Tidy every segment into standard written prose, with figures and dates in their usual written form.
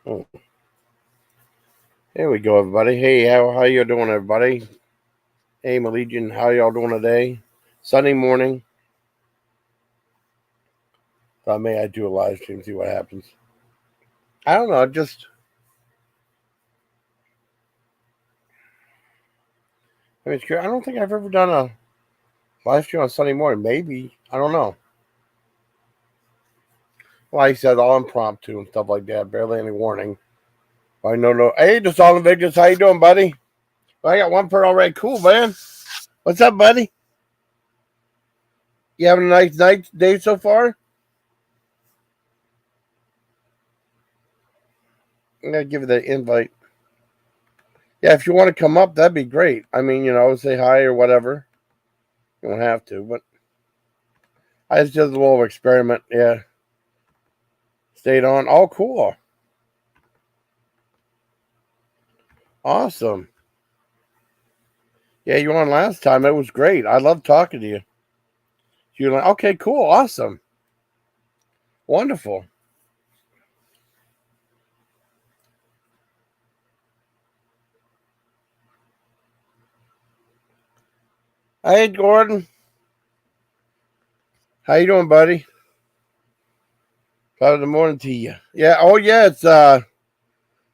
Oh, here we go, everybody. Hey, how you doing, everybody? Hey, Malegian, how y'all doing today? Sunday morning. Thought maybe I'd do a live stream, see what happens. I don't know. It's curious. I don't think I've ever done a live stream on Sunday morning. Maybe I don't know. Well, I said all impromptu and stuff like that. Barely any warning. I know. No. Hey, Deussolinvictus, how you doing, buddy? Well, I got one per already. Cool, man. What's up, buddy? You having a nice day so far? I'm gonna give you the invite. Yeah, if you want to come up, that'd be great. I mean, say hi or whatever. You don't have to, but I just did a little experiment. Yeah, stayed on. Oh, cool, awesome. Yeah, you were on last time. It was great. I loved talking to you. You're like, okay, cool, awesome, wonderful. Hey, Gordon, how you doing, buddy? Top of the morning to you. Yeah. Oh, yeah. It's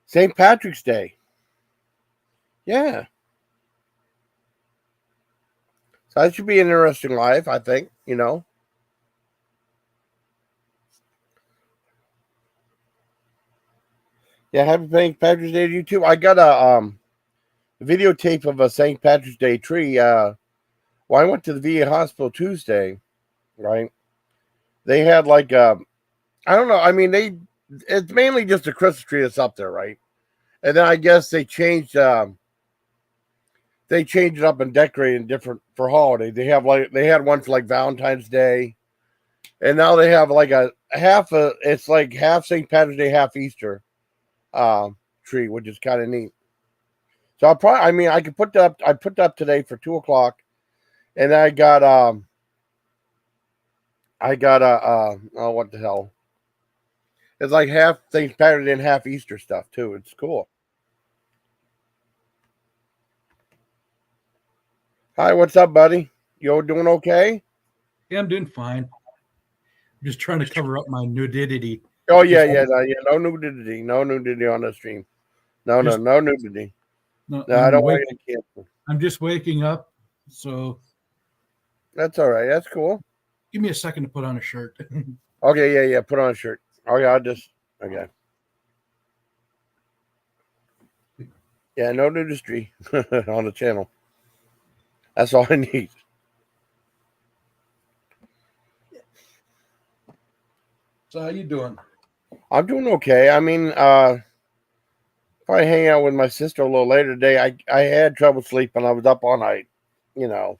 St. Patrick's Day. Yeah. So that should be an interesting life, I think. Yeah. Happy St. Patrick's Day to you too. I got a videotape of a St. Patrick's Day tree. Well, I went to the VA hospital Tuesday, right? They had like I don't know. I mean, it's mainly just a Christmas tree that's up there, right? And then I guess they changed it up and decorated different for holiday. They had one for like Valentine's Day, and now they have like it's like half St. Patrick's Day, half Easter tree, which is kind of neat. So I mean, I could put that up. I put that up today for 2 o'clock, and I got oh, what the hell? It's like half St. Patrick's Day and half Easter stuff too. It's cool. Hi, what's up, buddy? You doing okay? Yeah, I'm doing fine. I'm just trying to cover up my nudity. Oh yeah. No nudity, no nudity on the stream. No, Just no nudity. no, No, I don't want to get canceled. I'm just waking up, so That's all right. That's cool. give me a second to put on a shirt. Okay, yeah. Put on a shirt. Okay, okay. Yeah, no nudity on the channel. That's all I need. So how you doing? I'm doing okay. I mean, probably hang out with my sister a little later today. I had trouble sleeping. I was up all night. You know.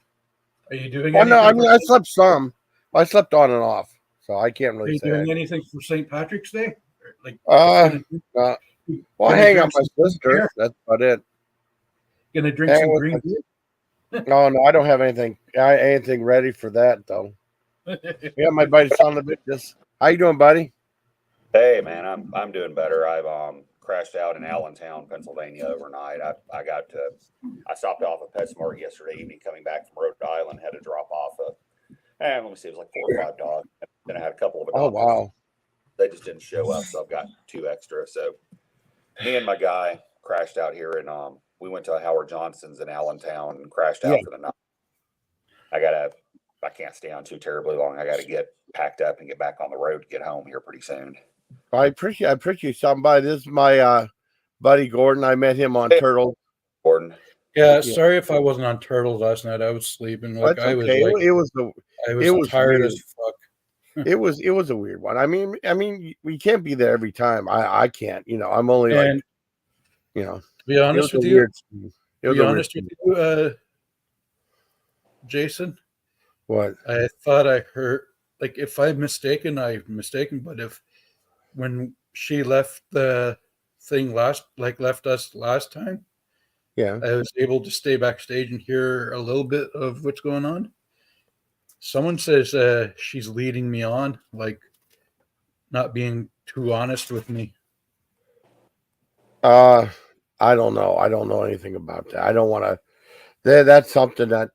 Are you doing Well, no, I anything? mean I slept some. I slept on and off, so I can't Are really you say. doing anything for St. Patrick's Day? Like Uh, gonna, uh well, I gonna hang out drink with some my green sister. beer? That's about it. Gonna drink Hang some with green beer? No, I don't have anything ready for that though. Yeah, my buddy son of it. Just how you doing, buddy? Hey man, I'm doing better. I've crashed out in Allentown, Pennsylvania overnight. I stopped off at PetSmart yesterday evening, coming back from Rhode Island, had to drop off let me see, it was like 4 or 5 dogs. Then I had a couple of Oh adopted. wow. They just didn't show up, so I've got 2 extra. So me and my guy crashed out here, and we went to Howard Johnson's in Allentown and crashed out Yeah. for the night. I can't stay on too terribly long. I got to get packed up and get back on the road to get home here pretty soon. I appreciate stopping by. This is my buddy Gordon. I met him on Hey. Turtle. Gordon. Yeah, sorry if I wasn't on Turtles last night. I was sleeping. That's I okay. was I was tired weird. as fuck. It was a weird one. I mean, we can't be there every time. I can't. I'm only And to be honest with you, Jason, what? I thought I heard, like, if I'm mistaken, I'm mistaken. But when she left the thing left us last time, Yeah. I was able to stay backstage and hear a little bit of what's going on. Someone says she's leading me on, like not being too honest with me. I don't know. I don't know anything about that. I don't want to. That's something that.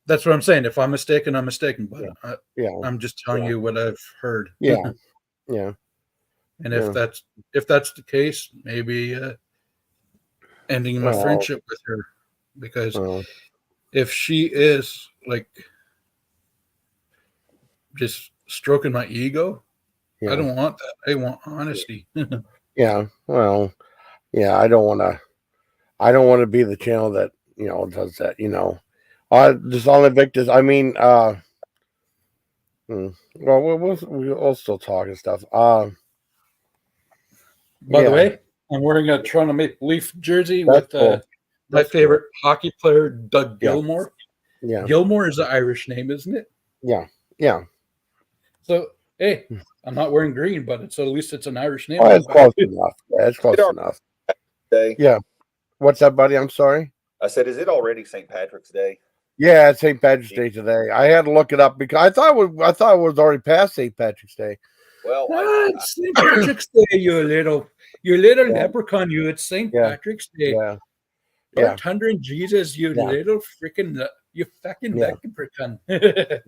That's what I'm saying. If I'm mistaken, I'm mistaken. But Yeah. Yeah. I'm just telling you what I've heard. Yeah. Yeah. And Yeah. if that's the case, maybe ending my Oh, friendship with her, because oh, if she is like just stroking my ego, I yeah. don't want that. I want honesty. Yeah. Well, yeah. I don't want to. I don't want to be the channel that does that. Deussolinvictus. I mean, well, we'll still talk and stuff. By the Yeah, way, I'm wearing a Toronto Maple Leaf jersey that's with cool. my That's favorite hockey player, Doug Yeah. Gilmore. Yeah. Gilmore is an Irish name, isn't it? Yeah. Yeah. So, hey, I'm not wearing green, but at least it's an Irish name. Well, it's close enough. Yeah, it's close enough. Day. Yeah. What's that, buddy? I'm sorry. I said, is it already St. Patrick's Day? Yeah, it's St. Patrick's Day today. I had to look it up because I thought it was already past St. Patrick's Day. Well, It's St. Patrick's Day, you little Yeah. leprechaun, you. It's St. Yeah. Patrick's Day. Yeah. Lord Thunder and Jesus, you Yeah. little freaking, you fucking Yeah. leprechaun. Yeah.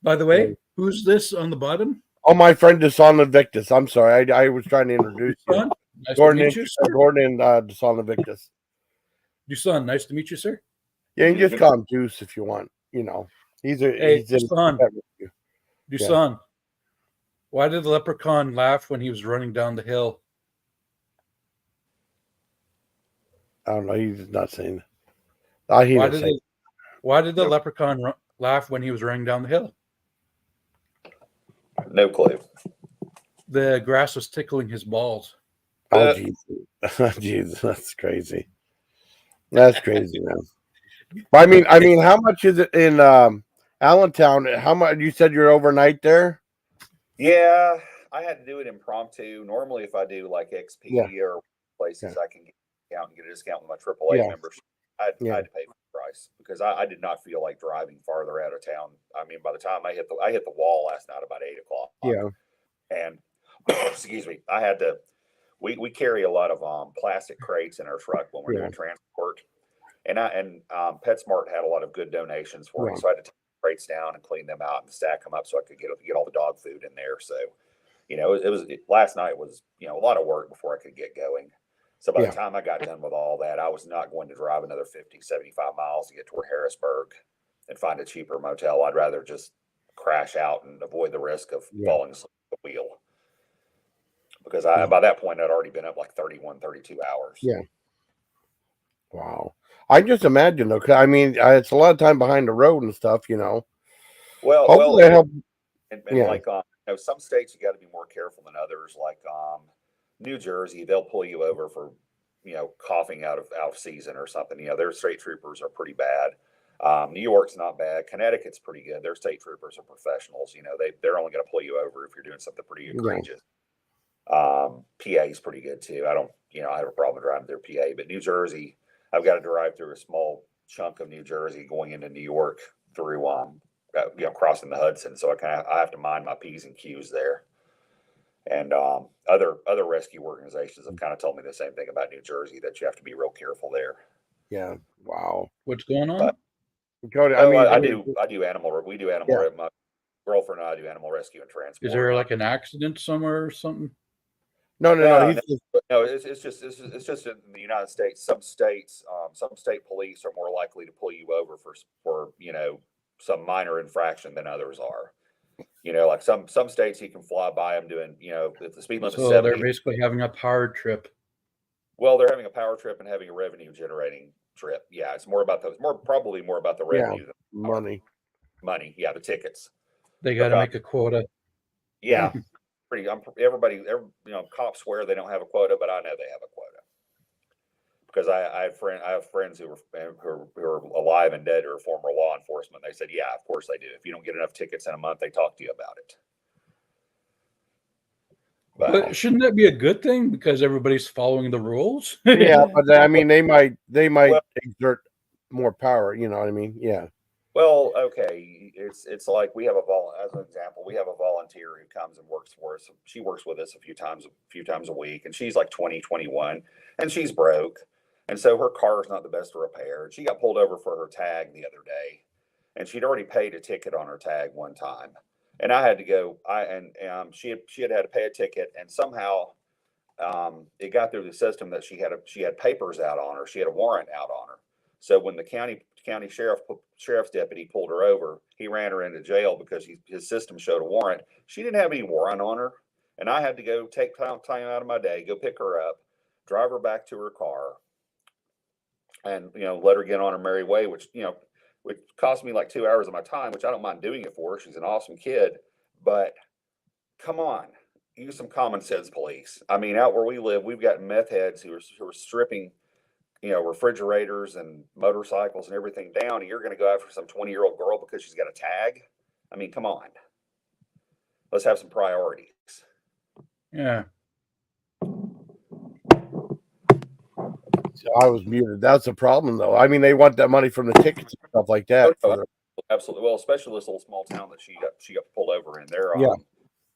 By the way, who's this on the bottom? Oh, my friend Deussolinvictus. I'm sorry. I was trying to introduce you. Nice Gordon to meet you, sir. Gordon Deussolinvictus. Dusan, nice to meet you, sir. Yeah, you can just call him Deuce if you want. He's Hey, he's in Dusan, why did the leprechaun laugh when he was running down the hill? I don't know. He's not saying that. Why did the leprechaun laugh when he was running down the hill? No clue. The grass was tickling his balls. Oh, jeez, that's crazy. That's crazy, man. But I mean, how much is it in Allentown? How much? You said you're overnight there? Yeah, I had to do it impromptu. Normally, if I do like Expedia or places, I can get a discount with my AAA membership. I had to pay the price because I did not feel like driving farther out of town. I mean, by the time I hit the wall last night about 8:00. Yeah. And excuse me, I had to. We carry a lot of plastic crates in our truck when we're doing transport, and PetSmart had a lot of good donations for me, so I had to take the crates down and clean them out and stack them up so I could get all the dog food in there. So, last night was a lot of work before I could get going. So by the time I got done with all that, I was not going to drive another 50, 75 miles to get toward Harrisburg and find a cheaper motel. I'd rather just crash out and avoid the risk of falling asleep at the wheel. Because by that point, I'd already been up like 31, 32 hours. Yeah. Wow. I just imagine, though, 'cause, I mean, it's a lot of time behind the road and stuff, Well, like some states, you got to be more careful than others. Like New Jersey, they'll pull you over for, coughing out of season or something. Their state troopers are pretty bad. New York's not bad. Connecticut's pretty good. Their state troopers are professionals. They're only going to pull you over if you're doing something pretty egregious. PA is pretty good too. I have a problem driving through PA, but New Jersey, I've got to drive through a small chunk of New Jersey going into New York through, crossing the Hudson. So I have to mind my P's and Q's there. And other rescue organizations have kind of told me the same thing about New Jersey, that you have to be real careful there. Yeah. Wow. What's going on? Cody, I do animal. We do animal. My girlfriend and I do animal rescue and transport. Is there like an accident somewhere or something? No. It's just in the United States. Some states, some state police are more likely to pull you over for some minor infraction than others are. Like some states you can fly by them doing, if the speed limit is 70. They're basically having a power trip. Well, they're having a power trip and having a revenue generating trip. Yeah, it's probably more about the revenue than money. Money, yeah, the tickets. They got to make a quota. Yeah. Cops swear they don't have a quota, but I know they have a quota because I have friends who are alive and dead who are former law enforcement. They said, yeah, of course they do. If you don't get enough tickets in a month, they talk to you about it. But shouldn't that be a good thing because everybody's following the rules? Yeah, but I mean, they might exert more power. You know what I mean? Yeah. Well, okay, it's like we have as an example, we have a volunteer who comes and works for us. She works with us a few times a week, and she's like 20, 21, and she's broke, and so her car is not the best to repair. She got pulled over for her tag the other day, and she'd already paid a ticket on her tag one time, and I had to go. She had to pay a ticket, and somehow it got through the system that she had papers out on her. She had a warrant out on her. So when the county sheriff's deputy pulled her over, he ran her into jail because his system showed a warrant. She didn't have any warrant on her, and I had to go take time out of my day, go pick her up, drive her back to her car, and let her get on her merry way, which would cost me like 2 hours of my time, which I don't mind doing it for her. She's an awesome kid, but come on, use some common sense, police. I mean, out where we live, we've got meth heads who are stripping refrigerators and motorcycles and everything down, and you're going to go after some 20-year-old girl because she's got a tag. I mean, come on, let's have some priorities. Yeah. I was muted. That's a problem, though. I mean, they want that money from the tickets and stuff like that. Absolutely. Well, especially this little small town that she got pulled over in. Yeah.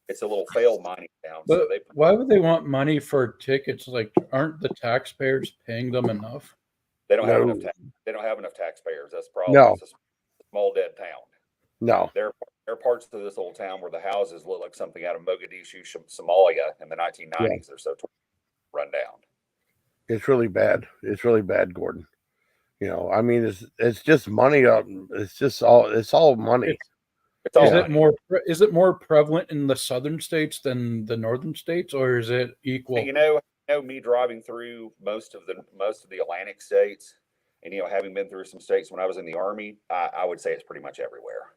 It's a little failed mining town. But So why would they want money for tickets? Like, aren't the taxpayers paying them enough? they don't have No. enough. They don't have enough taxpayers. That's the problem. No. It's a small dead town. No. There are parts of this old town where the houses look like something out of Mogadishu, Somalia in the 1990s. Yeah. They're so run down. It's really bad. It's really bad, Gordon. I mean, it's just money. It's all money. It's all Is it more prevalent in the southern states than the northern states, or is it equal? Me driving through most of the Atlantic states, and having been through some states when I was in the Army, I would say it's pretty much everywhere.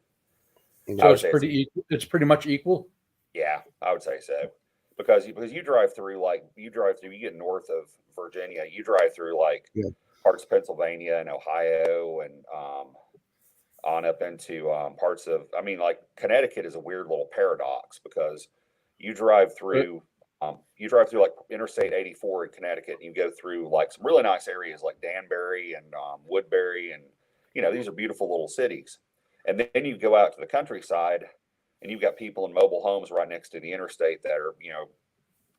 So it's pretty equal. It's pretty much equal. Yeah, I would say so. Because you drive through, you get north of Virginia, you drive through parts of Pennsylvania and Ohio and on up into parts of, Connecticut is a weird little paradox because you drive through like Interstate 84 in Connecticut, and you go through like some really nice areas like Danbury and Woodbury, and these are beautiful little cities. And then you go out to the countryside, and you've got people in mobile homes right next to the interstate that are,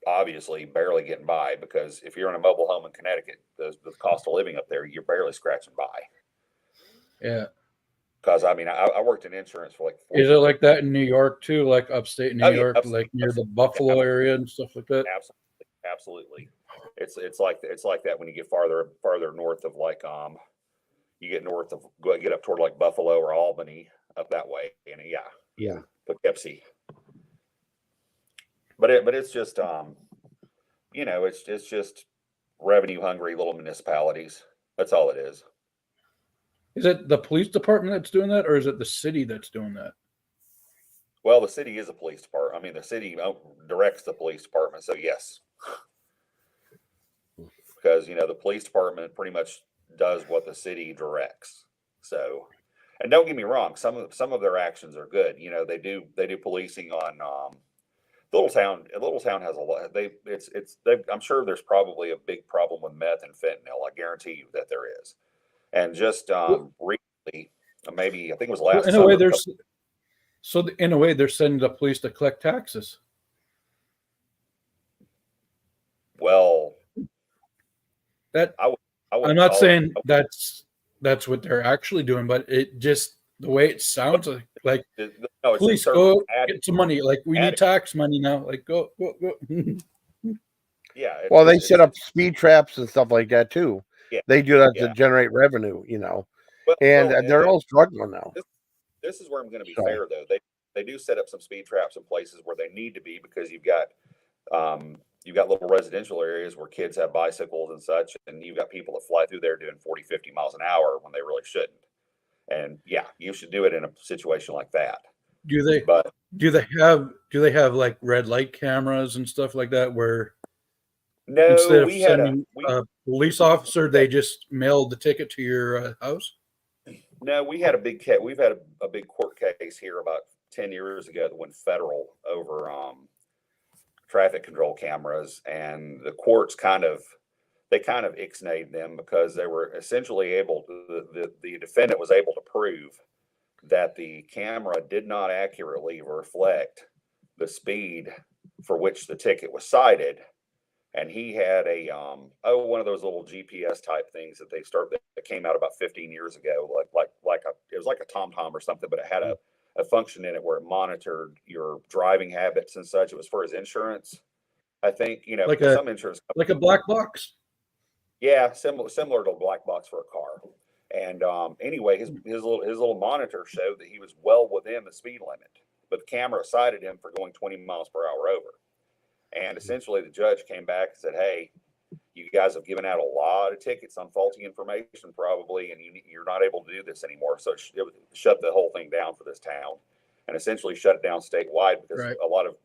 obviously barely getting by, because if you're in a mobile home in Connecticut, the cost of living up there, you're barely scratching by. Yeah. Because I worked in insurance for like 4 years. Is it like that in New York too? Like upstate New York, absolutely. like near the Buffalo area and stuff like that? Absolutely. It's like that when you get farther north of you get up toward like Buffalo or Albany, up that way. And yeah. Poughkeepsie. But it's just it's just revenue hungry little municipalities. That's all it is. Is it the police department that's doing that, or is it the city that's doing that? Well, the city is a police department. I mean, the city directs the police department, so yes. Because the police department pretty much does what the city directs. So, and don't get me wrong, some of their actions are good. They do policing on Little Town has a lot. I'm sure there's probably a big problem with meth and fentanyl. I guarantee you that there is. And just recently, maybe I think it was last. In a way, they're sending the police to collect taxes. Well, I'm not saying that's what they're actually doing, but it just the way it sounds like police go get some money. Like we need tax money now. Like go. Yeah. Well, they set up speed traps and stuff like that too. Yeah. They do that to generate revenue, they're all struggling now. This is where I'm going to be fair, though. They do set up some speed traps in places where they need to be, because you've got little residential areas where kids have bicycles and such, and you've got people that fly through there doing 40, 50 miles an hour when they really shouldn't. And you should do it in a situation like that. Do they have like red light cameras and stuff like that where instead of sending a police officer, they just mailed the ticket to your house? No, we've had a big court case here about 10 years ago that went federal over traffic control cameras, and the courts kind of ixnayed them because they were essentially the defendant was able to prove that the camera did not accurately reflect the speed for which the ticket was cited. And he had a one of those little GPS type things that that came out about 15 years ago, it was like a TomTom or something, but it had a function in it where it monitored your driving habits and such. It was for his insurance, I think. Like some insurance like a black box. Yeah, similar to a black box for a car. And anyway, his little monitor showed that he was well within the speed limit, but the camera cited him for going 20 miles per hour over. And essentially, the judge came back and said, "Hey, you guys have given out a lot of tickets on faulty information, probably, and you're not able to do this anymore." So it shut the whole thing down for this town, and essentially shut it down statewide because a lot of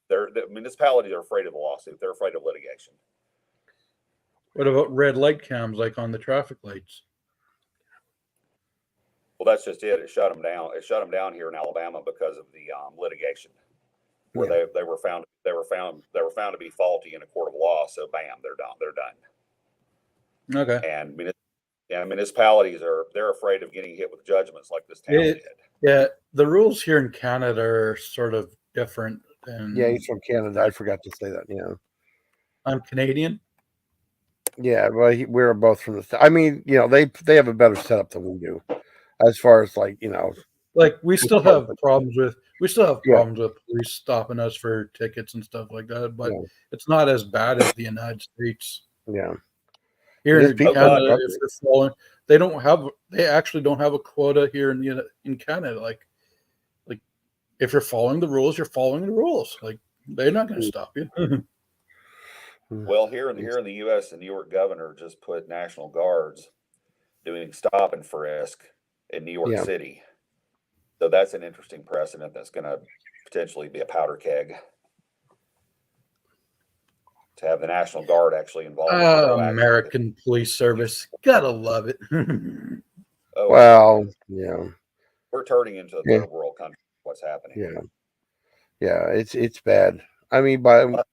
the municipalities are afraid of the lawsuit. They're afraid of litigation. What about red light cams, like on the traffic lights? Well, that's just it. It shut them down. It shut them down here in Alabama because of the litigation, where they were found to be faulty in a court of law. So bam, they're done. Okay. And municipalities they're afraid of getting hit with judgments like this town did. Yeah, the rules here in Canada are sort of different than. Yeah, he's from Canada. I forgot to say that. Yeah, I'm Canadian. Yeah, well, we're both from the. I mean, they have a better setup than we do, as far as like we still have problems with police stopping us for tickets and stuff like that, but it's not as bad as the United States. Yeah, here in Canada, if you're following, they actually don't have a quota here in Canada. Like if you're following the rules, you're following the rules. Like they're not going to stop you. Well, here in the U.S., the New York governor just put National Guards doing stop and frisk in New York City. So that's an interesting precedent that's going to potentially be a powder keg to have the National Guard actually involved. American police service. Gotta love it. Well, yeah. We're turning into a third world country. What's happening? Yeah, it's bad. I mean, but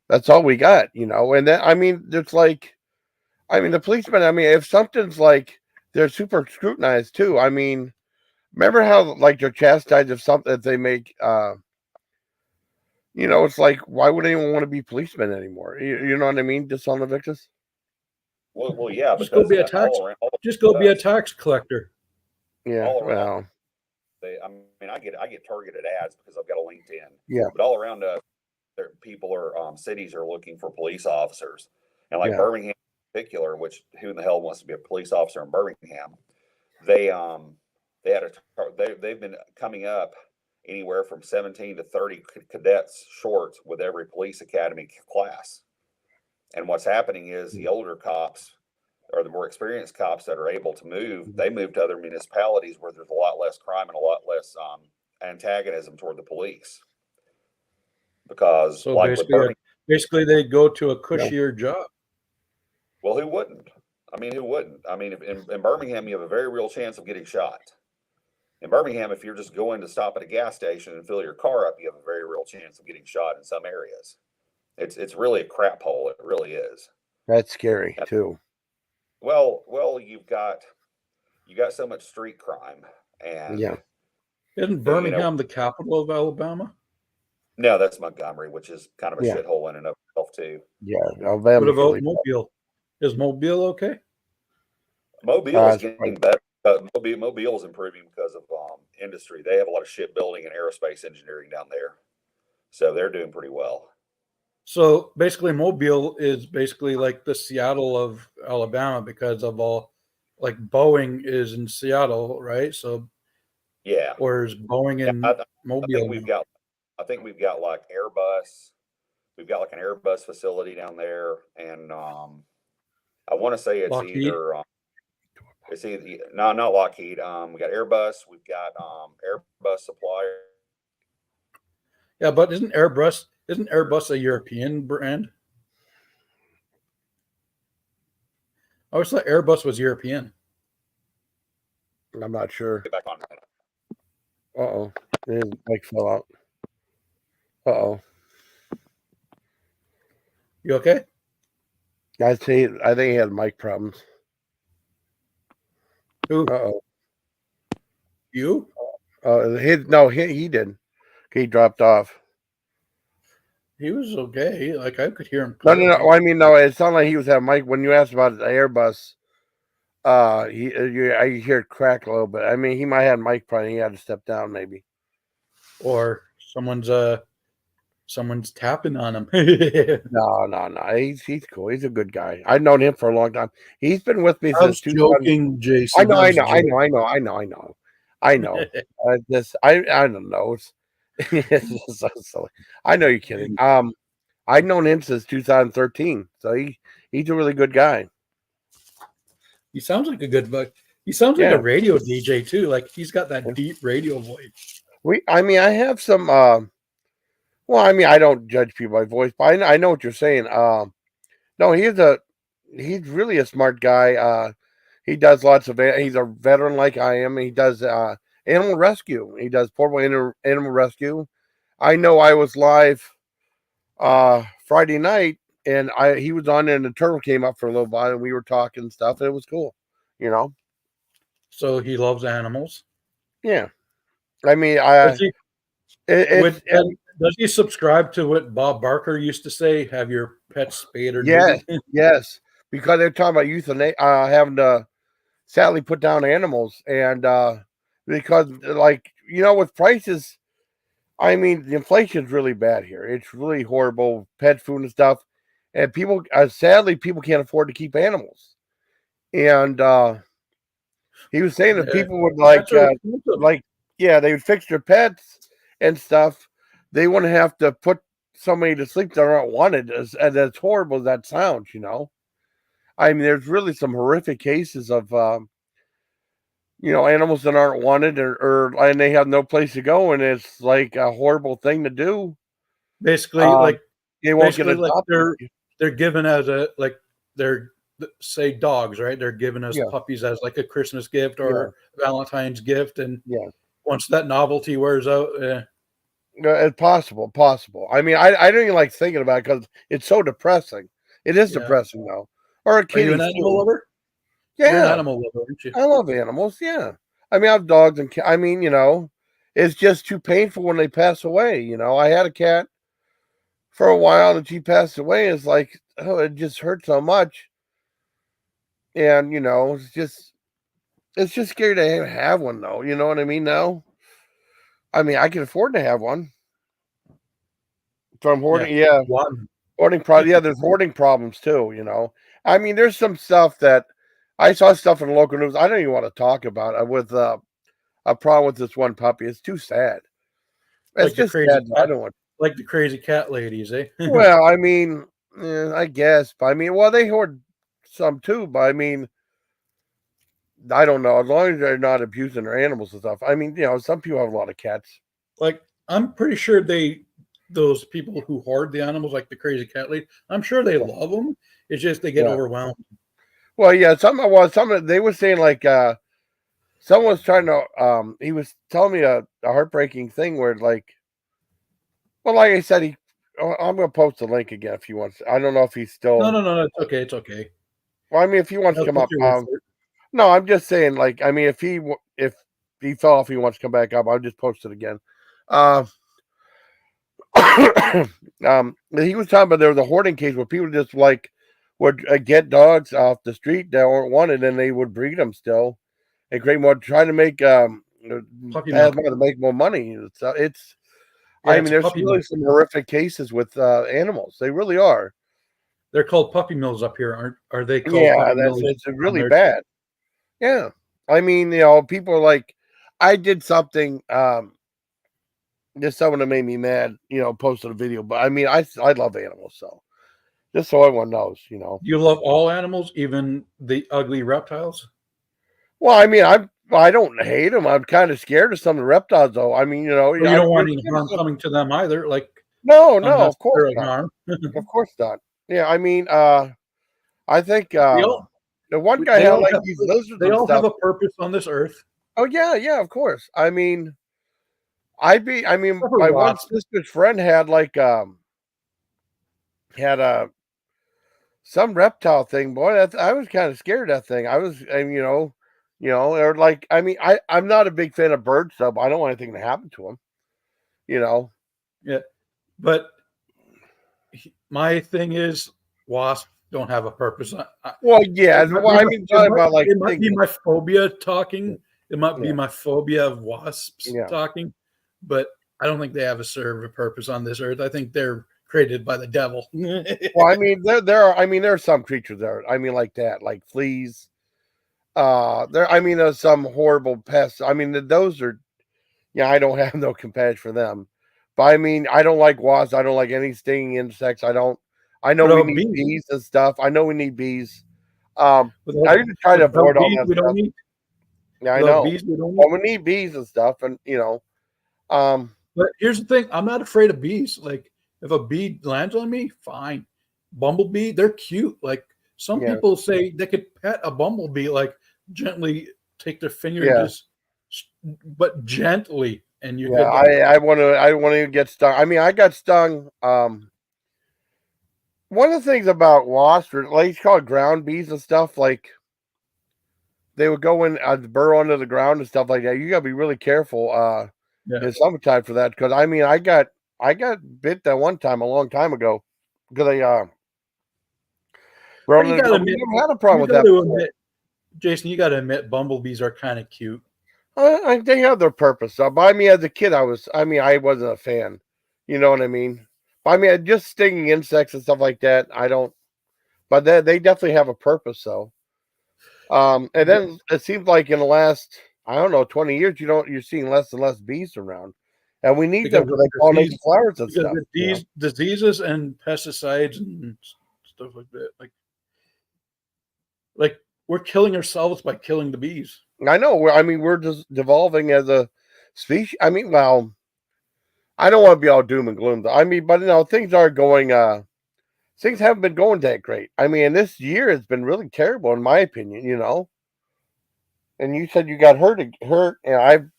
that's all we got, and then, it's like, the policemen, if something's like, they're super scrutinized too. Remember how like they're chastised if something that they make, it's like, why would anyone want to be policemen anymore? You know what I mean? Deussolinvictus. Well, yeah. Just go be a tax. Just go be a tax collector. Yeah. Well. I get targeted ads because I've got a LinkedIn. Yeah. But all around people cities are looking for police officers, and like Birmingham in particular, which who in the hell wants to be a police officer in Birmingham? They've been coming up anywhere from 17 to 30 cadets short with every police academy class. And what's happening is the older cops or the more experienced cops that are able to move, they move to other municipalities where there's a lot less crime and a lot less antagonism toward the police. Because so basically they go to a cushier job. Well, who wouldn't? In Birmingham, you have a very real chance of getting shot. In Birmingham, if you're just going to stop at a gas station and fill your car up, you have a very real chance of getting shot in some areas. It's really a crap hole. It really is. That's scary too. Well, you've got so much street crime, and isn't Birmingham the capital of Alabama? No, that's Montgomery, which is kind of a shithole in and of itself too. Yeah, Alabama. What about Mobile? Is Mobile okay? Mobile is getting better. Mobile is improving because of industry. They have a lot of shipbuilding and aerospace engineering down there, so they're doing pretty well. So basically, Mobile is basically like the Seattle of Alabama because of all, like Boeing is in Seattle, right? So or is Boeing in Mobile? I think we've got like Airbus. We've got like an Airbus facility down there, and I want to say it's Lockheed? not Lockheed. We got Airbus. We've got Airbus supplier. Yeah, but isn't Airbus a European brand? I always thought Airbus was European. I'm not sure. Get back on. Uh-oh. His mic fell out. Uh-oh. You okay? I think he had mic problems. Who? Uh-oh. You? He didn't. He dropped off. He was okay. Like I could hear him No, clearly. no. I mean, no. It sounded like he was having Mike. When you asked about the Airbus, I hear it crack a little bit. I mean, he might have Mike probably. He had to step down, maybe. Or someone's tapping on him. No. He's cool. He's a good guy. I've known him for a long time. He's been with me I was since joking, Jason. I know. I don't know. It's so silly. I know you're kidding. I've known him since 2013, so he's a really good guy. He sounds like a good buck. He sounds like a radio DJ too. Like he's got that deep radio voice. I have some. Well, I mean, I don't judge people by voice, but I know what you're saying. No, he's really a smart guy. He does lots of. He's a veteran like I am. He does animal rescue. He does portable animal rescue. I know I was live Friday night, and he was on there, and the turtle came up for a little while, and we were talking and stuff, and it was cool, you know. So he loves animals. Yeah, I mean, does he subscribe to what Bob Barker used to say? Have your pets spayed or yes, neutered? yes, because they're talking about euthanasia, having to sadly put down animals, and because like with prices, I mean the inflation's really bad here. It's really horrible, pet food and stuff, and people sadly people can't afford to keep animals, and he was saying that people would they would fix their pets and stuff. They wouldn't have to put somebody to sleep that aren't wanted, as horrible as that sounds, I mean, there's really some horrific cases of, animals that aren't wanted and they have no place to go, and it's like a horrible thing to do. Basically, they won't get adopted. They're given as they're say dogs, right? They're given as puppies as like a Christmas gift or Valentine's gift, and once that novelty wears out, it's possible. I mean, I don't even like thinking about it because it's so depressing. It is depressing though. Or a kitty. Are you an animal lover? Yeah, you're an animal lover, aren't you? I love animals. Yeah, I mean, I have dogs and I mean, it's just too painful when they pass away. I had a cat for a while and she passed away. It's like, oh, it just hurt so much, and it's just scary to have one though. You know what I mean? Now, I mean, I can afford to have one. From hoarding, hoarding problems. Yeah, there's hoarding problems too. I mean, there's some stuff that I saw stuff in the local news. I don't even want to talk about it with a problem with this one puppy. It's too sad. It's just sad. I don't want like the crazy cat ladies, eh? Well, I mean, I guess, but I mean, well, they hoard some too, but I mean, I don't know. As long as they're not abusing their animals and stuff. I mean, some people have a lot of cats. Like, I'm pretty sure those people who hoard the animals, like the crazy cat lady, I'm sure they love them. It's just they get overwhelmed. Well, yeah, some they were saying like someone was trying to he was telling me a heartbreaking thing where like I said I'm gonna post the link again if he wants. I don't know if he's still No, it's okay. Well, I mean if he wants to come up no, I'm just saying like I mean if he fell off, he wants to come back up, I'll just post it again. He was talking about there was a hoarding case where people just like would get dogs off the street that weren't wanted, and they would breed them still and create more, trying to make to make more money. I mean, there's really some horrific cases with animals. They really are. They're called puppy mills up here, are they? Called it's really bad. Yeah, I mean, people are like, I did something. Just someone that made me mad, posted a video. But I mean, I love animals, so just so everyone knows, You love all animals, even the ugly reptiles? Well, I mean, I don't hate them. I'm kind of scared of some of the reptiles, though. I mean, well, you don't want any harm coming to them either. Like no, of course not. Of course not. Yeah, I mean, I think the one guy had like these lizards. They all have a purpose on this earth. Oh yeah, of course. I mean. My one sister's friend had like some reptile thing. Boy, I was kind of scared of that thing. I was, Or like, I mean, I'm not a big fan of bird stuff. I don't want anything to happen to them. Yeah, but my thing is wasps don't have a purpose. Well, yeah. Well, I mean, talking about like it might be my phobia talking. It might be Yeah. my phobia of wasps Yeah. talking, but I don't think they have a serve a purpose on this earth. I think they're created by the devil. Well, I mean, there are some creatures there. I mean, like that, like fleas. There's some horrible pests. I mean, those are, I don't have no compassion for them. But I mean, I don't like wasps. I don't like any stinging insects. I know we need bees and stuff. I know we need bees. I usually try to avoid all that stuff. Yeah, I know. Bees, we need bees and stuff, and But here's the thing: I'm not afraid of bees. Like, if a bee lands on me, fine. Bumblebee, they're cute. Like, some people say they could pet a bumblebee, like gently take their finger, but gently, and you. Yeah, I want to get stung. I mean, I got stung. One of the things about wasps, or like you call it ground bees and stuff, like they would go in, burrow under the ground and stuff like that. You gotta be really careful in summertime for that, because I mean, I got bit that one time a long time ago because I never had a problem with that before. Jason, you got to admit, bumblebees are kind of cute. They have their purpose. But I mean, as a kid, I wasn't a fan. You know what I mean? But I mean, just stinging insects and stuff like that, I don't. But they definitely have a purpose, though. And then it seems like in the last, I don't know, 20 years, you're seeing less and less bees around, and we need them because they pollinate the flowers and stuff. Diseases and pesticides and stuff like that, like we're killing ourselves by killing the bees. I know. We're just devolving as a species. I mean, well, I don't want to be all doom and gloom, though. I mean, but things are going. Things haven't been going that great. I mean, this year has been really terrible, in my opinion. And you said you got hurt, and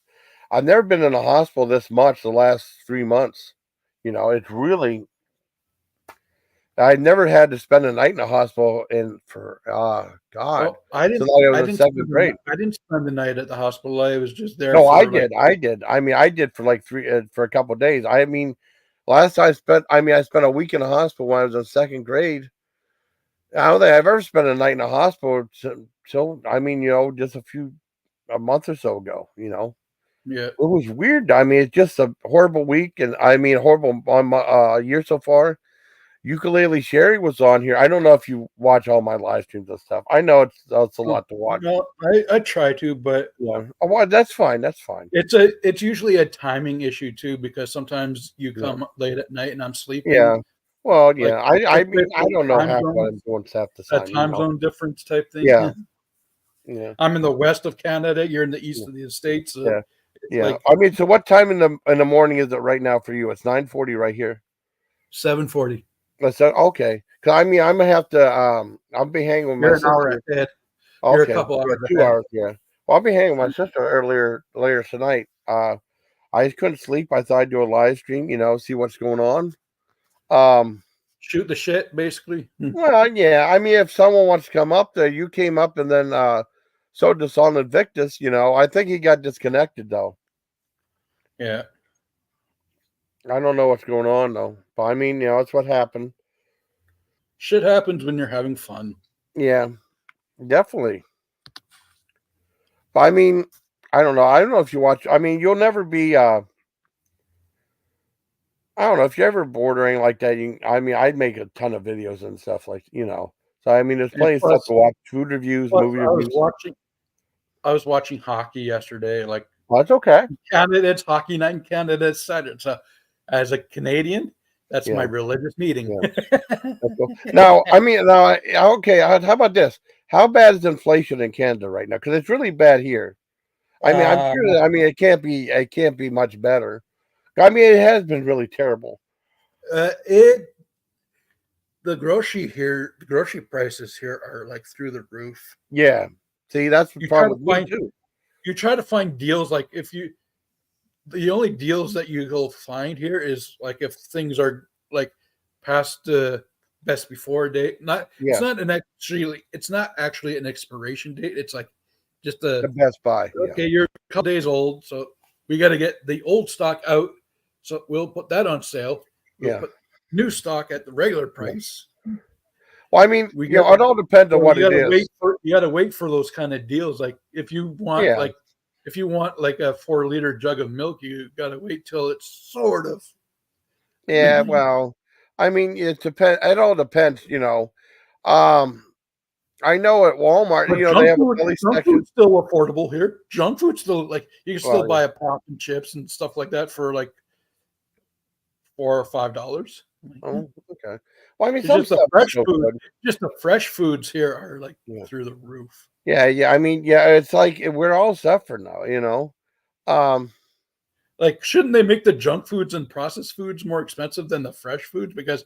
I've never been in a hospital this much the last 3 months. It's really. I never had to spend a night in a hospital God. Well, I didn't. I didn't spend the night at the hospital. I was just there. No, I did. I mean, I did for like for a couple of days. I mean, last I spent a week in a hospital when I was in second grade. I don't think I've ever spent a night in a hospital till just a month or so ago. Yeah, it was weird. I mean, it's just a horrible week, and horrible year so far. Ukulele Sherry was on here. I don't know if you watch all my live streams and stuff. I know it's a lot to watch. No, I try to, but that's fine. That's fine. It's usually a timing issue too, because sometimes you come late at night and I'm sleeping. Yeah. Well, yeah. I don't know half what I'm doing half the time. A time zone difference type thing. Yeah. Yeah. I'm in the west of Canada. You're in the east of the States. So yeah. So what time in the morning is it right now for you? It's 9:40 right here. 7:40. Okay. Because I'm gonna have to. I'll be hanging with my sister. You're an hour ahead. Okay. You're a couple hours. 2 hours. Yeah. Well, I'll be hanging with my sister later tonight. I just couldn't sleep. I thought I'd do a live stream. See what's going on. Shoot the shit, basically. Well, yeah. I mean, if someone wants to come up there, you came up, and then so Deussolinvictus. I think he got disconnected though. Yeah. I don't know what's going on though. But I mean, it's what happened. Shit happens when you're having fun. Yeah, definitely. But I mean, I don't know. I don't know if you watch. I mean, you'll never be. I don't know if you're ever bored or anything like that. I'd make a ton of videos and stuff like. So I mean, there's plenty of stuff to watch. Food reviews, movie reviews. I was watching hockey yesterday. Like, that's okay. Canada's hockey night in Canada Saturday. So, as a Canadian, that's my religious meeting. Yeah. Cool. Now, okay. How about this? How bad is inflation in Canada right now? Because it's really bad here. I mean, I'm sure. It can't be much better. I mean, it has been really terrible. The grocery prices here are like through the roof. Yeah. See, that's the problem with me too. You try to find deals like the only deals that you'll find here is like if things are like past the best before date. It's not actually an expiration date. It's like Just the Best Buy. Okay, you're a couple days old, so we got to get the old stock out. So we'll put that on sale. We'll put new stock at the regular price. Well, I mean, it all depends on what it is. You got to wait for those kind of deals. Like if you want, like a 4-liter jug of milk, you got to wait till it's sort of. Yeah, well, I mean, it depends. It all depends, I know at Walmart, they have a deli section. Junk food's still affordable here. Junk food's still you can still buy a pop and chips and stuff like that for like $4 or $5. Oh, okay. Well, I mean, just the fresh foods here are like through the roof. Yeah. I mean, it's like we're all suffering now, Like, shouldn't they make the junk foods and processed foods more expensive than the fresh foods? Because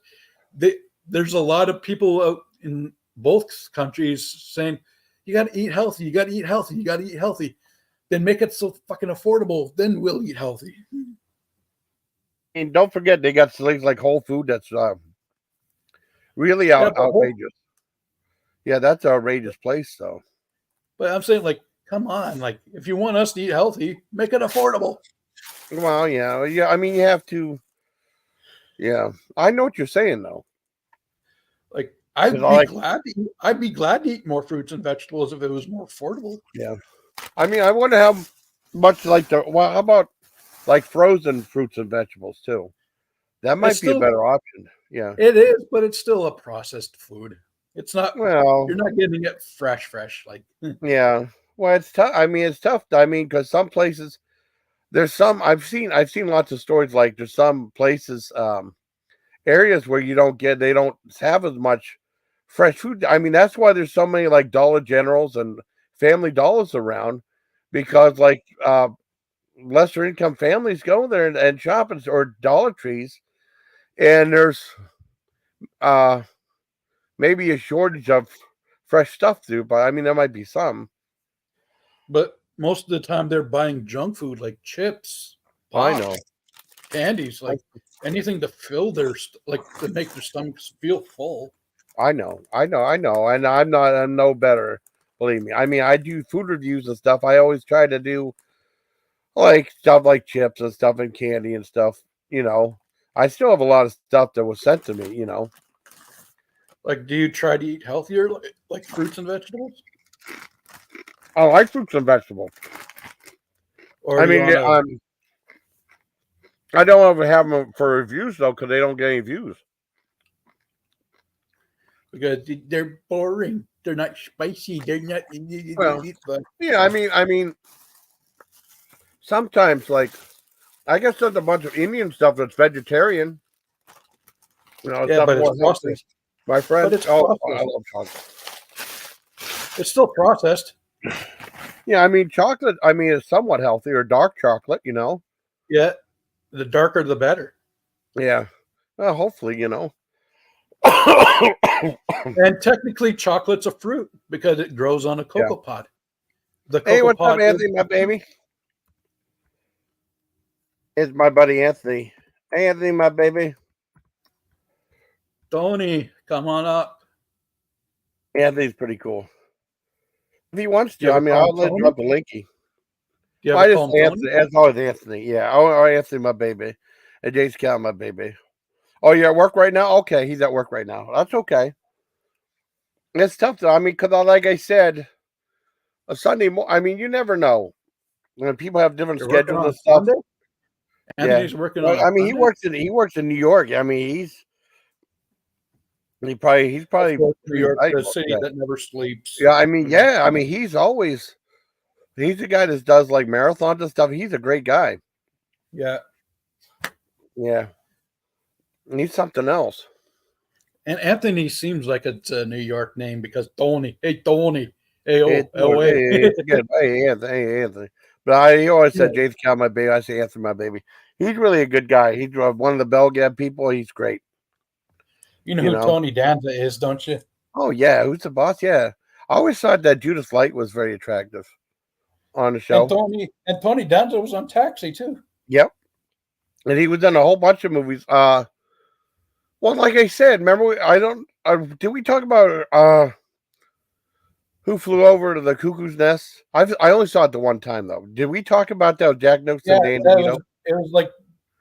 there's a lot of people out in both countries saying, you got to eat healthy, you got to eat healthy, you got to eat healthy. Then make it so fucking affordable. Then we'll eat healthy. And don't forget, they got things like Whole Food that's really outrageous. Yeah, that's an outrageous place, though. But I'm saying, like, come on. Like, if you want us to eat healthy, make it affordable. Well, yeah. I mean, you have to. Yeah, I know what you're saying, though. Like, I'd be glad to eat more fruits and vegetables if it was more affordable. Yeah, I mean, I wonder how much how about like frozen fruits and vegetables too? That might be a better option. Yeah, it is, but it's still a processed food. It's not. Well, you're not getting it fresh. Like. Yeah. Well, it's tough. I mean, it's tough. I mean, because some places, there's some I've seen lots of stories like there's some places, areas where they don't have as much fresh food. I mean, that's why there's so many like Dollar Generals and Family Dollars around, because like lesser income families go there and shop or Dollar Trees, and there's maybe a shortage of fresh stuff too. But I mean, there might be some. But most of the time they're buying junk food like chips, pops, I know, candies, like anything to fill to make their stomachs feel full. I know, and I'm no better. Believe me. I mean, I do food reviews and stuff. I always try to do like stuff like chips and stuff and candy and stuff. I still have a lot of stuff that was sent to me. Like, do you try to eat healthier, like fruits and vegetables? I like fruits and vegetables. I mean, I don't ever have them for reviews though, because they don't get any views. Because they're boring. They're not spicy. They're not. Well, yeah. I mean, sometimes like I guess there's a bunch of Indian stuff that's vegetarian. Yeah, but it's processed. My friend, I love chocolate. It's still processed. Yeah, I mean, chocolate, is somewhat healthy, or dark chocolate, Yeah, the darker, the better. Yeah, well, hopefully, And technically, chocolate's a fruit because it grows on a cocoa pod. Hey, what's up, Anthony, my baby? It's my buddy Anthony. Hey, Anthony, my baby. Tony, come on up. Anthony's pretty cool. If he wants to, I'll let you up the linky. It's always Anthony. Yeah. Oh, Anthony, my baby. And Jace Cal, my baby. Oh, you're at work right now? Okay, he's at work right now. That's okay. It's tough though. I mean, because like I said, a Sunday morning, you never know. When people have different schedules and stuff. Sunday? Anthony's working on he works in New York. I mean, he's probably New York, the city that never sleeps. Yeah, he's the guy that does like marathons and stuff. He's a great guy. Yeah. Yeah. He's something else. And Anthony seems like it's a New York name because Tony. Hey, Tony. Hey, Anthony. But he always said, James Cal, my baby. I say Anthony, my baby. He's really a good guy. He's one of the Bell Gab people. He's great. You know who Tony Danza is, don't you? Oh, yeah. Who's the boss? Yeah. I always thought that Judith Light was very attractive on the show. And Tony Danza was on Taxi, too. Yep. And he was in a whole bunch of movies. Well, like I said, remember, did we talk about Who flew over to the cuckoo's nest? I only saw it the one time though. Did we talk about that with Jack Nicholson and Danny DeVito?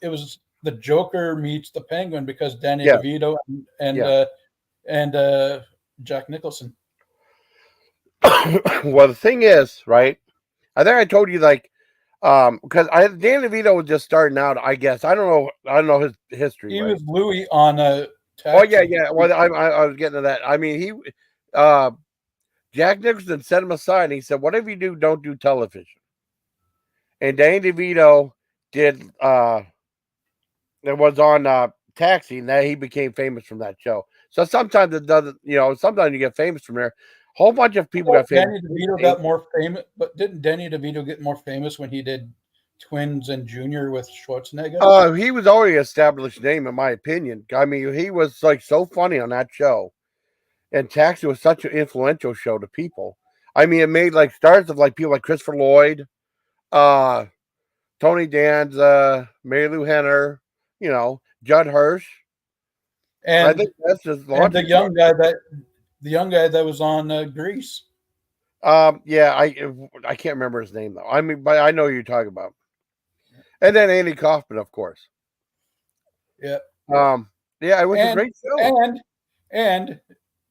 It was the Joker meets the Penguin because Danny Yeah. DeVito and Jack Nicholson. Well, the thing is, right? I think I told you because Danny DeVito was just starting out. I guess I don't know his history. He right? was Louis on Oh yeah. Well, I was getting to that. I mean, Jack Nicholson set him aside and he said, "Whatever you do, don't do television." And Danny DeVito did. It was on Taxi, and that he became famous from that show. So sometimes it doesn't. Sometimes you get famous from there. A whole bunch of people got famous. Danny DeVito got more famous, but didn't Danny DeVito get more famous when he did Twins and Junior with Schwarzenegger? He was already an established name, in my opinion. I mean, he was like so funny on that show. And Taxi was such an influential show to people. I mean, it made like stars of like people like Christopher Lloyd, Tony Danza, Mary Lou Henner, Judd Hirsch. And I think that's just the young guy that was on Grease. Yeah, I can't remember his name though. I mean, but I know who you're talking about. And then Andy Kaufman, of course. Yeah. Yeah, it was a great show. And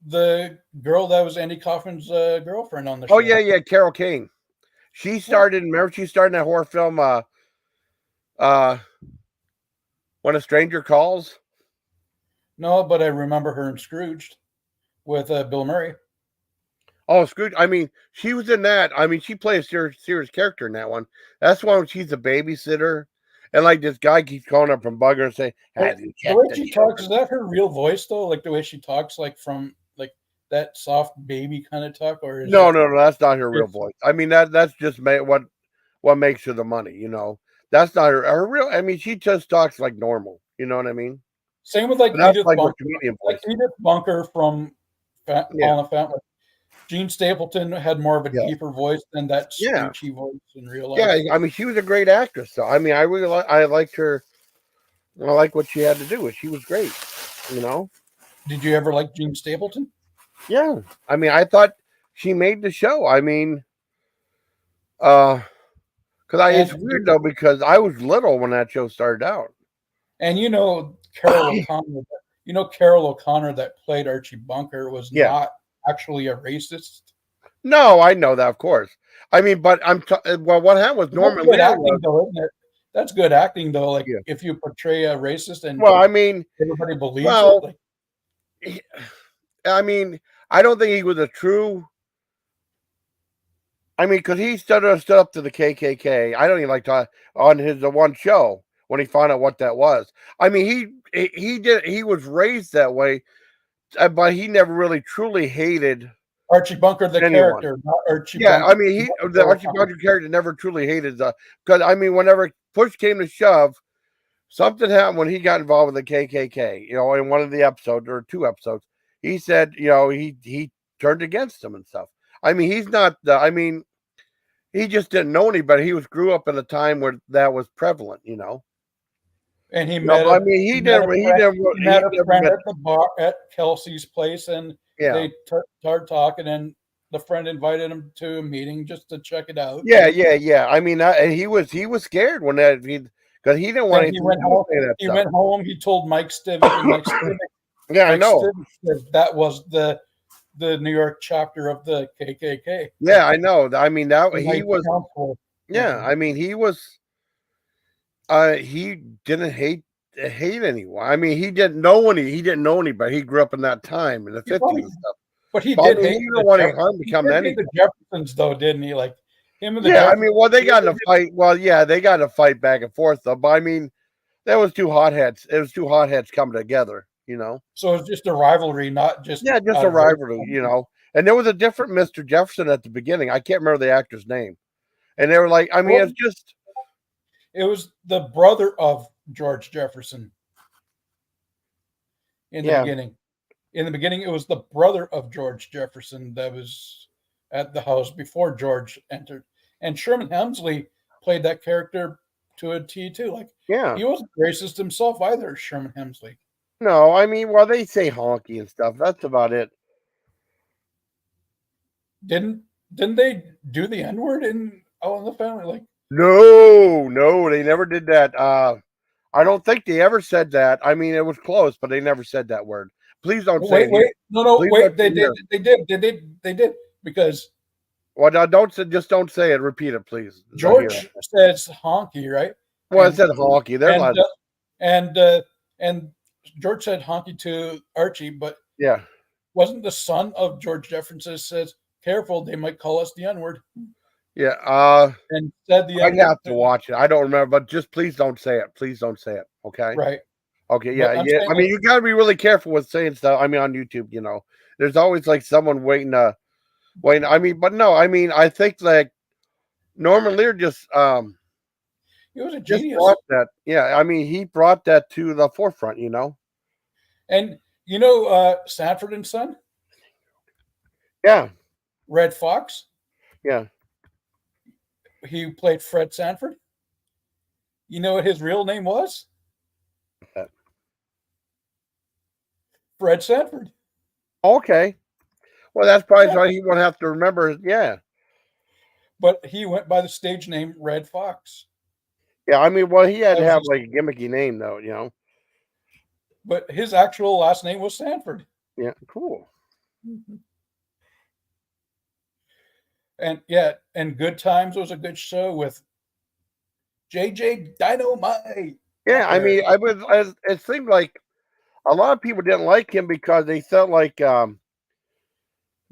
the girl that was Andy Kaufman's girlfriend on the show. Oh yeah, Carol Kane. She started. Remember, she started in that horror film. When a Stranger Calls. No, but I remember her in Scrooged with Bill Murray. Oh, Scrooge. I mean, she was in that. I mean, she played a serious character in that one. That's one where she's a babysitter. And like this guy keeps calling up from Bugger and saying, the way she talks, is that her real voice though? Like the way she talks, like from like that soft baby kind of talk, or is no, that's not her real voice. I mean that's just what makes her the money, That's not her real. I mean, she just talks like normal. You know what I mean? Same with like Edith Bunker from All in Family. Gene Stapleton had more of a deeper voice than that screechy voice in real life. Yeah, I mean, she was a great actress. So I mean, I really I liked her. I like what she had to do. She was great. Did you ever like Gene Stapleton? Yeah, I mean, I thought she made the show. I mean, because it's weird though because I was little when that show started out. And Carol O'Connor that played Archie Bunker was not actually a racist. No, I know that, of course. I mean, but what happened was Norman Lear though, isn't it? That's good acting, though. Like if you portray a racist and I mean, everybody believes it. Like... I mean, I don't think he was a true. I mean, because he stood up to the KKK. I don't even like to on his one show when he found out what that was. I mean, he was raised that way, but he never really truly hated Archie Bunker, the character, not Archie. Yeah, Bunker. I mean, the Archie Bunker character never truly hated because I mean, whenever push came to shove, something happened when he got involved with the KKK. In one of the episodes or two episodes, he said, he turned against them and stuff. I mean, he's not. I mean, he just didn't know anybody. He grew up in a time where that was prevalent. And he met. He never met a friend at the bar at Kelsey's place, and they started talking, and the friend invited him to a meeting just to check it out. Yeah. I mean, he was scared when because he didn't want. He went home. Went home. He told Mike Stivic, and Mike Stivic. I know. That was the New York chapter of the KKK. Yeah, I know. I mean, he was. Yeah, I mean, he was. He didn't hate anyone. I mean, he didn't know anybody. He grew up in that time in the 50s and stuff. But he did hate. He didn't want to harm become any. The Jeffersons, though, didn't he? Like him and the. Yeah, I mean, well, they got in a fight. Well, yeah, they got in a fight back and forth, though. But I mean, that was two hotheads. It was two hotheads coming together. So it's just a rivalry, not just just a rivalry. And there was a different Mr. Jefferson at the beginning. I can't remember the actor's name. And they were like, I mean, it was the brother of George Jefferson. In the beginning. In the beginning, it was the brother of George Jefferson that was at the house before George entered. And Sherman Hemsley played that character to a T too. Like, he wasn't racist himself either, Sherman Hemsley. No, I mean, well, they say honky and stuff. That's about it. Didn't they do the N-word in All in the Family? Like, no, they never did that. I don't think they ever said that. I mean, it was close, but they never said that word. Please don't say it. Wait, no, Please wait. don't say it. They did because Well, now just don't say it. Repeat it, please. George says honky, right? Well, it said honky. They're and, not. And George said honky to Archie, but Yeah. wasn't the son of George Jefferson says, careful, they might call us the N-word. Yeah. And said the I'd N-word. have to watch it. I don't remember, but just please don't say it. Please don't say it. Okay. Right. Okay. Yeah. I mean, like, you got to be really careful with saying stuff. I mean, on YouTube, there's always like someone waiting. I mean, but no. I mean, I think like Norman Lear just he was a genius. Brought that. Yeah. I mean, he brought that to the forefront. And Sanford and Son. Yeah. Red Fox. Yeah. He played Fred Sanford. You know what his real name was? Fred Sanford. Okay. Well, that's probably why he won't have to remember. Yeah. But he went by the stage name Red Fox. Yeah. I mean, well, he had to have like a gimmicky name, though, But his actual last name was Sanford. Yeah. Cool. And and Good Times was a good show with JJ Dynamite. Yeah, I mean, it seemed like a lot of people didn't like him because they felt like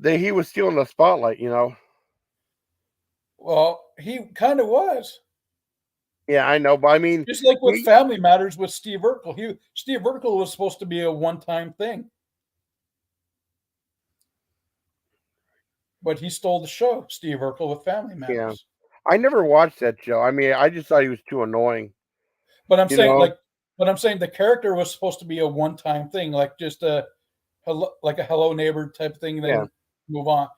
he was stealing the spotlight, Well, he kind of was. Yeah, I know, but I mean, just like with Family Matters with Steve Urkel, Steve Urkel was supposed to be a one-time thing, but he stole the show. Steve Urkel with Family Matters. Yeah, I never watched that show. I mean, I just thought he was too annoying. But I'm saying the character was supposed to be a one-time thing, like just a hello neighbor type thing, then move on.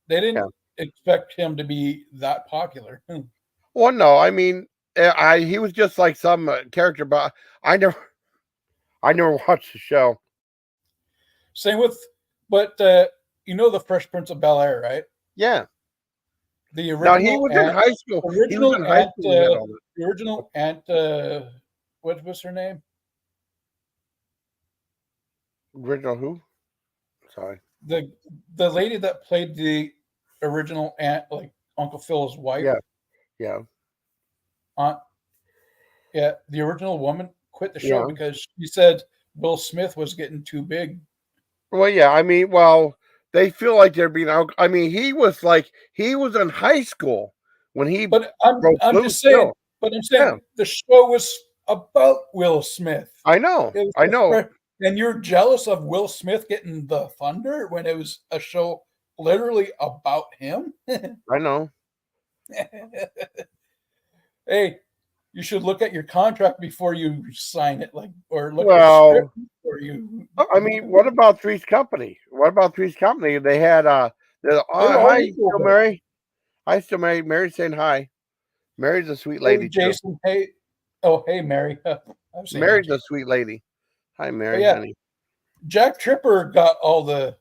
They didn't expect him to be that popular. Well, no, I mean, he was just like some character, but I never watched the show. Same with, but the Fresh Prince of Bel-Air, right? Yeah. The original. Now he was in high school. The original Aunt. What was her name? Original who? Sorry. The lady that played the original aunt, like Uncle Phil's wife. Yeah. Aunt. Yeah, the original woman quit the show because she said Will Smith was getting too big. Well, yeah, I mean, they feel like they're being out. I mean, he was in high school when he. But I'm just saying. But I'm saying the show was about Will Smith. I know. And you're jealous of Will Smith getting the thunder when it was a show literally about him. I know. Hey, you should look at your contract before you sign it, or look at the script before you. I mean, what about Three's Company? They had hi, still Mary. Hi, still Mary. Mary's saying hi. Mary's a sweet lady. Hey, Jason. Hey, hey, Mary. Mary's a sweet lady. Hi, Mary. Honey. Jack Tripper got all the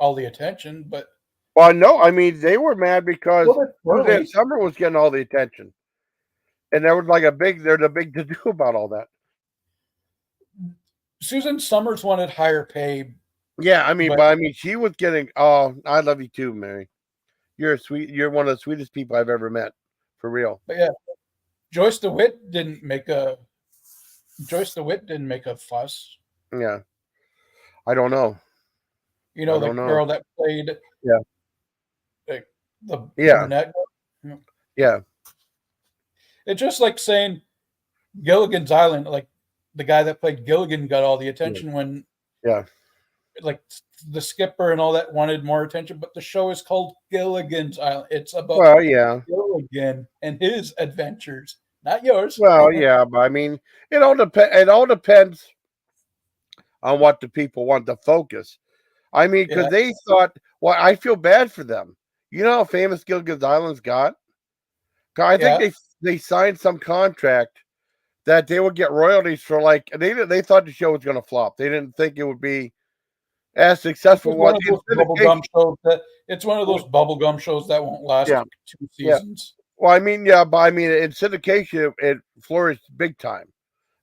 attention, but. Well, no, I mean they were mad because Suzanne Summer was getting all the attention, and there was like there's a big to do about all that. Susan Summers wanted higher pay. Yeah, I mean, she was getting. Oh, I love you too, Mary. You're one of the sweetest people I've ever met, for real. But yeah, Joyce DeWitt didn't make a fuss. Yeah, I don't know. The girl that played. Yeah. The brunette. Yeah. It's just like saying Gilligan's Island, like the guy that played Gilligan got all the attention when like the skipper and all that wanted more attention, but the show is called Gilligan's Island. It's about Gilligan and his adventures, not yours. Well, yeah, but I mean, it all depends on what the people want to focus. I mean, because they thought, well, I feel bad for them. You know how famous Gilligan's Island's got? I think they signed some contract that they would get royalties for they thought the show was going to flop. They didn't think it would be as successful It's one was of in those bubblegum shows it's one of those bubblegum shows that won't last 2 seasons. Well, I mean, yeah, but I mean, in syndication, it flourished big time.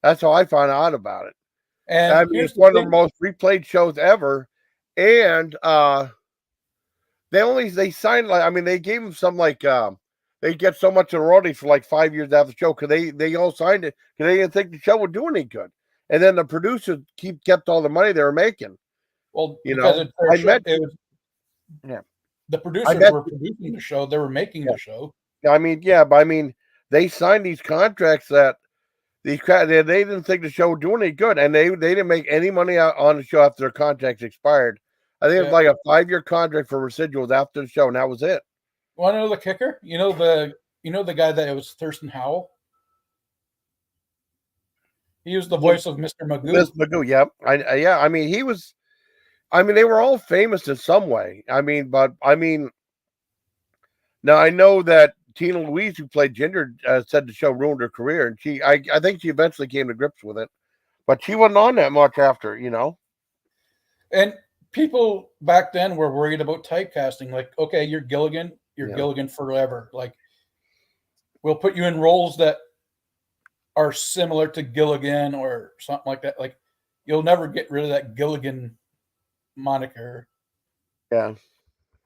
That's how I found out about it. And I mean, it's one of the most replayed shows ever. And they signed like, I mean, they gave them some like they get so much of the royalties for like 5 years after the show because they all signed it because they didn't think the show would do any good. And then the producers kept all the money they were making. Well, you because know, the producers were producing the show, they were making the show. I mean, yeah, but I mean, they signed these contracts that they didn't think the show would do any good, and they didn't make any money out on the show after their contracts expired. I think it was like a 5-year contract for residuals after the show, and that was it. Want to know the kicker? You know the guy that was Thurston Howell? He was the voice of Mr. Magoo. Mr. Magoo, yep. I mean, he was. I mean, they were all famous in some way. I mean, but I mean, now I know that Tina Louise, who played Ginger, said the show ruined her career, and I think she eventually came to grips with it, but she wasn't on that much after, you know. And people back then were worried about typecasting. Like, okay, you're Gilligan, Gilligan forever. Like, we'll put you in roles that are similar to Gilligan or something like that. Like, you'll never get rid of that Gilligan moniker. Yeah.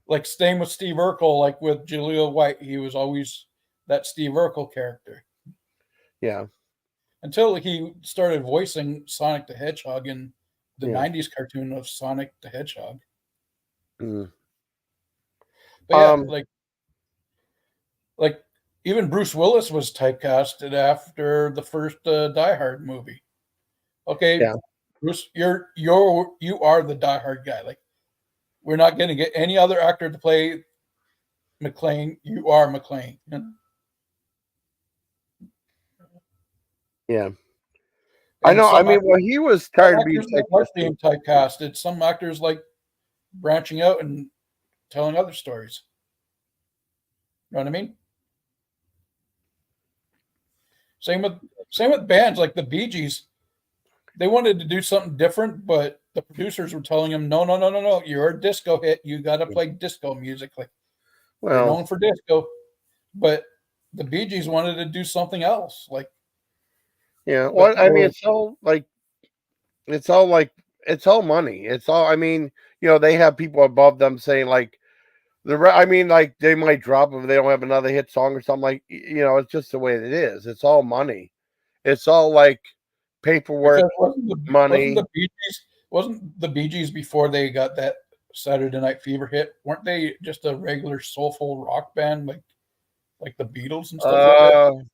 Like, staying with Steve Urkel, like with Julia White, he was always that Steve Urkel character. Yeah. Until he started voicing Sonic the Hedgehog in the 90s cartoon of Sonic the Hedgehog. Mm. But yeah, like even Bruce Willis was typecasted after the first Die Hard movie. Okay, Bruce, you are the Die Hard guy. Like, we're not going to get any other actor to play McClane. You are McClane. Yeah. I know. I mean, well, he was tired of being typecasted. Some actors like branching out and telling other stories. You know what I mean? Same with bands like the Bee Gees. They wanted to do something different, but the producers were telling them, no. You're a disco hit. You got to play disco music. Like, you're known for disco. But the Bee Gees wanted to do something else. Like, yeah. Well, I mean, it's all money. It's all. I mean, you know, they have people above them saying like I mean, like they might drop if they don't have another hit song or something. Like, you know, it's just the way it is. It's all money. It's all like paperwork, money. Wasn't the Bee Gees before they got that Saturday Night Fever hit? Weren't they just a regular soulful rock band like the Beatles and stuff like that?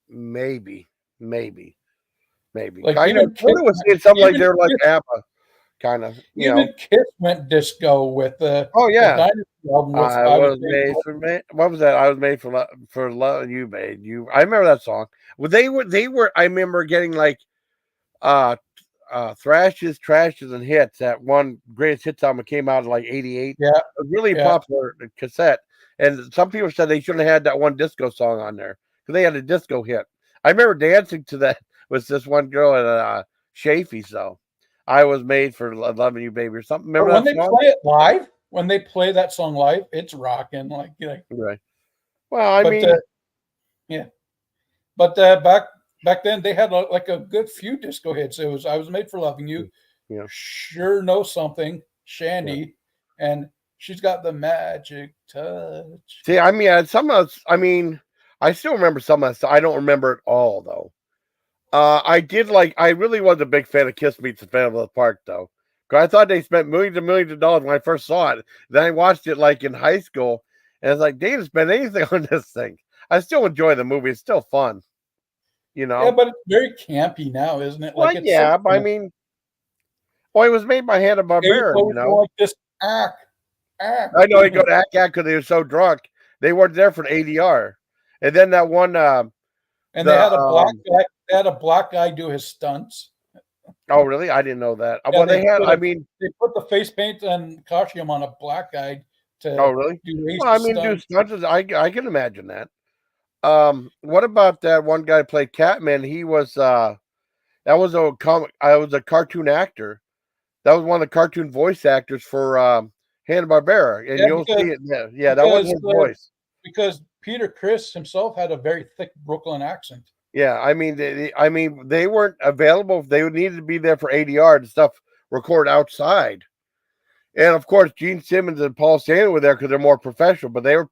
Maybe. Like, I know Twitter was saying something like they're like ABBA, kind of. Even Kiss went disco with the Dynasty album. I was made for me. What was that? I was made for love. You made you. I remember that song. Well, they were. I remember getting like, thrashes, trashes, and hits. That one greatest hits album came out in like '88. Yeah, a really popular cassette. And some people said they shouldn't have had that one disco song on there because they had a disco hit. I remember dancing to that with this one girl at Shafie's though. I was made for loving you, baby, or something. Remember when that they play it live? When they play that song live, it's rocking. Like right. Well, I mean, but back then they had like a good few disco hits. It was "I Was Made for Loving You," Sure Know Something, Shandy, and She's Got the Magic Touch. See, I mean, I still remember some of that. I don't remember it all though. I really was a big fan of Kiss Meets the Phantom of the Park though. Because I thought they spent millions and millions of dollars when I first saw it. Then I watched it like in high school, and it's like they didn't spend anything on this thing. I still enjoy the movie; it's still fun, you know. Yeah, but it's very campy now, isn't it? Like, well, but I mean, it was made by Hanna-Barbera, you know. Like this act. I know they go to act because they were so drunk. They weren't there for the ADR, and then that one. And they had a black guy. They had a black guy do his stunts. Oh, really? I didn't know that. Yeah, well, they had. They put the face paint and costume on a black guy to. Oh, really? Do do stunts. I can imagine that. What about that one guy who played Catman? He was that was a comic. I was a cartoon actor That was one of the cartoon voice actors for Hanna-Barbera, and you'll see it. Yeah, that wasn't his voice. Because Peter Criss himself had a very thick Brooklyn accent. Yeah, I mean, they weren't available. They needed to be there for ADR and stuff, record outside. And of course, Gene Simmons and Paul Stanley were there because they're more professional. But they were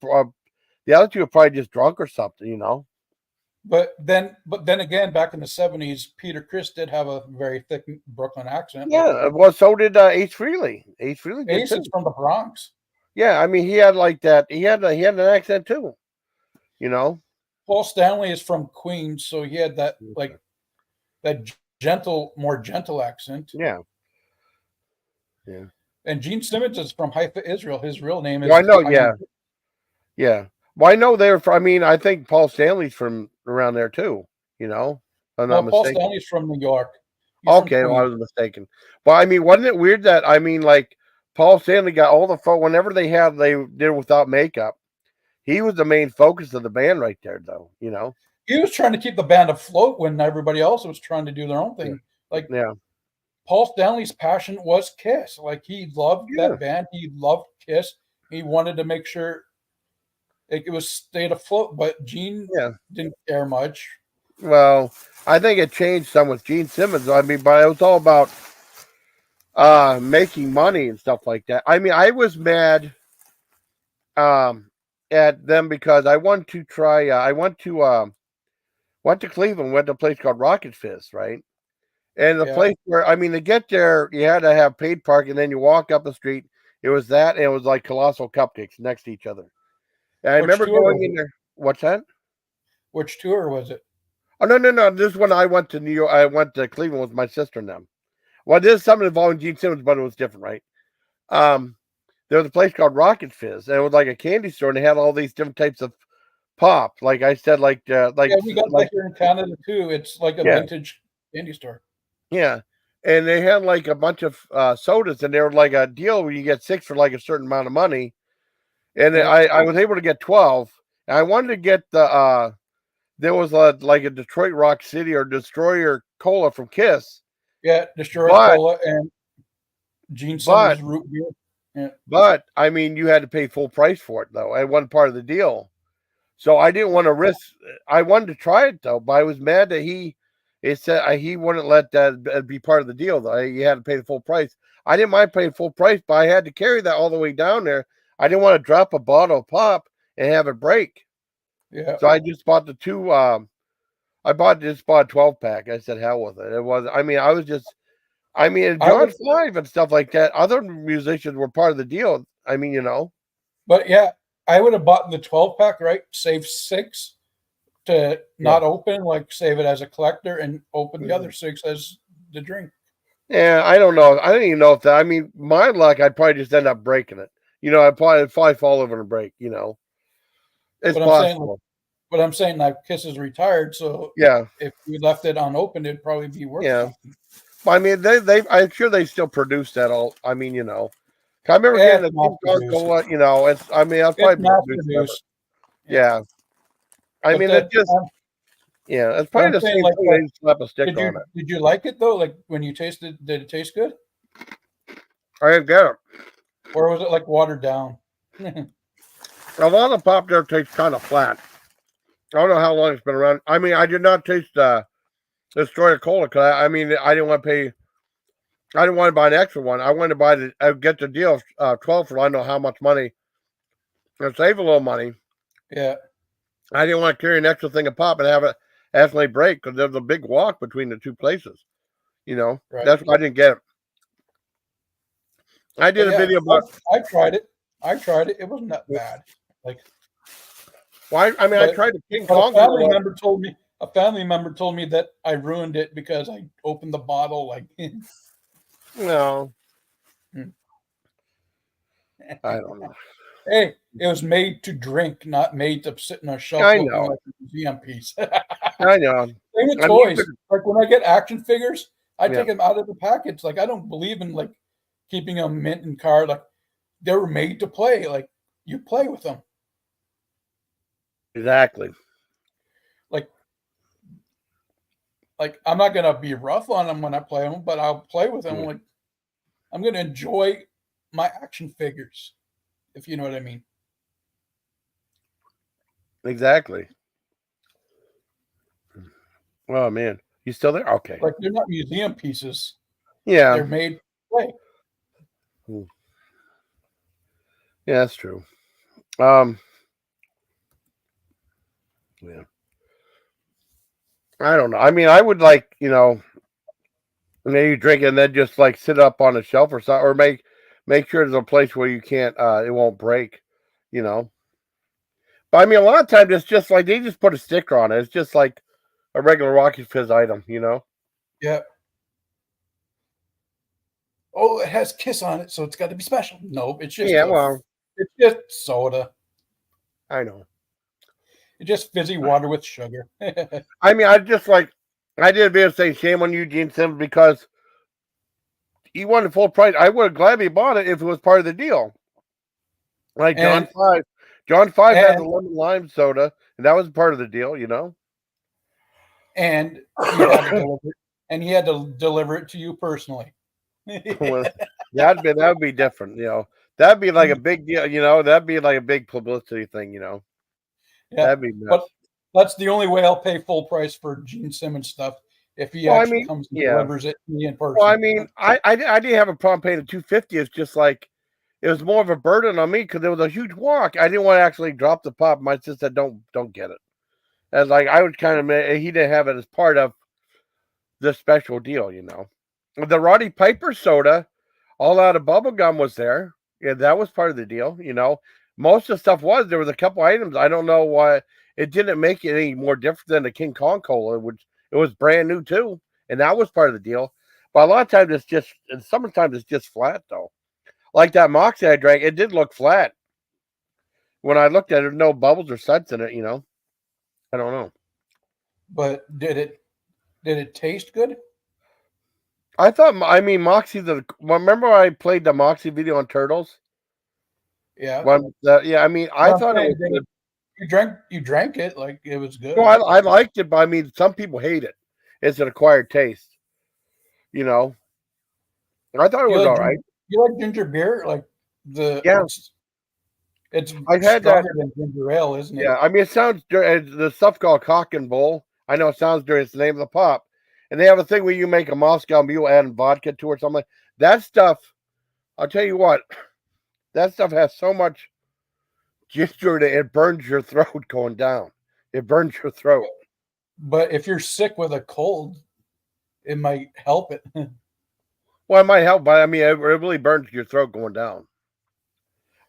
the other two were probably just drunk or something, you know. But then again, back in the 70s, Peter Criss did have a very thick Brooklyn accent. Yeah, well, so did Ace Frehley. Ace Frehley Ace is from the Bronx. Yeah, I mean, he had like that. He had an accent too, you know. Paul Stanley is from Queens, so he had that like that more gentle accent. Yeah. Yeah. And Gene Simmons is from Haifa, Israel. His real name is. Well, I know. Yeah. Yeah. Well, I know they're from. I mean, I think Paul Stanley's from around there too. You know, I'm not Paul mistaken. Stanley's from New York. Okay, well, I was mistaken. But I mean, wasn't it weird that like Paul Stanley got all the whenever they did without makeup. He was the main focus of the band right there, though. You know, he was trying to keep the band afloat when everybody else was trying to do their own thing. Like, Paul Stanley's passion was Kiss. Like, he loved that band. He loved Kiss. He wanted to make sure it was stayed afloat. But Gene didn't care much. Well, I think it changed some with Gene Simmons. I mean, but it was all about making money and stuff like that. I mean, I was mad at them because I wanted to try. I went to Cleveland, went to a place called Rocket Fizz, right? And the place where, I mean, to get there, you had to have paid parking, and then you walk up the street. It was that, and it was like Colossal Cupcakes next to each other. And I remember going in there. What's that? Which tour was it? Oh, no. This is when I went to New York. I went to Cleveland with my sister and them. Well, this is something involving Gene Simmons, but it was different, right? There was a place called Rocket Fizz, and it was like a candy store, and they had all these different types of pop. Like I said, we got that here in Canada too. It's like a vintage candy store. Yeah, and they had like a bunch of sodas, and they were like a deal where you get 6 for like a certain amount of money. And I was able to get 12. And I wanted to get the there was like a Detroit Rock City or Destroyer Cola from Kiss. Yeah, Destroyer Cola and Gene Simmons root beer. Yeah. But I mean, you had to pay full price for it though. It wasn't part of the deal. So I didn't want to risk. I wanted to try it though, but I was mad that he said he wouldn't let that be part of the deal though. You had to pay the full price. I didn't mind paying full price, but I had to carry that all the way down there. I didn't want to drop a bottle of pop and have it break. Yeah. So I just bought the two. I bought a 12-pack. I said, hell with it. It was. I mean, John 5 and stuff like that. Other musicians were part of the deal. I mean, you know. But yeah, I would have bought the 12-pack, right? Save 6 to not open, like save it as a collector, and open the other 6 as the drink. Yeah, I don't know. I don't even know if that. I mean, my luck, I'd probably just end up breaking it. You know, I'd probably fall over and break. You know, it's possible. But I'm saying, like, Kiss is retired, so if we left it unopened, it'd probably be worth something. I mean, I'm sure they still produce that all. I mean, you know, I remember getting a Cola. You know, it's. I mean, I'll probably produce. Yeah, I mean, it just. It's probably the same thing. They slap a stick on it. Did you like it though? Like when you tasted, did it taste good? I didn't get it. Or was it like watered down? A lot of pop there tastes kind of flat. I don't know how long it's been around. I mean, I did not taste Destroyer Cola because I didn't want to pay. I didn't want to buy an extra one. I wanted to buy get the deal of 12 for I don't know how much money and save a little money. Yeah. I didn't want to carry an extra thing of pop and have it accidentally break because there's a big walk between the two places. You know, that's why I didn't get it. I did a video about. I tried it. It wasn't that bad. Like, why? I mean, I tried to King Kong. A family member told me that I ruined it because I opened the bottle. Like, no, I don't know. Hey, it was made to drink, not made to sit in a shelf looking like a museum piece. I know. Same with toys. Like when I get action figures, I take them out of the package. Like I don't believe in like keeping them mint and card. Like they were made to play. Like you play with them. Exactly. Like I'm not gonna be rough on them when I play them, but I'll play with them. Like I'm going to enjoy my action figures, if you know what I mean. Exactly. Oh man, you still there? Okay. Like they're not museum pieces. Yeah. They're made play. Yeah, that's true. Yeah. I don't know. I mean, I would like, maybe drink it and then just like sit up on a shelf or something, or make sure there's a place where you can't, it won't break, But I mean, a lot of times it's just like they just put a sticker on it. It's just like a regular Rocky Fizz item, Yeah. Oh, it has Kiss on it, so it's got to be special. No, it's just it's just soda. I know. It's just fizzy water with sugar. I mean, I did a video saying shame on you, Gene Simmons, because he wanted full price. I would have gladly bought it if it was part of the deal. Like John 5 had the lemon lime soda, and that was part of the deal, And he had to deliver it to you personally. Well, that would be different, That'd be like a big deal, That'd be like a big publicity thing, Yeah, that'd be nuts. But that's the only way I'll pay full price for Gene Simmons stuff if he comes and delivers it to me in person. Well, I mean, I didn't have a problem paying the $250. It's just like it was more of a burden on me because it was a huge walk. I didn't want to actually drop the pop. My sister said, "Don't get it." And like I would kind of, he didn't have it as part of the special deal, The Roddy Piper soda, all out of bubble gum was there. Yeah, that was part of the deal, Most of the stuff there was a couple items. I don't know why it didn't make it any more different than the King Kong cola, which it was brand new too, and that was part of the deal. But a lot of times in summertime it's just flat though. Like that Moxie I drank, it did look flat. When I looked at it, no bubbles or suds in it, I don't know. But did it taste good? I Moxie. Remember I played the Moxie video on Turtles? Yeah. I thought it was good. You drank it like it was good. No, I liked it, but I mean, some people hate it. It's an acquired taste. I thought it was all right. You like ginger beer? Like it's I've had that than ginger ale, isn't it? Yeah, I mean, it sounds the stuff called Cock and Bull. I know it sounds dirty. It's the name of the pop, and they have a thing where you make a Moscow Mule, add vodka to it or something. That stuff, I'll tell you what, that stuff has so much ginger that it burns your throat going down. It burns your throat. But if you're sick with a cold, it might help it. Well, it might help, but I mean, it really burns your throat going down.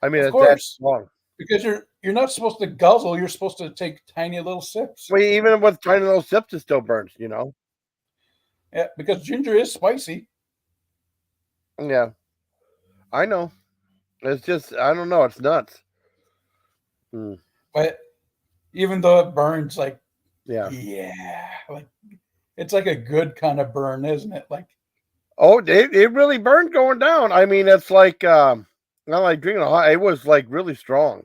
I mean, of course, long because you're not supposed to guzzle. You're supposed to take tiny little sips. Well, even with tiny little sips, it still burns. Yeah, because ginger is spicy. Yeah, I know. It's just I don't know. It's nuts. But even though it burns, like like it's like a good kind of burn, isn't it? Like, oh, it really burned going down. I mean, it's like not like drinking a hot. It was like really strong,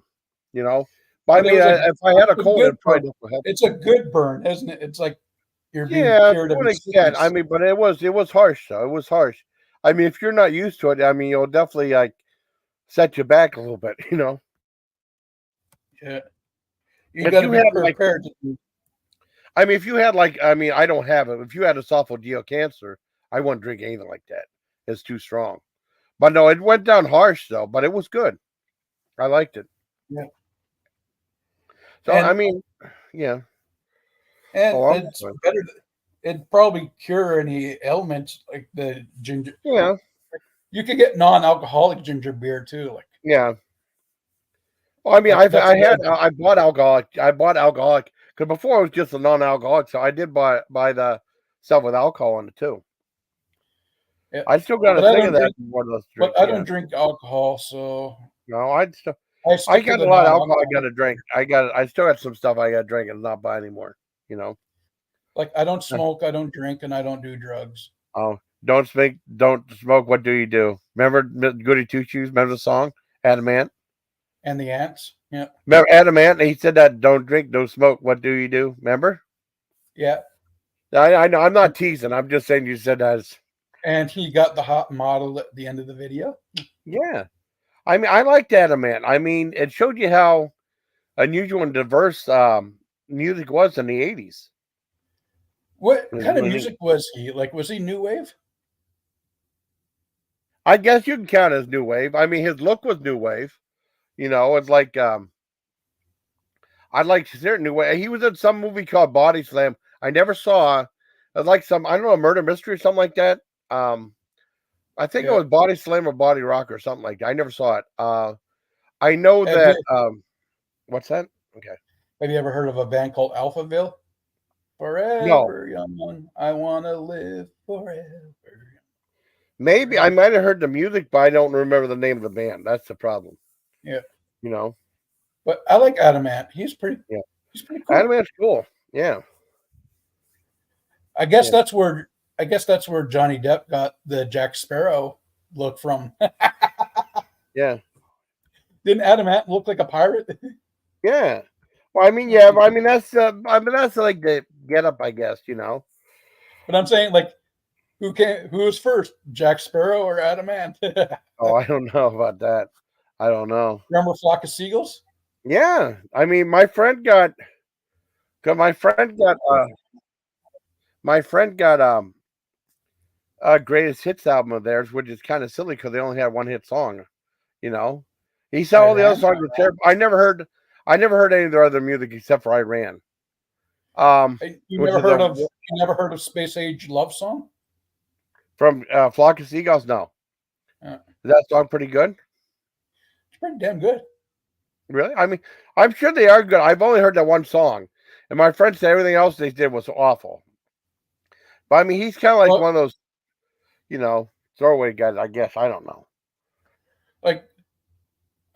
But I mean, if I had a cold, it'd probably help. It's a good burn, isn't it? It's like you're being cured to an extent. I mean, but it was harsh though. It was harsh. I mean, if you're not used to it, I mean, you'll definitely like set you back a little bit, Yeah. You got to be prepared. I mean, if you had I don't have it. If you had esophageal cancer, I wouldn't drink anything like that. It's too strong. But no, it went down harsh though. But it was good. I liked it. Yeah. So I mean, yeah. And it's better. It'd probably cure any ailments like the ginger. Yeah. You could get non-alcoholic ginger beer too. Like yeah. Well, I mean, I bought alcoholic. I bought alcoholic because before it was just a non-alcoholic. So I did buy the stuff with alcohol in it too. Yeah. I still got a thing of that. But I don't drink alcohol, so no, I got a lot of alcohol. I got to drink. I still got some stuff I got to drink and not buy anymore. Like I don't smoke, I don't drink, and I don't do drugs. Oh, don't smoke. What do you do? Remember Goody Two Shoes? Remember the song Adamant? And the ants, yeah. Remember Adamant? He said that don't drink, don't smoke. What do you do? Remember? Yeah. I know. I'm not teasing. I'm just saying you said that. And he got the hot model at the end of the video. Yeah. I mean, I liked Adamant. I mean, it showed you how unusual and diverse music was in the 80s. What kind of music was he? Like, was he new wave? I guess you can count as new wave. I mean, his look was new wave. You know, it's like I'd like to hear new wave. He was in some movie called Body Slam. I never saw. It's like some, I don't know, a murder mystery or something like that. I think it was Body Slam or Body Rock or something like that. I never saw it. I know that. What's that? Okay. Have you ever heard of a band called Alphaville? Forever young, I want to live forever. Maybe I might have heard the music, but I don't remember the name of the band. That's the problem. Yeah. You know. But I like Adamant. He's pretty. Yeah. He's pretty cool. Adamant's cool. Yeah. I guess that's where Johnny Depp got the Jack Sparrow look from. Yeah. Didn't Adamant look like a pirate? Yeah. Well, I mean, yeah, but I mean that's like the get up, I guess, you know. But I'm saying, like, who was first, Jack Sparrow or Adamant? Oh, I don't know about that. I don't know. Remember Flock of Seagulls? Yeah. I mean, my friend got a greatest hits album of theirs, which is kind of silly because they only had one hit song, you know. He said all the other songs were terrible. I never heard any of their other music except for I Ran. You never heard of Space Age Love Song? From Flock of Seagulls? No. Is that song pretty good? It's pretty damn good. Really? I mean, I'm sure they are good. I've only heard that one song. And my friend said everything else they did was awful. But I mean, he's kind of like one of those, you know, throwaway guys, I guess. I don't know. Like,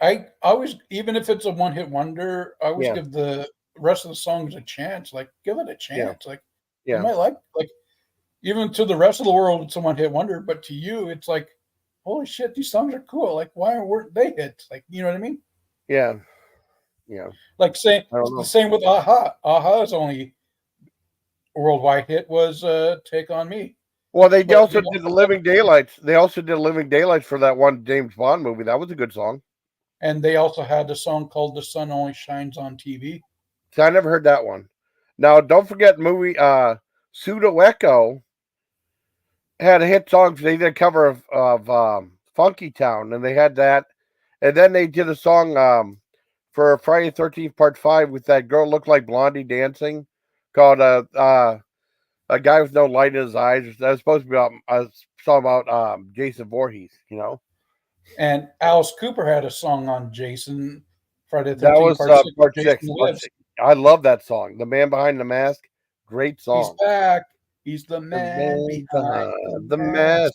I always, even if it's a one-hit wonder, I always give the rest of the songs a chance. Like, give it a chance. Yeah. Like, you might like, even to the rest of the world, it's a one-hit wonder. But to you, it's like, holy shit, these songs are cool. Like, why weren't they hits? Like, you know what I mean? Yeah. Yeah. Like, the same with Aha. Aha's only worldwide hit was Take On Me. Well, they also did the Living Daylights. They also did Living Daylights for that one James Bond movie. That was a good song. And they also had a song called The Sun Only Shines on TV. See, I never heard that one. Now, don't forget movie Pseudo Echo had a hit song. They did a cover of Funky Town, and they had that. And then they did a song for Friday the 13th Part 5 with that girl looked like Blondie dancing called A Guy with No Light in His Eyes. That was supposed to be a song about Jason Voorhees, you know. And Alice Cooper had a song on Jason Friday the 13th. That was part 6. I love that song. The Man Behind the Mask, great song. He's back. He's the man behind the mask.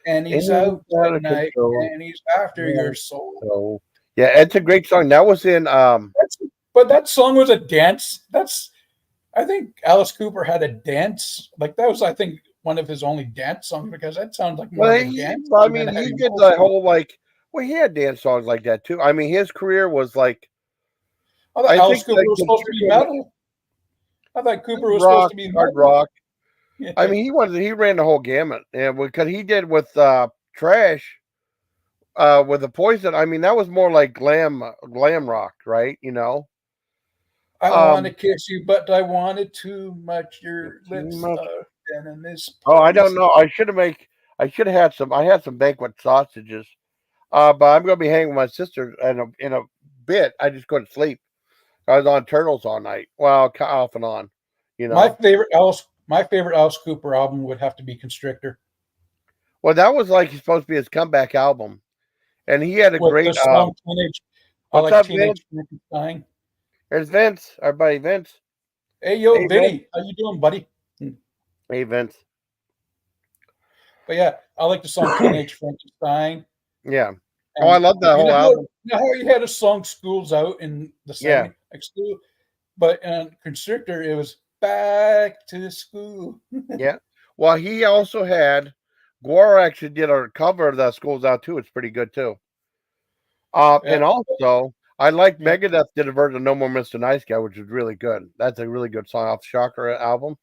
And he's out at night, and he's after your soul. Yeah, it's a great song. That was in but that song was a dance. I think Alice Cooper had a dance. Like, that was, I think, one of his only dance songs, because that sounds like more of a dance. I mean, he did the whole he had dance songs like that too. I mean, his career was like. I thought Alice Cooper was supposed to be metal. I thought Cooper was supposed to be hard rock. Yeah. I mean, he ran the whole gamut, and because he did with Trash, with the Poison. I mean, that was more like glam rock, right? You know. I want to kiss you, but I wanted too much. Your lips are venomous. Oh, I don't know. I should have had some. I had some banquet sausages, but I'm going to be hanging with my sister in a bit. I just couldn't sleep. I was on Turtles all night. Well, off and on. You know, my favorite Alice Cooper album would have to be Constrictor. Well, that was like supposed to be his comeback album, and he had a great song Teenage. What's up, Teenage Frankenstein. There's Vince, our buddy Vince. Hey, Vinny, Vince. How you doing, buddy? Hey, Vince. But yeah, I like the song Teenage Frankenstein. Yeah. And I love that whole album. You know how he had a song School's Out in the song, like School, but in Constrictor, it was Back to School. Yeah. Well, he also had, Gore actually did a cover of that School's Out too. It's pretty good too. And also, I like Megadeth did a version of No More Mr. Nice Guy, which is really good. That's a really good song off the Shocker album.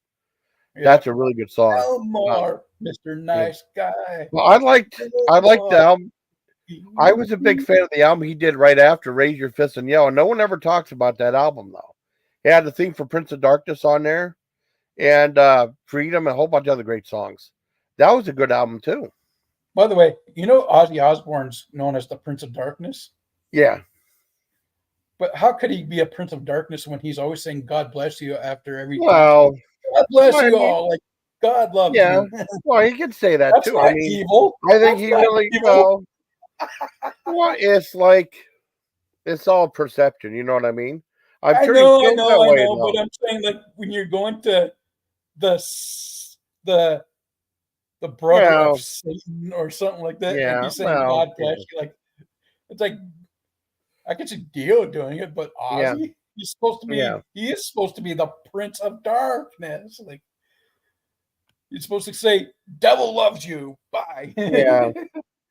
Yeah. That's a really good song. No more Mr. Nice Guy. Well, I liked the album. I was a big fan of the album he did right after Raise Your Fist and Yell. And no one ever talks about that album, though. He had the theme for Prince of Darkness on there and Freedom and a whole bunch of other great songs. That was a good album, too. By the way, you know Ozzy Osbourne's known as the Prince of Darkness? Yeah. But how could he be a Prince of Darkness when he's always saying God bless you after every Well, God bless you all. Like, God loves you. Well, he could say that, That's too. not evil. I think he really, well, it's like, it's all perception. You know what I mean? I know. But I'm saying, like, when you're going to the brother of Satan or something like that, and he's saying God bless you, like, it's like, I can see Dio doing it, but Ozzy, he's supposed to be, he is supposed to be the Prince of Darkness. Like, you're supposed to say, devil loves you. Bye.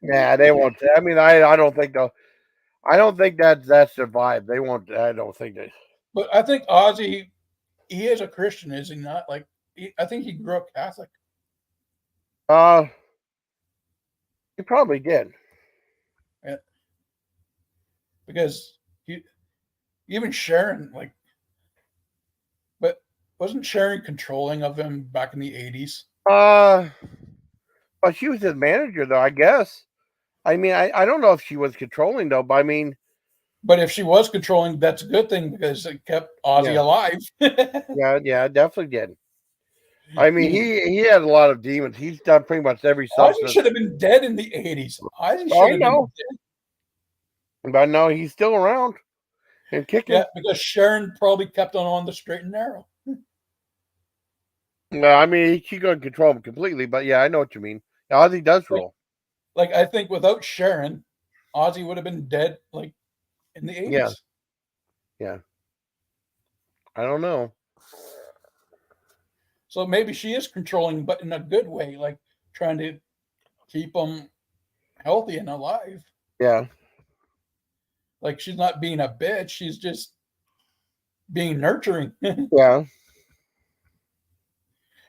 Yeah, they won't. I mean, I don't think they'll. I don't think that's their vibe. They won't. I don't think they. But I think Ozzy, he is a Christian, is he not? Like, I think he grew up Catholic. He probably did. Yeah. Because even Sharon, like, but wasn't Sharon controlling of him back in the 80s? Well, she was his manager, though, I guess. I mean, I don't know if she was controlling, though, but I mean. But if she was controlling, that's a good thing because it kept Ozzy alive. yeah, definitely did. I mean, he had a lot of demons. He's done pretty much every substance. Ozzy should have been dead in the 80s. Ozzy should have been dead. But no, he's still around and kicking. Yeah, because Sharon probably kept on the straight and narrow. No, I mean, she couldn't control him completely, but yeah, I know what you mean. Ozzy does rule. Like, I think without Sharon, Ozzy would have been dead, like, in the 80s. Yeah. I don't know. So maybe she is controlling, but in a good way, like trying to keep him healthy and alive. Yeah. Like, she's not being a bitch. She's just being nurturing. Yeah.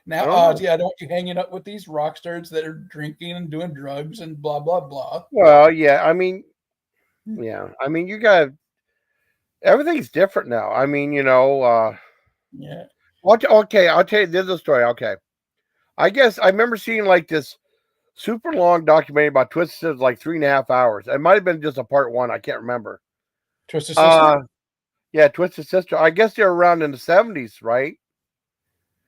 Now, Ozzy, I don't want you hanging up with these rock stars that are drinking and doing drugs and blah, blah, blah. Well, yeah. I mean, you got everything's different now. I mean, yeah. Okay, I'll tell you this is a story. Okay. I guess I remember seeing like this super long documentary about Twisted Sister, like 3.5 hours. It might have been just a part one. I can't remember. Twisted Sister? Yeah, Twisted Sister. I guess they were around in the 70s, right?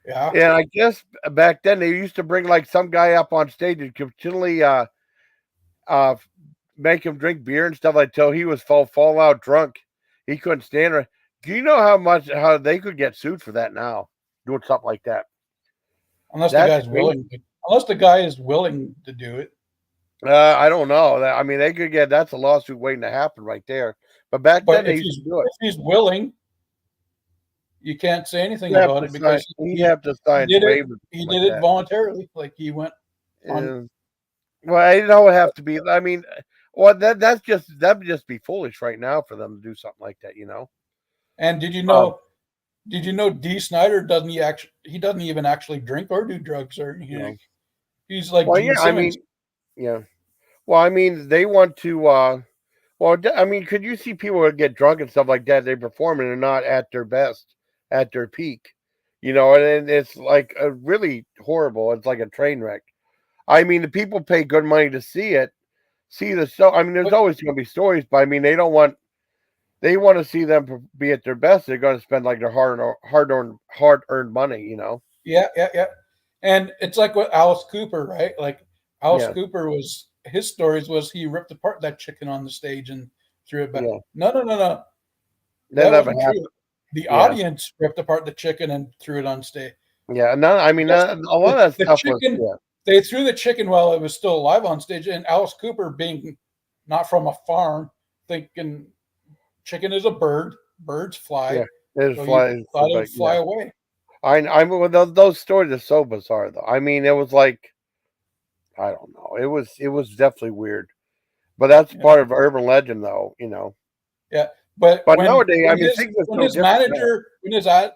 Yeah. And I guess back then they used to bring like some guy up on stage and continually make him drink beer and stuff like till he was fall out drunk. He couldn't stand it. Do you know how they could get sued for that now? Doing something like that. Unless the guy's willing. Unless the guy is willing to do it. I don't know. I mean, they could get that's a lawsuit waiting to happen right there. But back then they used to do it. If he's willing, you can't say anything about it because he have to sign waivers. He did it voluntarily. Like he went on. Well, I know it would have to be. I mean, well, that would just be foolish right now for them to do something like that, you know. And did you know? Did you know Dee Snider doesn't even actually drink or do drugs or anything? Yeah. He's like Gene Simmons. Well, I mean, they want to. I mean, could you see people that get drunk and stuff like that? They perform and they're not at their best, at their peak, you know, and it's like a really horrible. It's like a train wreck. I mean, the people pay good money to see the show. I mean, there's always going to be stories, but I mean, they want to see them be at their best. They're going to spend like their hard-earned money, you know? Yeah. And it's like what Alice Cooper, right? Like Alice Cooper his stories was he ripped apart that chicken on the stage and threw it back. Yeah. No. That never happened. The audience ripped apart the chicken and threw it on stage. Yeah, no, I mean, a lot of that stuff they threw the chicken while it was still alive on stage, and Alice Cooper, being not from a farm, thinking chicken is a bird. Birds fly. Yeah, it would fly away. I mean, those stories are so bizarre, though. I mean, it was like, I don't know. It was definitely weird, but that's part of urban legend, though. You know. Yeah, but nowadays, I mean, when his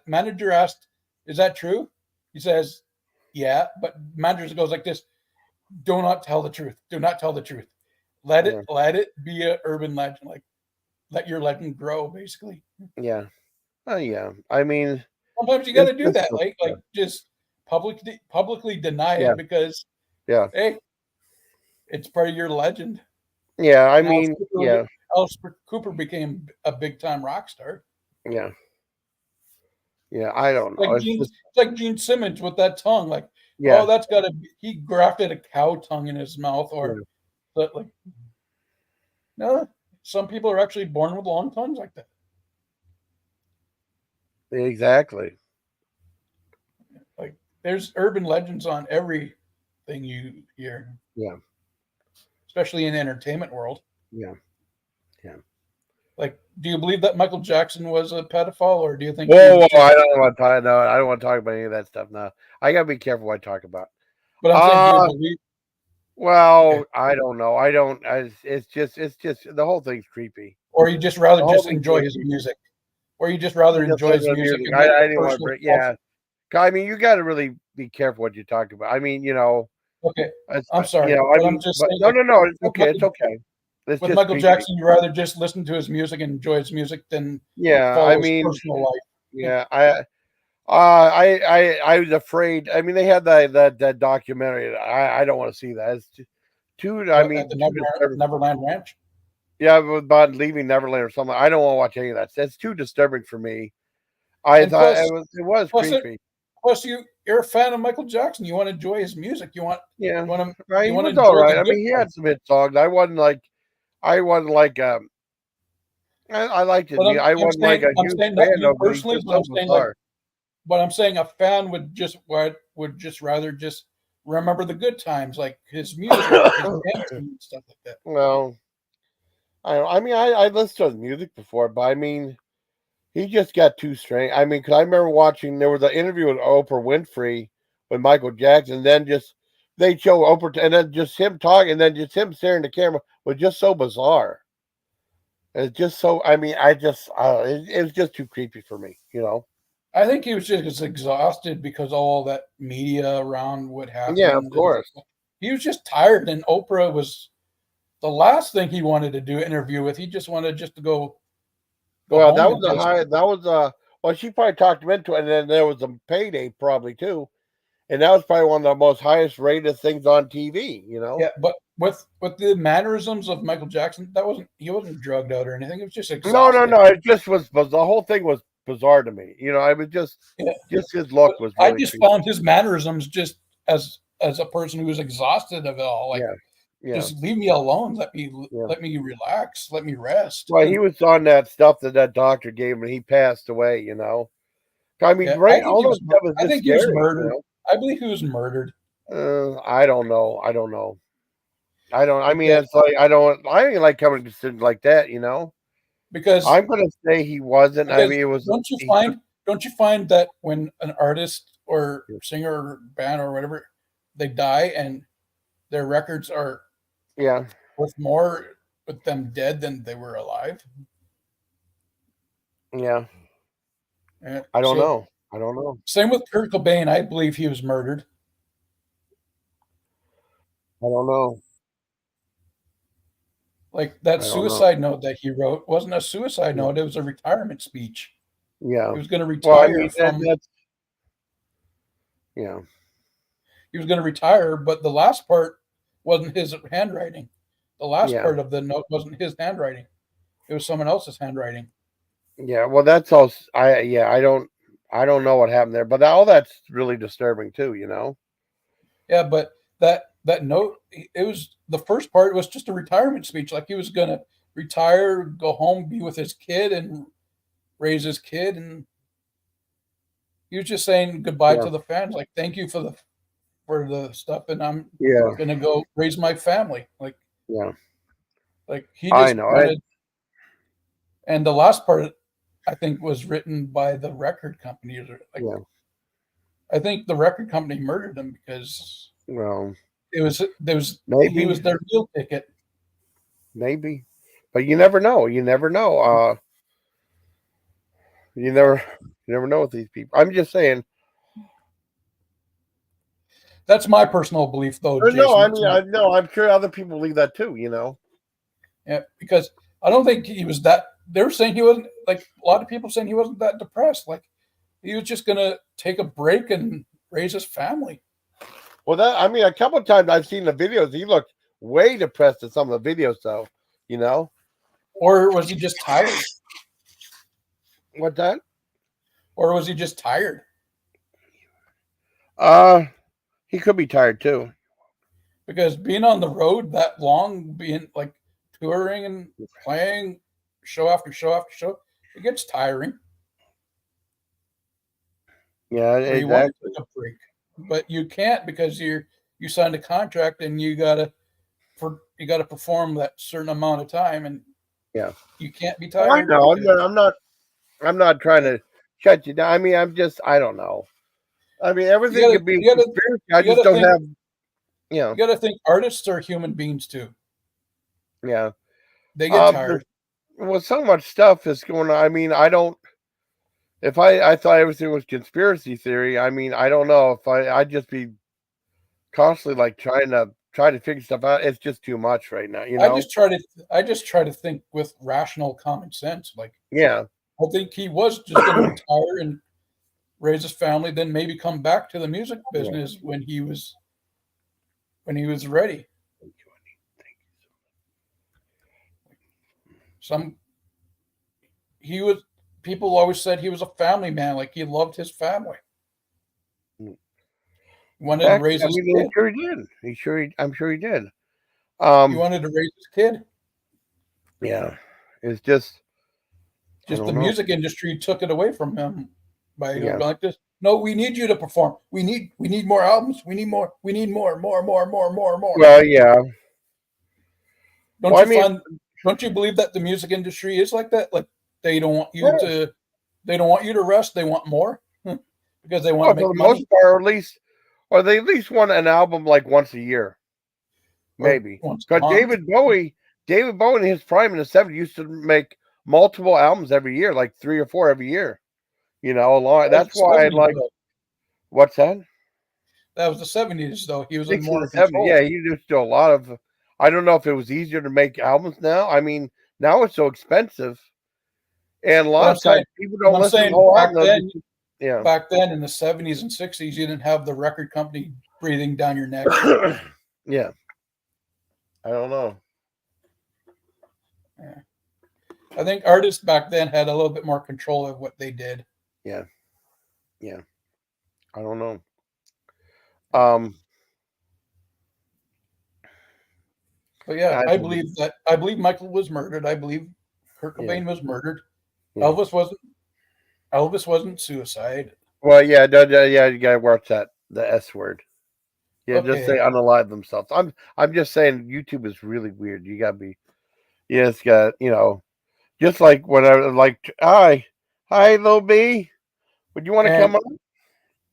manager asked, "Is that true?" He says, yeah, but manager goes like this: do not tell the truth. Do not tell the truth. Let it be an urban legend. Like, let your legend grow, basically. Yeah. Oh yeah. I mean, sometimes you got to do that. Like just publicly deny it because hey, it's part of your legend. Yeah. I mean, Alice Cooper became a big time rock star. Yeah. Yeah, I don't know. It's like Gene Simmons with that tongue. Like, oh, that's got to be, he grafted a cow tongue in his mouth, or but like, no, some people are actually born with long tongues like that. Exactly. Like, there's urban legends on everything you hear. Yeah. Especially in the entertainment world. Yeah. Yeah. Like, do you believe that Michael Jackson was a pedophile, or do you think? Whoa! I don't want to talk. No, I don't want to talk about any of that stuff. No, I gotta be careful what I talk about. But I'm saying, do you believe? Well, I don't know. I don't. It's just the whole thing's creepy. Or you just rather just enjoy his music, or you just rather enjoy his music. I didn't want to break. Yeah, I mean, you got to really be careful what you talk about. I mean, Okay, I'm sorry. I'm just saying. No, it's okay. It's okay. With Michael Jackson, you rather just listen to his music and enjoy his music than follow his personal life. Yeah, I was afraid. I mean, they had that documentary. I don't want to see that. It's too. I mean, at the Neverland Ranch. Yeah, about leaving Neverland or something. I don't want to watch any of that. That's too disturbing for me. I thought it was creepy. Plus, you're a fan of Michael Jackson. You want to enjoy his music. You want he was all right. I mean, he had some hit songs. I wasn't like I liked it. I wasn't like a huge fan of personally, but I'm saying a fan would just rather just remember the good times, like his music, his dancing and stuff like that. Well, I mean, I listened to his music before, but I mean, he just got too strange. I mean, because I remember watching, there was an interview with Oprah Winfrey with Michael Jackson, and then they show Oprah, and then just him talking, and then just him staring at the camera was just so bizarre. It's just so, I mean, it was just too creepy for me, I think he was just exhausted because all that media around what happened. Yeah, of course. He was just tired, and Oprah was the last thing he wanted to do interview with. He just wanted to go. Well, that was well, she probably talked him into it, and then there was a payday probably too. And that was probably one of the most highest rated things on TV, Yeah, but with the mannerisms of Michael Jackson, he wasn't drugged out or anything. It was just exhausted. No. It just was the whole thing was bizarre to me. I was just his look was. Really I just found his mannerisms just as a person who was exhausted of it all. Like, just leave me alone. Let me relax. Let me rest. Well, he was on that stuff that doctor gave him, and he passed away. I mean, all those stuff was. I think he was murdered. I believe he was murdered. I don't know. I mean, it's like I ain't like coming to decisions like that, Because I'm going to say he wasn't. I mean, it was. Don't you find that when an artist or singer or band or whatever, they die and their records are worth more with them dead than they were alive? Yeah. I don't know. Same with Kurt Cobain. I believe he was murdered. I don't know. Like that suicide note that he wrote wasn't a suicide note. It was a retirement speech. Yeah. He was going to retire from. Yeah. He was going to retire, but the last part wasn't his handwriting. The last part of the note wasn't his handwriting. It was someone else's handwriting. Yeah. Well, that's all. I don't know what happened there, but all that's really disturbing too. Yeah, but that note, it was the first part was just a retirement speech. Like he was going to retire, go home, be with his kid, and raise his kid, and he was just saying goodbye to the fans. Like, thank you for the stuff, and I'm going to go raise my family. Like he just wanted. And the last part, I think, was written by the record company. I think the record company murdered him because he was their meal ticket. Maybe, but you never know. You never know. You never know with these people. I'm just saying. That's my personal belief, though, Jason. No, I mean, I'm sure other people believe that too. Yeah, because I don't think he was that. They're saying he wasn't, like a lot of people saying he wasn't that depressed. Like he was just gonna take a break and raise his family. Well, a couple of times I've seen the videos. He looked way depressed in some of the videos, though. Or was he just tired? What that? Or was he just tired? He could be tired too. Because being on the road that long, being like touring and playing show after show after show, it gets tiring. Yeah, exactly. You want to take a break, but you can't because you signed a contract and you gotta perform that certain amount of time, and you can't be tired. I know. I'm not trying to shut you down. I mean, I don't know. I mean, everything could be conspiracy. I just don't have. You got to think artists are human beings too. Yeah, they get tired. Well, so much stuff is going on. I mean, I don't. If I thought everything was conspiracy theory, I mean, I don't know if I'd just be constantly like trying to figure stuff out. It's just too much right now. I just try to think with rational common sense. Like, yeah, I think he was just going to retire and raise his family, then maybe come back to the music business when he was ready. People always said he was a family man, like he loved his family. Wanted to raise his kid. I'm sure he did. I'm sure he did. He wanted to raise his kid. Yeah, it's just the music industry took it away from him by like this. No, we need you to perform. We need more albums. We need more. More. Well, yeah. Don't you believe that the music industry is like that? Like they don't want you to rest. They want more because they want to make money. Most part, they at least want an album like once a year, maybe. Because David Bowie in his prime in the 70s used to make multiple albums every year, like 3 or 4 every year. That's why I like. What's that? That was the 70s, though. He was in more control. Yeah, he used to do a lot of. I don't know if it was easier to make albums now. I mean, now it's so expensive, and a lot of times people don't listen to the whole album. Back then in the 70s and 60s, you didn't have the record company breathing down your neck. Yeah, I don't know. Yeah. I think artists back then had a little bit more control of what they did. Yeah. I don't know. But yeah, I believe Michael was murdered. I believe Kurt Cobain was murdered. Yeah. Elvis wasn't suicide. Well, you gotta watch the S word. Yeah, just say unalive themselves. I'm just saying YouTube is really weird. You gotta be. Yeah, it's got just like when I was like, hi, Lil B, would you want to come on?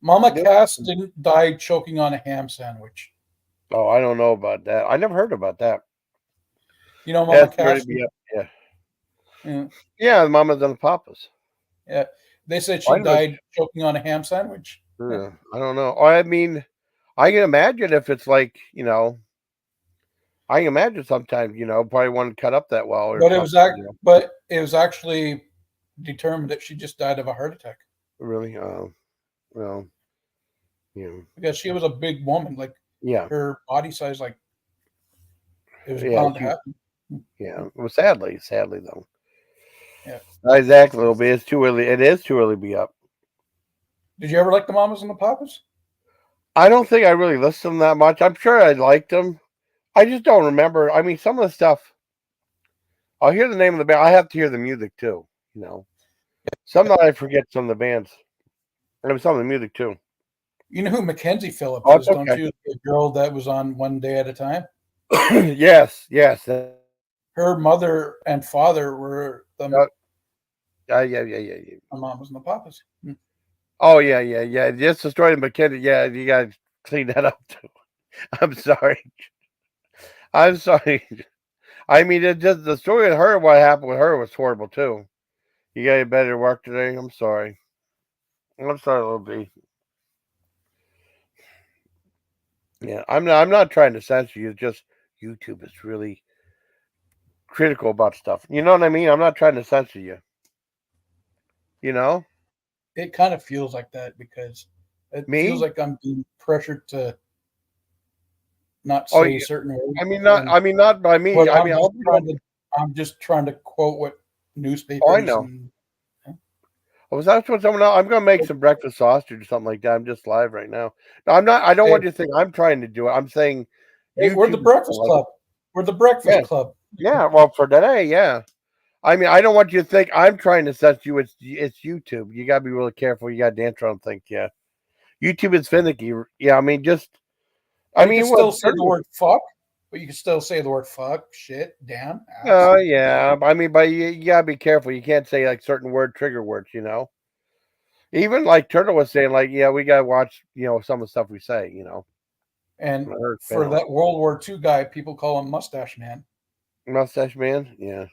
Mama Cass didn't die choking on a ham sandwich. Oh, I don't know about that. I never heard about that. Mama Cass. Yeah, Mamas and the Papas. Yeah, they said she died choking on a ham sandwich. Yeah. I don't know. I mean, I can imagine if it's like I can imagine sometimes probably wouldn't cut up that well. But it was actually determined that she just died of a heart attack. Really? Well, because she was a big woman, like her body size, like it was bound to happen. Yeah, well, sadly though. Yeah, exactly. It'll be. It's too early. It is too early to be up. Did you ever like the Mamas and the Papas? I don't think I really listened to them that much. I'm sure I liked them. I just don't remember. I mean, some of the stuff. I'll hear the name of the band. I have to hear the music too. Sometimes I forget some of the bands. And some of the music too. You know who Mackenzie Phillips is, don't you? The girl that was on One Day at a Time. Yes. Her mother and father were the Mamas and the Papas. Oh yeah. Just the story of Mackenzie. Yeah, you gotta clean that up too. I'm sorry. I mean, it just the story of her. What happened with her was horrible too. You got better work today. I'm sorry, Little B. Yeah, I'm not trying to censor you. It's just YouTube is really critical about stuff. You know what I mean? I'm not trying to censor you. You know? It kind of feels like that because it feels Me? like I'm being pressured to not Oh, say certain words. I mean, not by me. But I mean, I'll be I'm just trying to quote what Oh, I newspapers know. and Was that what someone else? I'm gonna make some breakfast sausage or something like that. I'm just live right now. No, I'm not. I don't hey, want you to think I'm trying to do it. I'm saying hey, we're the YouTube. Breakfast Club. We're the Breakfast Yeah, Club. yeah. Well, for today, yeah. I mean, I don't want you to think I'm trying to censor you. It's YouTube. You gotta be really careful. You gotta dance around. Think, yeah. YouTube is finicky. Yeah, I mean, just. I Well, you can mean, still what? say the word fuck, but you can still say the word fuck, shit, damn, ass. Oh, yeah. I mean, but you gotta be careful. You can't say like certain trigger words. You know. Even like Turtle was saying, like, yeah, we gotta watch. Some of the stuff we say. And I heard for Fennel. that World War II guy, people call him Mustache Man. Mustache Man, yeah.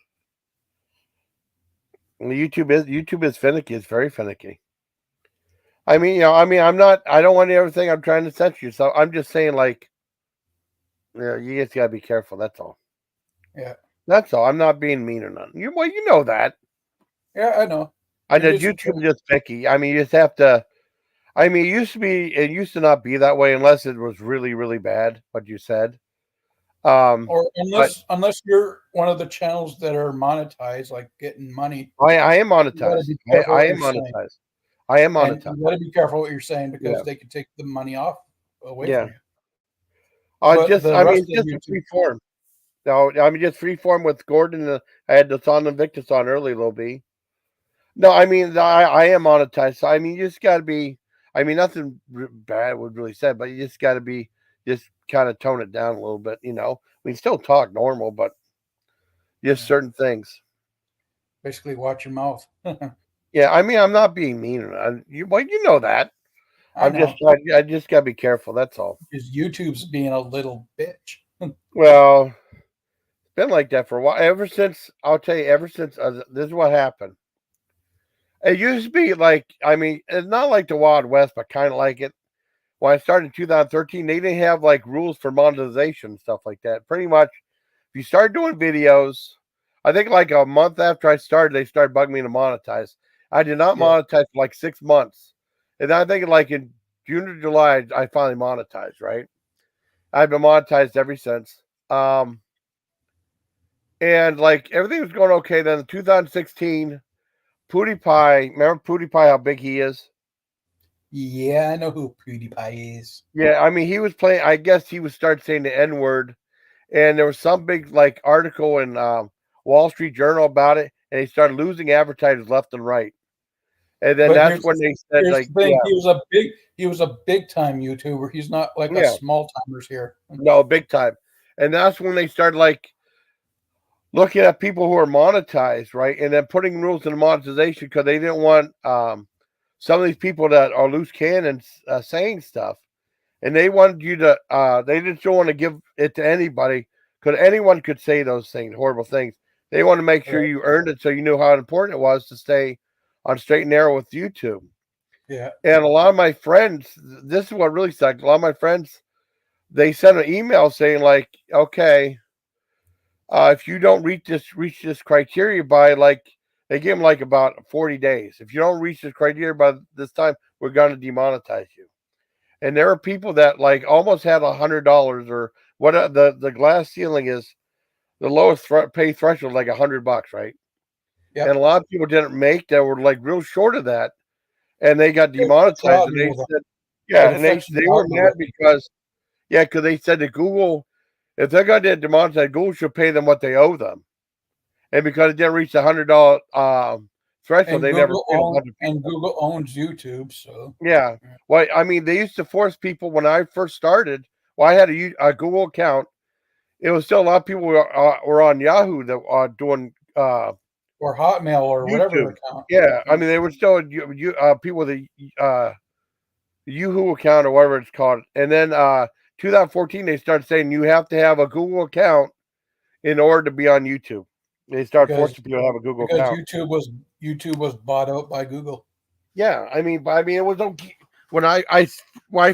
Well, YouTube is finicky. It's very finicky. I mean, I'm not. I don't want everything. I'm trying to censor you. So I'm just saying, like, you just gotta be careful. That's all. Yeah, That's all. I'm not being mean or nothing. You know that. yeah, I know. I You're know just YouTube is just picky. I mean, you just have to. I mean, it used to not be that way unless it was really, really bad. What you said. or But unless you're one of the channels that are monetized, like getting money. I am You got to monetized. be careful I what am you're saying, monetized. I am and monetized. you got to be careful what you're saying because Yeah. they can take the money off away Yeah. from you. But the rest It's of just a YouTube, free form. No, I mean just free form with Gordon. I had Deussolinvictus on early, Lil B. No, I mean I am monetized. So I mean you just got to be. I mean nothing bad would really said, but you just got to be just kind of tone it down a little bit. We can still talk normal, but just certain things. basically, watch your mouth. Yeah, I mean I'm not being mean. You know that. I know I just got to be careful. That's all. because YouTube's being a little bitch. Well, it's been like that for a while. Ever since I'll tell you, ever since this is what happened. It used to be like, I mean, it's not like the Wild West, but kind of like it. When I started in 2013, they didn't have like rules for monetization and stuff like that. Pretty much, if you start doing videos, I think like a month after I started, they started bugging me to monetize. I did not Yeah. monetize for like 6 months. And I think like in June or July, I finally monetized, right? I've been monetized ever since. And like everything was going okay. Then in 2016, PewDiePie, remember PewDiePie, how big he is? Yeah, I know who PewDiePie is. Yeah, I mean, he was playing. I guess he would start saying the N word, and there was some big like article in Wall Street Journal about it, and he started losing advertisers left and right. And then But that's when they said, here's like, the thing: yeah, he was a big time YouTuber. He's not like a yeah, small timers here. no, big time. And that's when they started like looking at people who are monetized, right, and then putting rules in the monetization because they didn't want some of these people that are loose cannons saying stuff. And they wanted you to they just don't want to give it to anybody because anyone could say those things, horrible things. They want to make sure you earned it so you knew how important it was to stay on straight and narrow with YouTube. Yeah. And a lot of my friends, this is what really sucked. A lot of my friends, they sent an email saying like, okay, if you don't reach this criteria by like, they give them like about 40 days. If you don't reach this criteria by this time, we're going to demonetize you. And there are people that like almost had $100 or what the glass ceiling is. The lowest pay threshold like $100, right? Yep. And a lot of people didn't make that were like real short of that, and they got demonetized. And they said, yeah, and they were mad because because they said that Google, if they're going to demonetize, Google should pay them what they owe them, and because it didn't reach the $100 threshold, And they never and Google owns YouTube, so yeah. Well, I mean, they used to force people when I first started. Well, I had a Google account. It was still a lot of people were on Yahoo that are doing or Hotmail or YouTube. whatever account. Yeah, I mean, they were still people with a Yahoo account or whatever it's called. And then 2014, they started saying you have to have a Google account in order to be on YouTube. They started forcing people to have a Google account. YouTube was bought out by Google. Yeah, I mean, it was okay. When I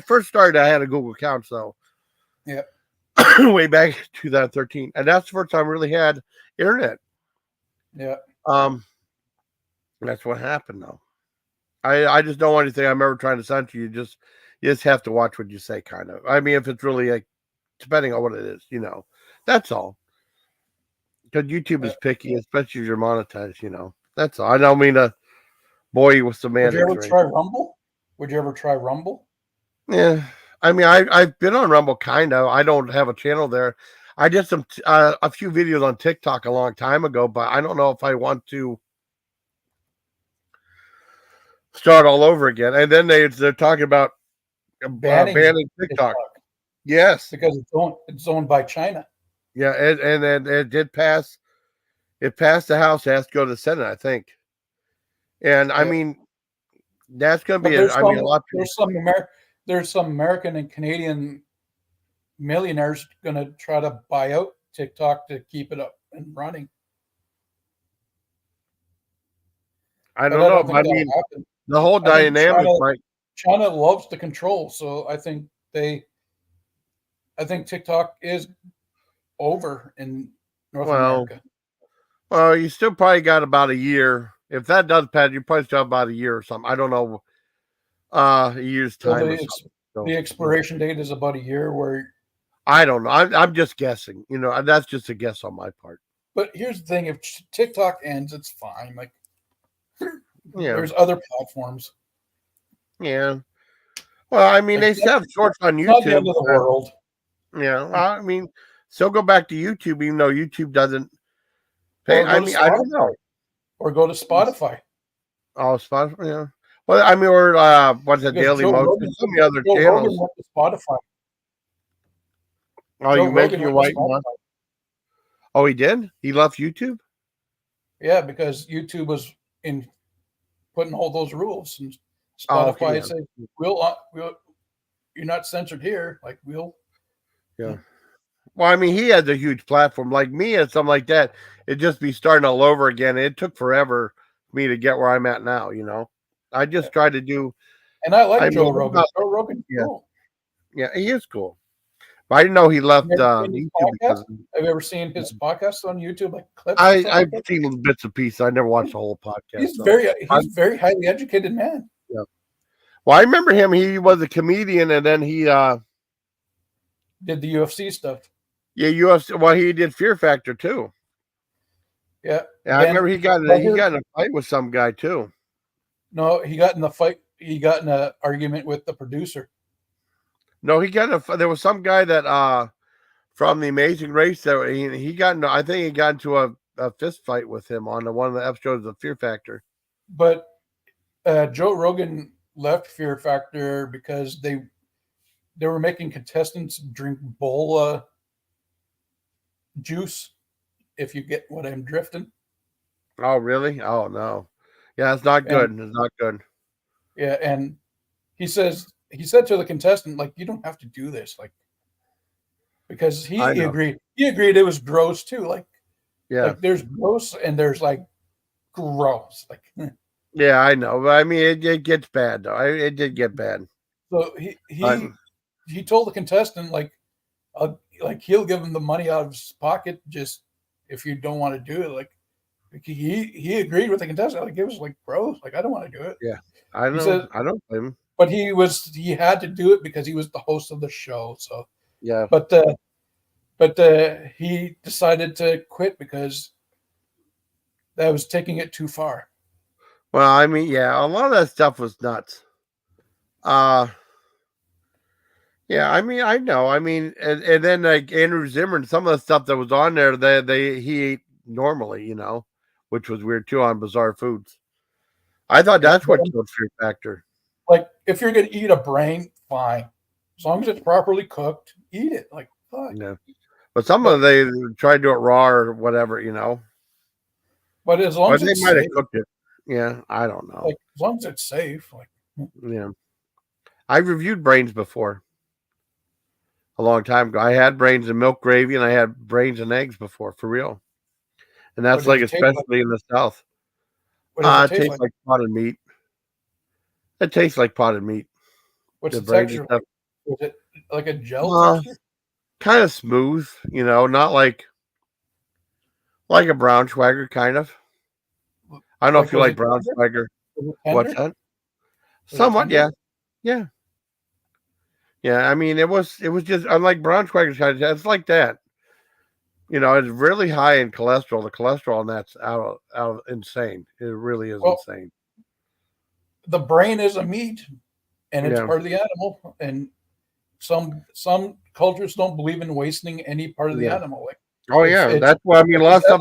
first started, I had a Google account, so Yeah. Way back in 2013. And that's the first time I really had internet. Yeah. That's what happened though. I just don't want anything I'm ever trying to send to you. You just have to watch what you say, kind of. I mean, if it's really like, depending on what it is, that's all. Because YouTube is picky, especially if you're monetized, That's all. I don't mean to bore you with semantics. Would you ever try Rumble? Would you ever try Rumble? Yeah. I mean, I've been on Rumble, kind of. I don't have a channel there. I did a few videos on TikTok a long time ago, but I don't know if I want to start all over again. And then they're talking about banning TikTok. Yes, because it's owned by China. Yeah, and then it did pass. It passed the House. It has to go to the Senate, I think. And I mean, that's going to be. A lot. There's some American and Canadian millionaires going to try to buy out TikTok to keep it up and running. I don't know. I mean, the whole dynamic. China loves the control, so I think TikTok is over in North America. Well, you still probably got about a year. If that does pass, you probably still have about a year or something. I don't know. A year's time. The expiration date is about a year. Where I don't know. I'm just guessing. That's just a guess on my part. But here's the thing: if TikTok ends, it's fine. Like, there's other platforms. Yeah. Well, I mean, they still have shorts on YouTube. Not the end of the world. Yeah. I mean, still go back to YouTube, even though YouTube doesn't pay. I mean, I don't know. Or go to Spotify. Oh, Spotify. Yeah. Well, I mean, or what's that? Daily Motion? Some of the other channels. Went to Spotify. Oh, you making your white one? Oh, he did? He left YouTube? Yeah, because YouTube was in putting all those rules, and Spotify said, "We'll, you're not censored here. Like, we'll." Yeah. Well, I mean, he has a huge platform. Like me and something like that, it'd just be starting all over again. It took forever for me to get where I'm at now. I just tried to do. And I like Joe Rogan. Joe Rogan's cool. Yeah, he is cool. But I didn't know he left YouTube. Have you ever seen his podcast on YouTube? Like clips? I've seen little bits and pieces. I never watched the whole podcast. He's very highly educated man. Yeah. Well, I remember him. He was a comedian, and then he did the UFC stuff. Yeah, UFC. Well, he did Fear Factor too. Yeah. I remember he got in a fight with some guy too. No, he got in the fight. He got in an argument with the producer. No, there was some guy that from The Amazing Race that he got into. I think he got into a fist fight with him on one of the episodes of Fear Factor. But Joe Rogan left Fear Factor because they were making contestants drink bull juice. If you get what I'm drifting. Oh, really? Oh, no. Yeah, it's not good. It's not good. Yeah, and he said to the contestant, like, you don't have to do this, like, because he agreed. He agreed it was gross too. Like, like there's gross and there's like gross. Like, yeah, I know. But I mean, it gets bad though. It did get bad. So he told the contestant like he'll give him the money out of his pocket just if you don't want to do it. Like he agreed with the contestant. Like, it was like gross. Like, I don't want to do it. Yeah, I know. I don't blame him. But he had to do it because he was the host of the show. So yeah. But he decided to quit because that was taking it too far. Well, I mean, yeah, a lot of that stuff was nuts. Yeah, I mean, I know. I mean, and then like Andrew Zimmern, some of the stuff that was on there, he ate normally, which was weird too on Bizarre Foods. I thought that's what killed Fear Factor. Like, if you're gonna eat a brain, fine, as long as it's properly cooked, eat it. Like, fuck. Yeah, but some of they tried to do it raw or whatever, But as long as they might have cooked it. Yeah, I don't know. Like, as long as it's safe, like. Yeah, I reviewed brains before. A long time ago, I had brains and milk gravy, and I had brains and eggs before, for real. And that's like especially in the South. It tastes like potted meat. It tastes like potted meat. What's the texture? Was it like a gel texture? kind of smooth, not like a brown swagger, kind of. I don't know if you like brown swagger. What's that? Somewhat, yeah. Yeah. Yeah, I mean, it was just unlike brown swagger. It's like that. It's really high in cholesterol. The cholesterol, and that's out insane. It really is insane. The brain is a meat, and it's part of the animal. And some cultures don't believe in wasting any part of the animal. Like, that's why a lot of stuff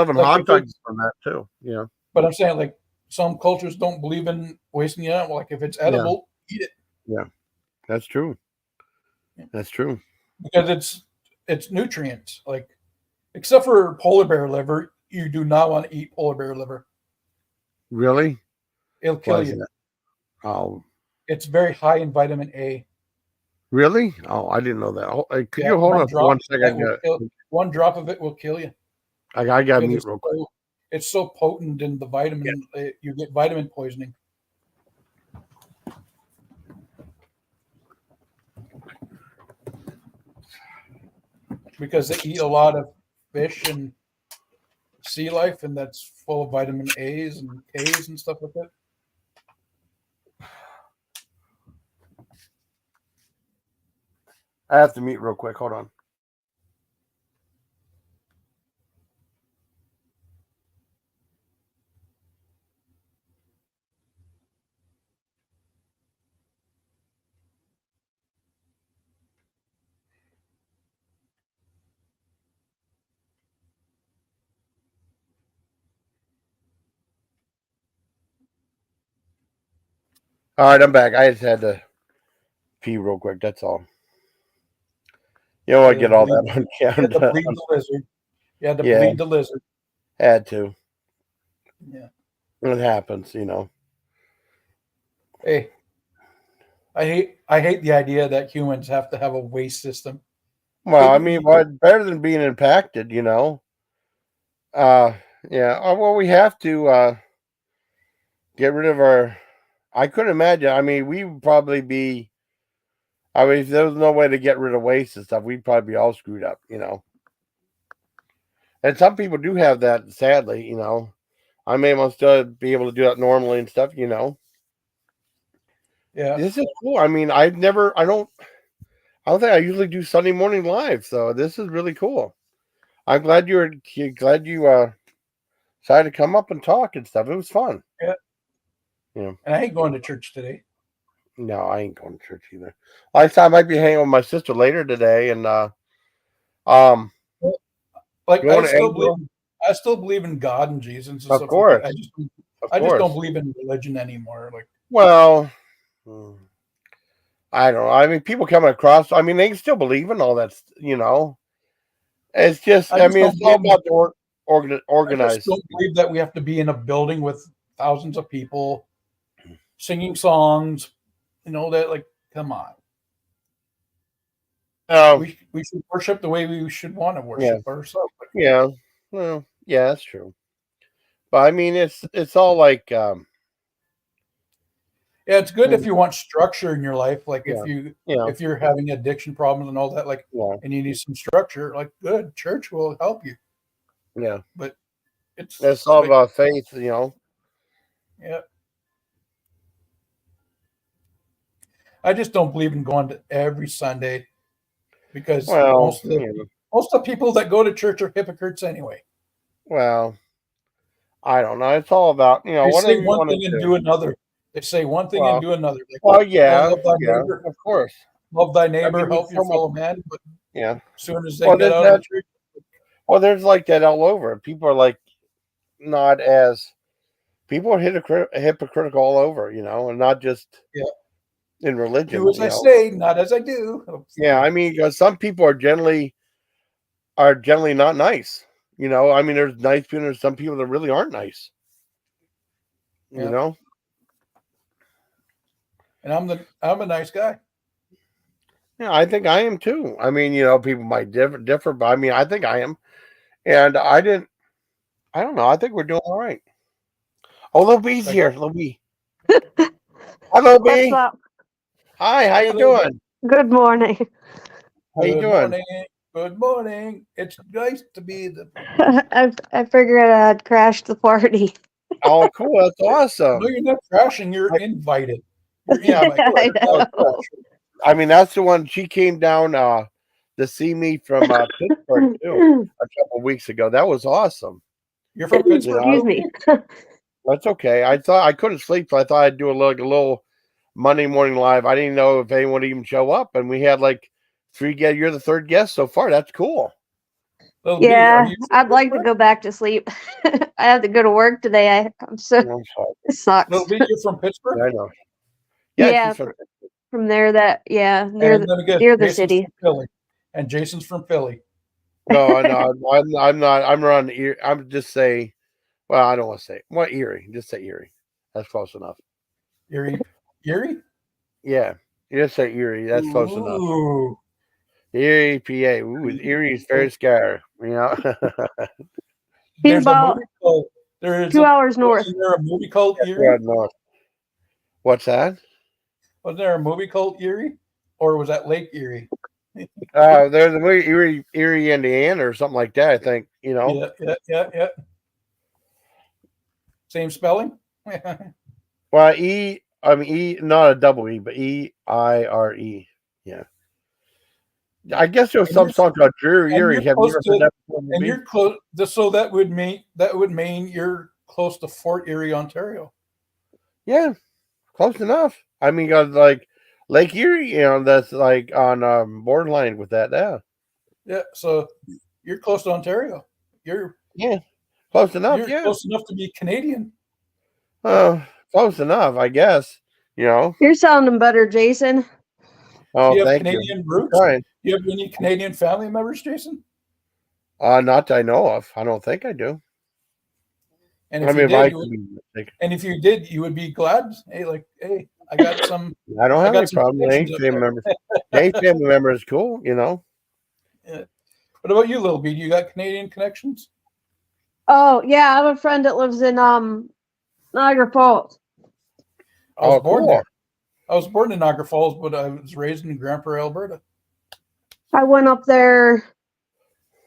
in hot dogs is from that too. Yeah, but I'm saying like some cultures don't believe in wasting the animal. Like if it's edible, eat it. Yeah, that's true. That's true because it's nutrients. Like except for polar bear liver, you do not want to eat polar bear liver. Really? It'll kill you. Oh. It's very high in vitamin A. Really? Oh, I didn't know that. Could you hold on for 1 second? One drop of it will kill you. I got to mute real quick. It's so potent in the vitamin, you get vitamin poisoning. Because they eat a lot of fish and sea life, and that's full of vitamin A's and K's and stuff like that. I have to mute real quick. Hold on. All right, I'm back. I just had to pee real quick. That's all. You don't want to get all that on camera. You had to bleed the lizard. You had to bleed the lizard. Had to. Yeah. It happens, Hey, I hate the idea that humans have to have a waste system. Well, I mean, better than being impacted, Yeah. Well, we have to get rid of our. I couldn't imagine. I mean, we would probably be. I mean, if there was no way to get rid of waste and stuff, we'd probably be all screwed up, And some people do have that, sadly, I may want to be able to do that normally and stuff, Yeah. This is cool. I mean, I don't think I usually do Sunday morning live, so this is really cool. I'm glad you decided to come up and talk and stuff. It was fun. Yeah. And I ain't going to church today. No, I ain't going to church either. I might be hanging with my sister later today, and like I still believe in God and Jesus and stuff. Of course. Like I just don't believe in religion anymore. Like, well, I don't know. I mean, people coming across. I mean, they can still believe in all that. It's just. I mean, it's all about the organized. I just don't believe that we have to be in a building with thousands of people singing songs. That like, come on. We should worship the way we should want to worship ourselves. Yeah. Well, yeah, that's true. But I mean, it's all like. Yeah, it's good if you want structure in your life. Like if you're having addiction problems and all that, like, and you need some structure, like, good, church will help you. Yeah, but it's all about faith, Yeah. I just don't believe in going to every Sunday because most of the people that go to church are hypocrites anyway. Well, I don't know. It's all about they say one thing and do another. They say one thing and do another. Like, love thy neighbor, of course. Love thy neighbor, help your fellow man. But as soon as they get out of church. Well, there's like that all over. People are like not as people are hypocritical all over, and not just in religion. Do as I say, not as I do. Yeah, I mean, because some people are generally not nice. I mean, there's nice people. There's some people that really aren't nice. And I'm a nice guy. Yeah, I think I am too. I mean, people might differ, but I mean, I think I am. And I don't know. I think we're doing all right. Oh, Lil B's here. Lil B. Hi, Lil B. What's up? Hi, how you doing? Good morning. How you doing? Morning. Good morning. It's nice to be the. I figured I'd crash the party. Oh, cool. That's awesome. No, you're not crashing. You're invited. You're Yeah, invited. I know. I mean, that's the one. She came down to see me from Pittsburgh too a couple of weeks ago. That was awesome. You're from Pittsburgh. Excuse me. That's okay. I thought I couldn't sleep, so I thought I'd do a little Monday morning live. I didn't know if anyone would even show up, and we had like 3 guests. You're the 3rd guest so far. That's cool. Yeah, I'd like to go back to sleep. I have to go to work today. I'm so it sucks. Little B, you're from Pittsburgh. I know. Yeah, from there. Near the city. Philly, and Jason's from Philly. No, I'm not. I'm around Erie. I'm just say. Well, I don't want to say what Erie. Just say Erie. That's close enough. Erie. Yeah, you just say Erie. That's close enough. Erie, PA. Ooh, Erie is very scary. You know. He's about 2 hours north. Is there a movie called Erie? North. What's that? Was there a movie called Erie, or was that Lake Erie? There's a movie Erie, Indiana, or something like that. I think you know. Yeah. Same spelling. Well, E, not a double E, but EIRE. Yeah. I guess there was some song called Drew Erie. Have you ever heard that before? And you're close. So that would mean you're close to Fort Erie, Ontario. Yeah, close enough. I mean, like Lake Erie, that's like on borderline with that now. Yeah, so you're close to Ontario. You're close enough. You're close enough to be Canadian. Close enough, I guess. You're sounding better, Jason. Oh, do you have thank Canadian you. roots? Do you have any Canadian family members, Jason? Not that I know of. I don't think I do. And if you did, you would be glad. Hey, I got some. I don't have any problem. Any family member is cool. Yeah. What about you, Little B? You got Canadian connections? Oh yeah, I have a friend that lives in Niagara Falls. I was born there. I was born in Niagara Falls, but I was raised in Grand Prairie, Alberta. I went up there.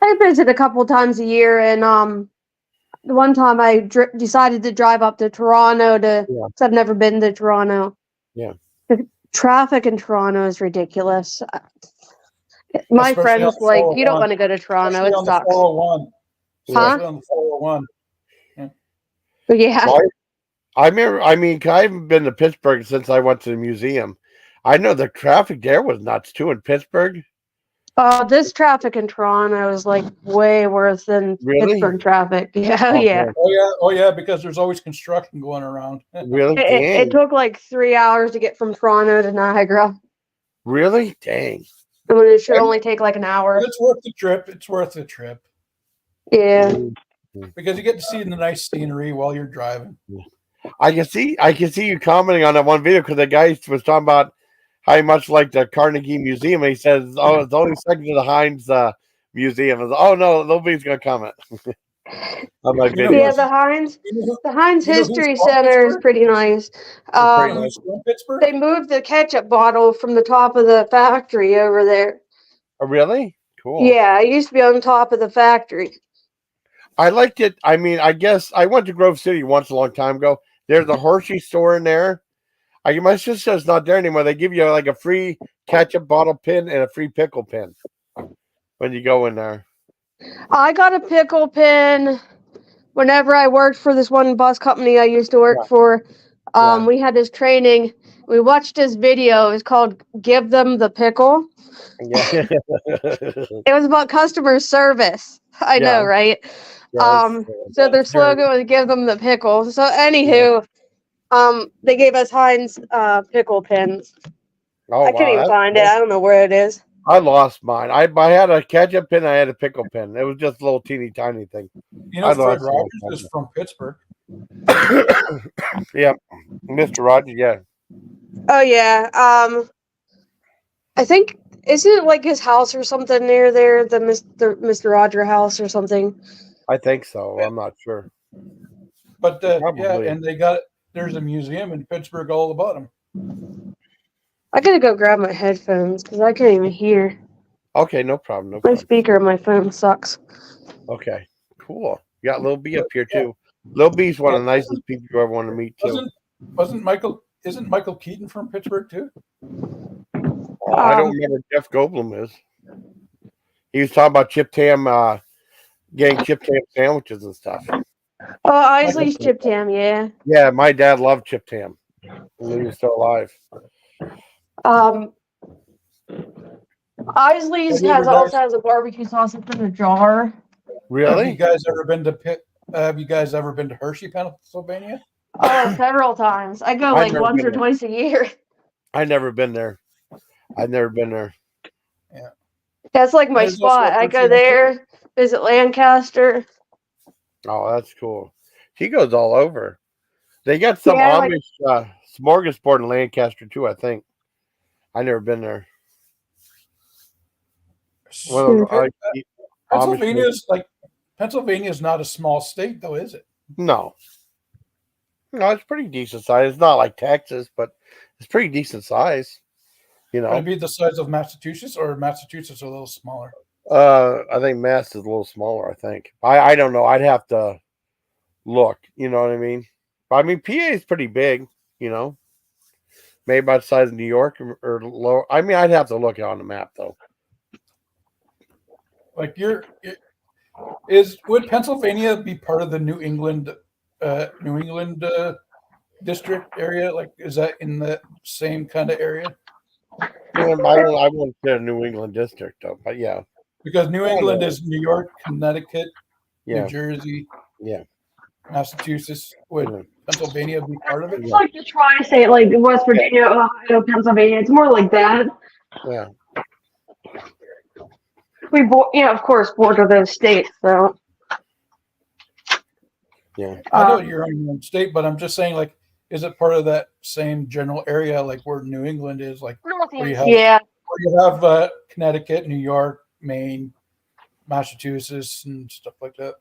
I visit a couple times a year, and the one time I decided to drive up to Toronto because I've never been to Toronto. Yeah. The traffic in Toronto is ridiculous. My friend's like, you don't want to go to Toronto. It sucks. 401. Huh? On the 401. Yeah. Well, I remember. I mean, I haven't been to Pittsburgh since I went to the museum. I know the traffic there was nuts too in Pittsburgh. This traffic in Toronto is like way worse than Pittsburgh traffic. Yeah, yeah. Oh yeah, because there's always construction going around. Really? It took like 3 hours to get from Toronto to Niagara. Really? Dang. I mean, it should only take like an hour. It's worth the trip. It's worth the trip. Yeah. Because you get to see the nice scenery while you're driving. I can see you commenting on that one video because the guy was talking about how much like the Carnegie Museum. And he says, "Oh, it's only second to the Heinz Museum." I was, oh no, nobody's gonna comment. On my video. Yeah, the Heinz History Center is pretty nice. They moved the ketchup bottle from the top of the factory over there. Oh, really? Cool. Yeah, it used to be on top of the factory. I liked it. I mean, I guess I went to Grove City once a long time ago. There's a Hershey store in there. My sister's not there anymore. They give you like a free ketchup bottle pin and a free pickle pin when you go in there. I got a pickle pin whenever I worked for this one bus company I used to work for. We had this training. We watched this video. It's called "Give Them the Pickle." Yeah. It was about customer service. I know, right? So their slogan was "Give them the pickle." So anywho, they gave us Heinz pickle pins. I can't even find it. I don't know where it is. I lost mine. I had a ketchup pin. I had a pickle pin. It was just a little teeny tiny thing. Fred Rogers is from Pittsburgh. Yeah, Mr. Rogers. Yeah. Oh yeah. I think isn't it like his house or something near there? The Mr. Roger house or something. I think so. I'm not sure. But and there's a museum in Pittsburgh all about him. I gotta go grab my headphones because I can't even hear. Okay, no problem. No My problem. speaker on my phone sucks. Okay, cool. You got Lil B up here too. Lil B's one of the nicest people you ever want to meet too. Isn't Michael Keaton from Pittsburgh too? I don't remember what Jeff Goldblum is. He was talking about Chip Tam, getting Chip Tam sandwiches and stuff. Oh, Isley's Chip Tam, yeah. Yeah, my dad loved Chip Tam when he was still alive. Isley's also has a barbecue sauce in a jar. Really? Have you guys ever been to Hershey, Pennsylvania? Oh, several times. I go like once or twice a year. I've never been there. Yeah. That's like my spot. I go there, visit Lancaster. Oh, that's cool. He goes all over. They got some Amish smorgasbord in Lancaster too, I think. I've never been there. Pennsylvania's not a small state though, is it? No, it's pretty decent size. It's not like Texas, but it's pretty decent size. You know, it'd be the size of Massachusetts, or Massachusetts a little smaller. I think Mass is a little smaller. I think. I don't know. I'd have to look. You know what I mean? But I mean, PA is pretty big. You know, maybe about the size of New York or lower. I mean, I'd have to look on the map though. Like would Pennsylvania be part of the New England district area? Like, is that in the same kind of area? I wouldn't say a New England district though, but yeah. Because New England is New York, Connecticut, New Yeah. Jersey, Yeah, Massachusetts. Would Pennsylvania be part of it? It's like the tri-state, like West Virginia, Ohio, Pennsylvania. It's more like that. Yeah. We, of course, border those states. So. Yeah. I know you're in your own state, but I'm just saying, like, is it part of that same general area, like where New England is, like where you have Connecticut, New York, Maine, Massachusetts, and stuff like that?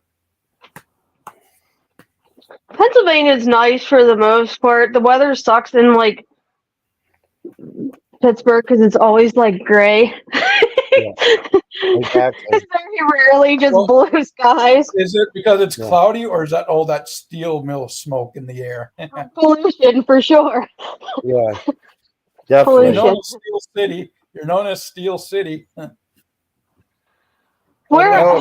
Pennsylvania's nice for the most part. The weather sucks in like Pittsburgh because it's always like gray. Yeah. Exactly. It's very rarely just blue skies. Is it because it's cloudy, or is that all that steel mill smoke in the air? Pollution for sure. Yeah, definitely. You're known as Steel City. Where I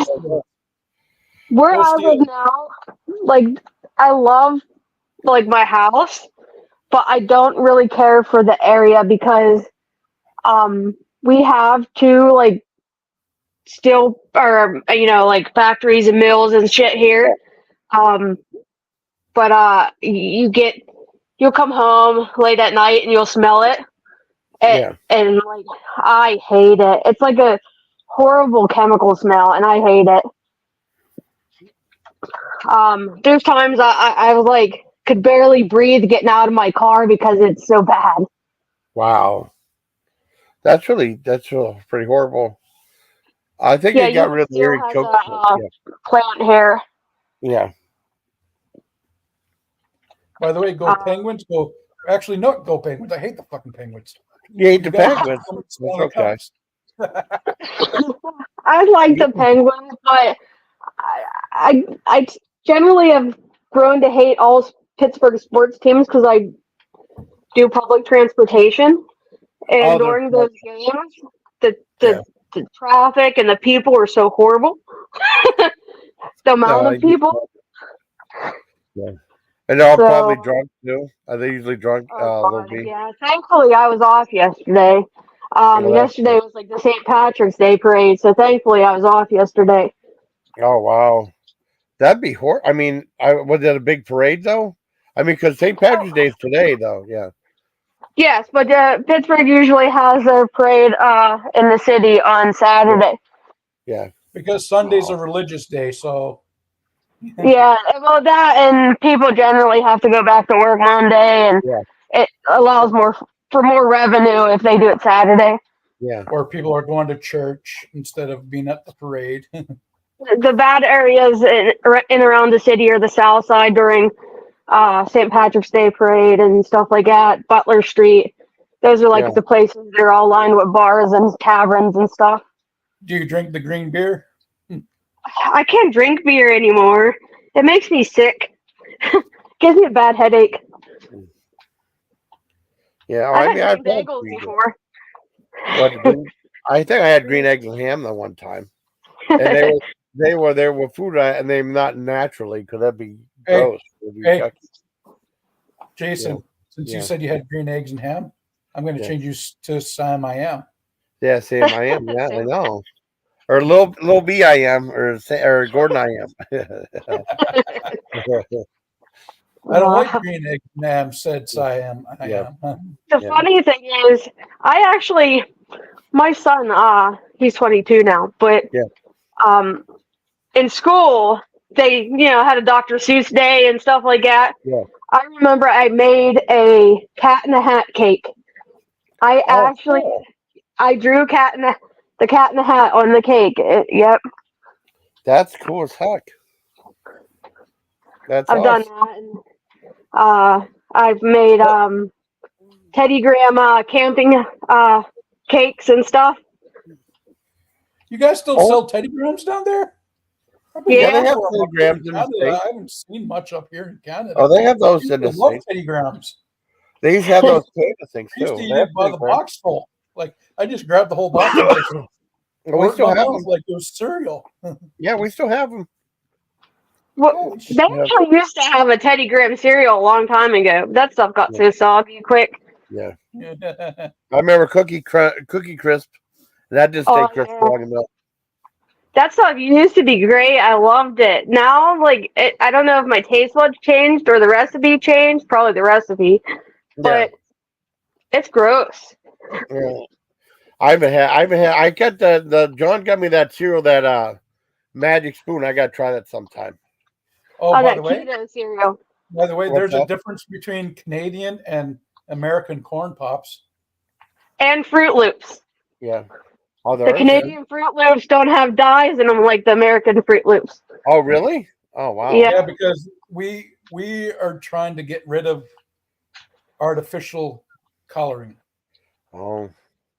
live now, like I love like my house, but I don't really care for the area because we have two like steel or like factories and mills and shit here. But you'll come home late at night and you'll smell it. And like I hate it. It's like a horrible chemical smell and I hate it. There's times I like could barely breathe getting out of my car because it's so bad. Wow. That's pretty horrible. I think it got rid of the Erie Coke plant here. Yeah. By the way, go Penguins. Go Penguins. I hate the fucking Penguins. You hate the Penguins. Okay. I like the Penguins, but I generally have grown to hate all Pittsburgh sports teams because I do public transportation, and during those games, the traffic and the people are so horrible. The amount of people. Yeah. And they're all probably drunk too. Are they usually drunk? Yeah. Thankfully, I was off yesterday. Yesterday was like the St. Patrick's Day parade, so thankfully I was off yesterday. Oh wow, that'd be horrible. I mean, was that a big parade though? I mean, because St. Patrick's Day is today, though. Yeah. Yes, but Pittsburgh usually has their parade in the city on Saturday. Yeah. Because Sunday's a religious day, so. Yeah, well, that and people generally have to go back to work Monday, and it allows for more revenue if they do it Saturday. Yeah. Or people are going to church instead of being at the parade. The bad areas in around the city are the south side during St. Patrick's Day parade and stuff like that. Butler Street. Those are like the places that are all lined with bars and taverns and stuff. Do you drink the green beer? I can't drink beer anymore. It makes me sick. Gives me a bad headache. Yeah, I've I've had green had bagels green before. I think I had green eggs and ham the one time, and they were food and they're not naturally because that'd be gross. Hey, Jason, since Yeah. you said you had green eggs and ham, I'm going to change you to Sam I am. Yeah, Sam I am. Yeah, I know. Or little B I am, or Gordon I am. I don't like green eggs and ham, said Siam. I am. The funny thing is, my son, he's 22 now, but in school, they, had a Dr. Seuss day and stuff like that. Yeah. I remember I made a cat in the hat cake. I drew the cat in the hat on the cake. Yep. That's cool as heck. That's I've done that. And, I've made Teddy Graham camping cakes and stuff. You guys still sell Teddy Grahams down there? Yeah, they have Teddy Grahams in the States. I haven't seen much up here in Canada. Oh, they have those in the States. Teddy Grahams. They used to have those famous things too. I used to eat it by the box full. Like I just grabbed the whole box. We still have them. Like it was cereal. Yeah, we still have them. Well, they actually used to have a Teddy Graham cereal a long time ago. That stuff got so soggy quick. Yeah. I remember Cookie Crisp. That just stayed crisp long enough. That stuff used to be great. I loved it. Now, I don't know if my taste buds changed or the recipe changed. Probably the recipe. But it's gross. Yeah. I got the John got me that cereal, that Magic Spoon. I got to try that sometime. Oh, by the way, keto cereal. By the way, there's a difference between Canadian and American corn pops. And Fruit Loops. Yeah. The Canadian Fruit Loops don't have dyes in them like the American Fruit Loops. Oh, really? Oh, wow. Yeah, because we are trying to get rid of artificial coloring. Oh.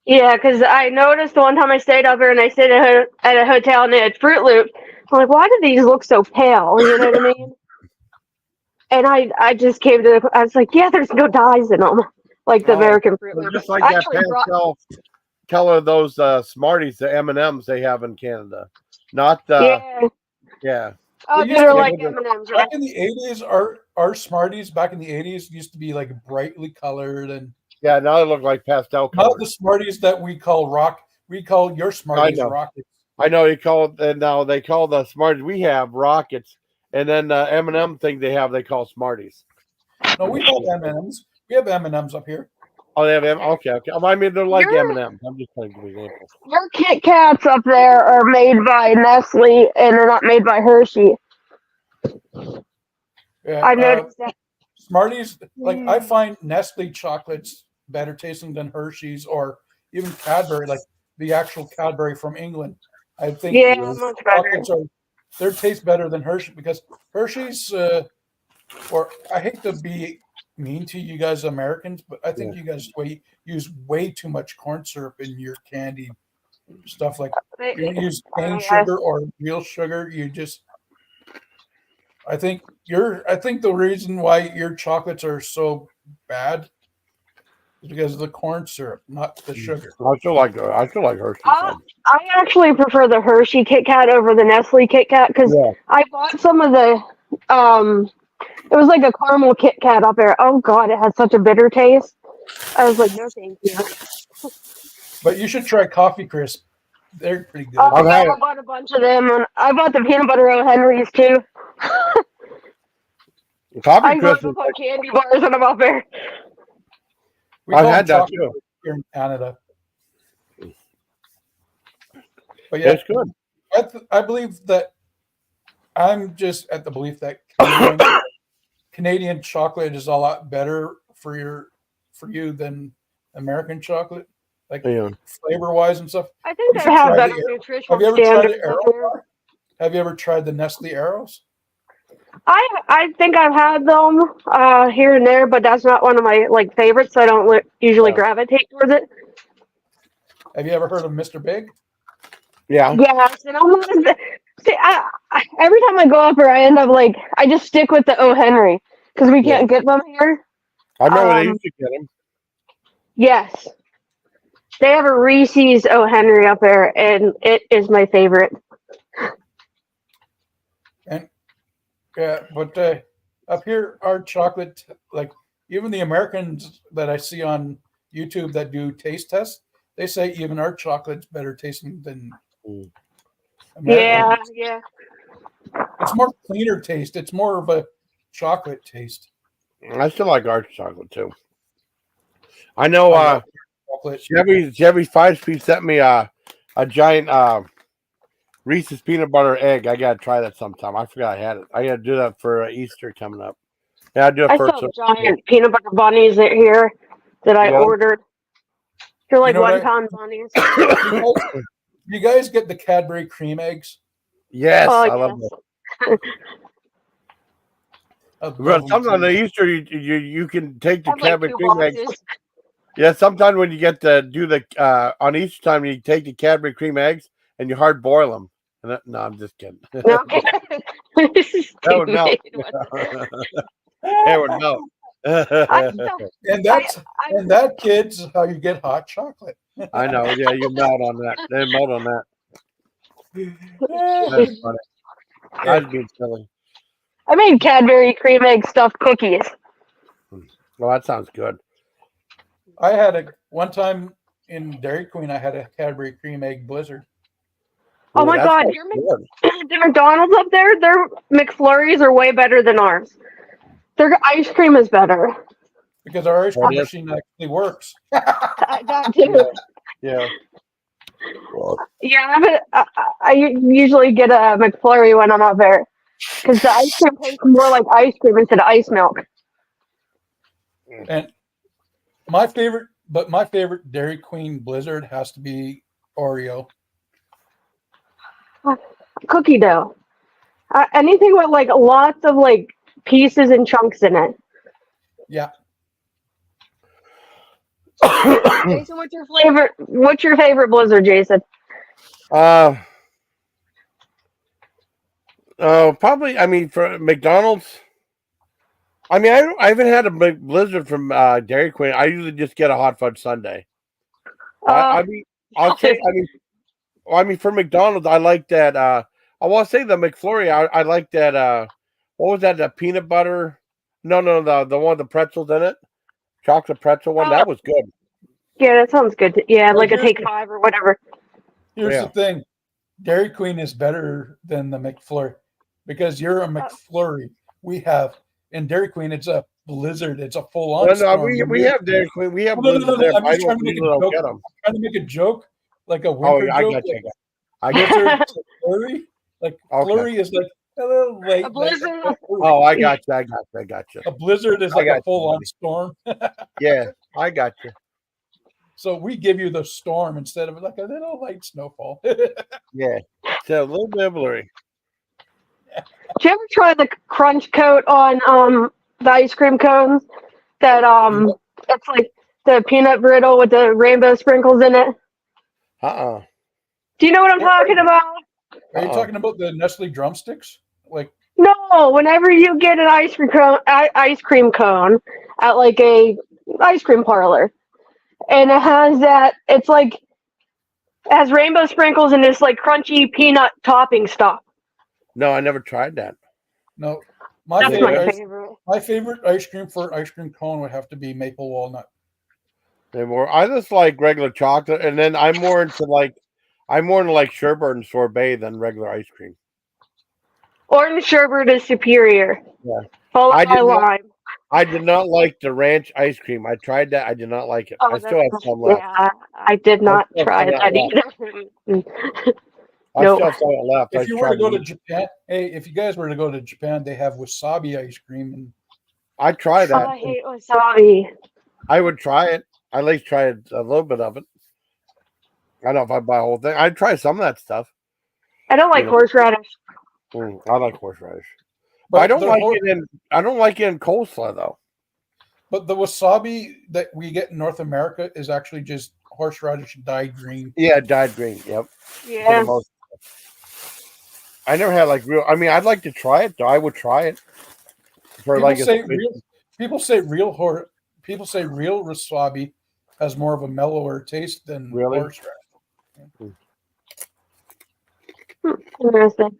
Yeah, because I noticed the one time I stayed up here and I stayed at a hotel and they had Fruit Loops. I'm like, why do these look so pale? You know what I mean? And I just came to I was like, yeah, there's no dyes in them like the American Fruit Loops. Just like that pastel color, those Smarties, the M&Ms they have in Canada. Not the Oh, they're like M&Ms. Back in the 80s, our Smarties back in the 80s used to be like brightly colored and now they look like pastel colors. Not the Smarties that we call your Smarties rockets. I know they call it, now they call the Smarties we have rockets, and then the M&M thing they call Smarties. No, we have M&Ms. We have M&Ms up here. Oh, they have M. Okay. I mean, they're like M&Ms. I'm just trying to give examples. Your Kit Kats up there are made by Nestle, and they're not made by Hershey. Yeah, I noticed that. Smarties, I find Nestle chocolates better tasting than Hershey's or even Cadbury, like the actual Cadbury from England. I think much better. They taste better than Hershey because Hershey's, or I hate to be mean to you guys Americans, but I think you guys use way too much corn syrup in your candy stuff. Like you don't use cane sugar or real sugar. You just, I think the reason why your chocolates are so bad is because of the corn syrup, not the sugar. I still like Hershey. I actually prefer the Hershey Kit Kat over the Nestle Kit Kat because I bought some of the it was like a caramel Kit Kat up there. Oh God, it had such a bitter taste. I was like, no, thank you. But you should try Coffee Crisp. They're pretty good. I bought a bunch of them, and I bought the peanut butter O. Henry's too. Coffee Crisp is like candy bars when I'm up there. I've had that too here in Canada. But yeah, it's good. I believe that I'm just at the belief that Canadian chocolate is a lot better for you than American chocolate, like flavor wise and stuff. I think they have better nutritional standards. Have you ever tried the Nestle Arrows? I think I've had them here and there, but that's not one of my favorites. So I don't usually gravitate towards it. Have you ever heard of Mr. Big? Yeah. Yes, and I'm not. See, every time I go up here, I end up like I just stick with the O. Henry because we can't get them here. I remember they used to get them. Yes, they have a Reese's O. Henry up there, and it is my favorite. And yeah, but up here, our chocolate, like even the Americans that I see on YouTube that do taste tests, they say even our chocolate's better tasting than American. Yeah. It's more cleaner taste. It's more of a chocolate taste. I still like our chocolate too. I know Chevy 5-speed sent me a giant Reese's peanut butter egg. I gotta try that sometime. I forgot I had it. I gotta do that for Easter coming up. Yeah, I do it I first. saw giant peanut butter bunnies here that I ordered. They're like 1 pound bunnies. You guys get the Cadbury cream eggs? Yes, I love them. Sometimes on the Easter you can take the Cadbury cream eggs. Yeah, sometimes when you get to do the on Easter time, you take the Cadbury cream eggs and you hard boil them. And no, I'm just kidding. That would melt. It would melt. And that, kids, how you get hot chocolate. I know. Yeah, you melt on that. They melt on that. That's funny. I'd be silly. I made Cadbury cream egg stuffed cookies. Well, that sounds good. I had one time in Dairy Queen. I had a Cadbury cream egg blizzard. Oh my God! The McDonald's up there, their McFlurries are way better than ours. Their ice cream is better because our ice cream machine actually works. That too. Yeah. Yeah, I usually get a McFlurry when I'm up there because the ice cream tastes more like ice cream instead of ice milk. And my favorite Dairy Queen Blizzard has to be Oreo. Cookie dough. Anything with like lots of like pieces and chunks in it. Yeah. Jason, what's your favorite Blizzard, Jason? Probably. I mean, for McDonald's. I mean, I haven't had a big Blizzard from Dairy Queen. I usually just get a hot fudge sundae. I mean, for McDonald's, I like that. I want to say the McFlurry. I like that. What was that? The peanut butter? No, the one with the pretzels in it. Chocolate pretzel one. That was good. Yeah, that sounds good. Yeah, like a Take 5 or whatever. Here's the thing. Dairy Queen is better than the McFlurry because you're a McFlurry. We have in Dairy Queen, it's a Blizzard. It's a full-on. We have Dairy Queen. We have Blizzard. I'm just trying to make a joke. I'm trying to make a joke, like a winter joke. I got you. Flurry, like Flurry is like a little late. A Blizzard. I got you. A Blizzard is like a full-on storm. Yeah, I got you. So we give you the storm instead of like a little light snowfall. Yeah, so a little bit blurry. Did you ever try the crunch coat on the ice cream cones? That it's like the peanut brittle with the rainbow sprinkles in it. Do you know what I'm talking about? Are you talking about the Nestle drumsticks? Like no, whenever you get an ice cream cone at like a ice cream parlor. And it has it's like, it has rainbow sprinkles and this like crunchy peanut topping stuff. No, I never tried that. No, my favorite. My favorite ice cream for ice cream cone would have to be maple walnut. I just like regular chocolate, and then I'm more into like sherbet and sorbet than regular ice cream. Orange sherbet is superior. Yeah, followed by lime. I did not like the ranch ice cream. I tried that. I did not like it. I still have some left. Yeah, I did not try that either. I still have some left. If you were to go to Japan, if you guys were to go to Japan, they have wasabi ice cream. And I try that. I hate wasabi. I would try it. I at least try a little bit of it. I don't know if I buy a whole thing. I'd try some of that stuff. I don't like horseradish. I like horseradish. But I don't like it in coleslaw though. But the wasabi that we get in North America is actually just horseradish dyed green. Yeah, dyed green. Yep. Yeah. I never had like real. I mean, I'd like to try it though. I would try it. For People say real wasabi has more of a mellower taste than horseradish. Interesting.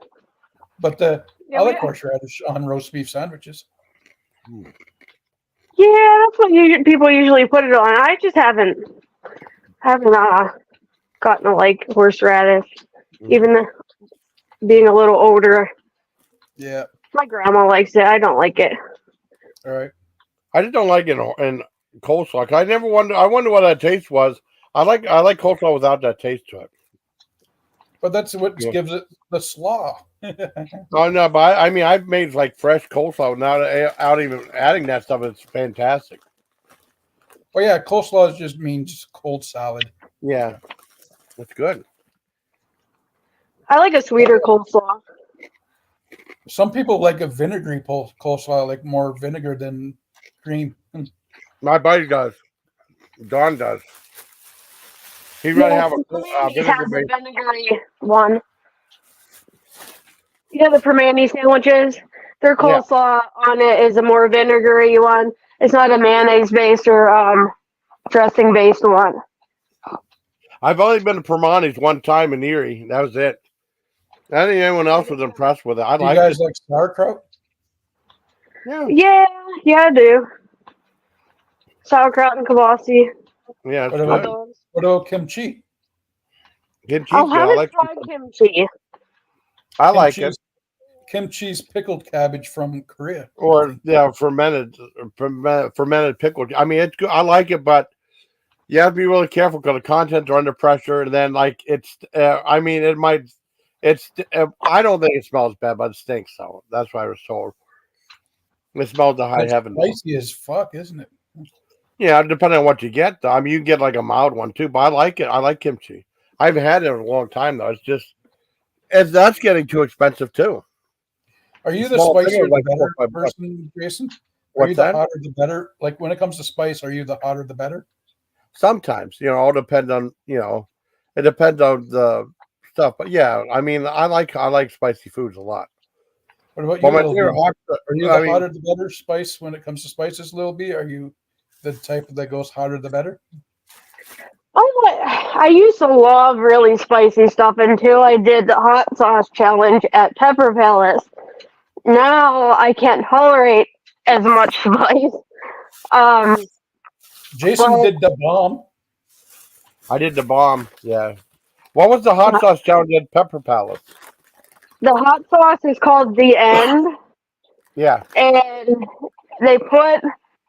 But I like horseradish on roast beef sandwiches. Yeah, that's what people usually put it on. I just haven't gotten to like horseradish, even being a little older. Yeah, my grandma likes it. I don't like it. All right. I just don't like it in coleslaw. I never wonder. I wonder what that taste was. I like coleslaw without that taste to it. But that's what gives it the slaw. Oh no, but I mean, I've made like fresh coleslaw without even adding that stuff. It's fantastic. Well, yeah, coleslaw just means cold salad. Yeah, that's good. I like a sweeter coleslaw. Some people like a vinegary coleslaw, like more vinegar than cream. My buddy does. Don does. He'd rather have a vinegary one. You know the Permane sandwiches? Their coleslaw on it is a more vinegary one. It's not a mayonnaise-based or dressing-based one. I've only been to Permane's one time in Erie. That was it. I don't think anyone else was impressed with it. You guys like sauerkraut? Yeah, I do. Sauerkraut and kibasi. Yeah, what about kimchi? Kimchi. I haven't tried kimchi. I like it. Kimchi's pickled cabbage from Korea. Or fermented pickled. I mean, it's good. I like it, but you have to be really careful because the contents are under pressure, and then like it's. I mean, it might. It's. I don't think it smells bad, but it stinks. So that's what I was told. It smells to high heaven. Spicy as fuck, isn't it? Yeah, depending on what you get. Though. I mean, you can get like a mild one too, but I like it. I like kimchi. I haven't had it in a long time though. That's getting too expensive too. Are you the spicier the better person, Jason? Are you the hotter the better? Like when it comes to spice, are you the hotter the better? Sometimes, all depends on, it depends on the stuff. But yeah, I mean, I like spicy foods a lot. What about you? Are you the hotter the better spice when it comes to spices, Lil B? Are you the type that goes hotter the better? Oh, I used to love really spicy stuff until I did the hot sauce challenge at Pepper Palace. Now I can't tolerate as much spice. Jason did the bomb. I did the bomb. Yeah. What was the hot sauce challenge at Pepper Palace? The hot sauce is called The End. Yeah. And they put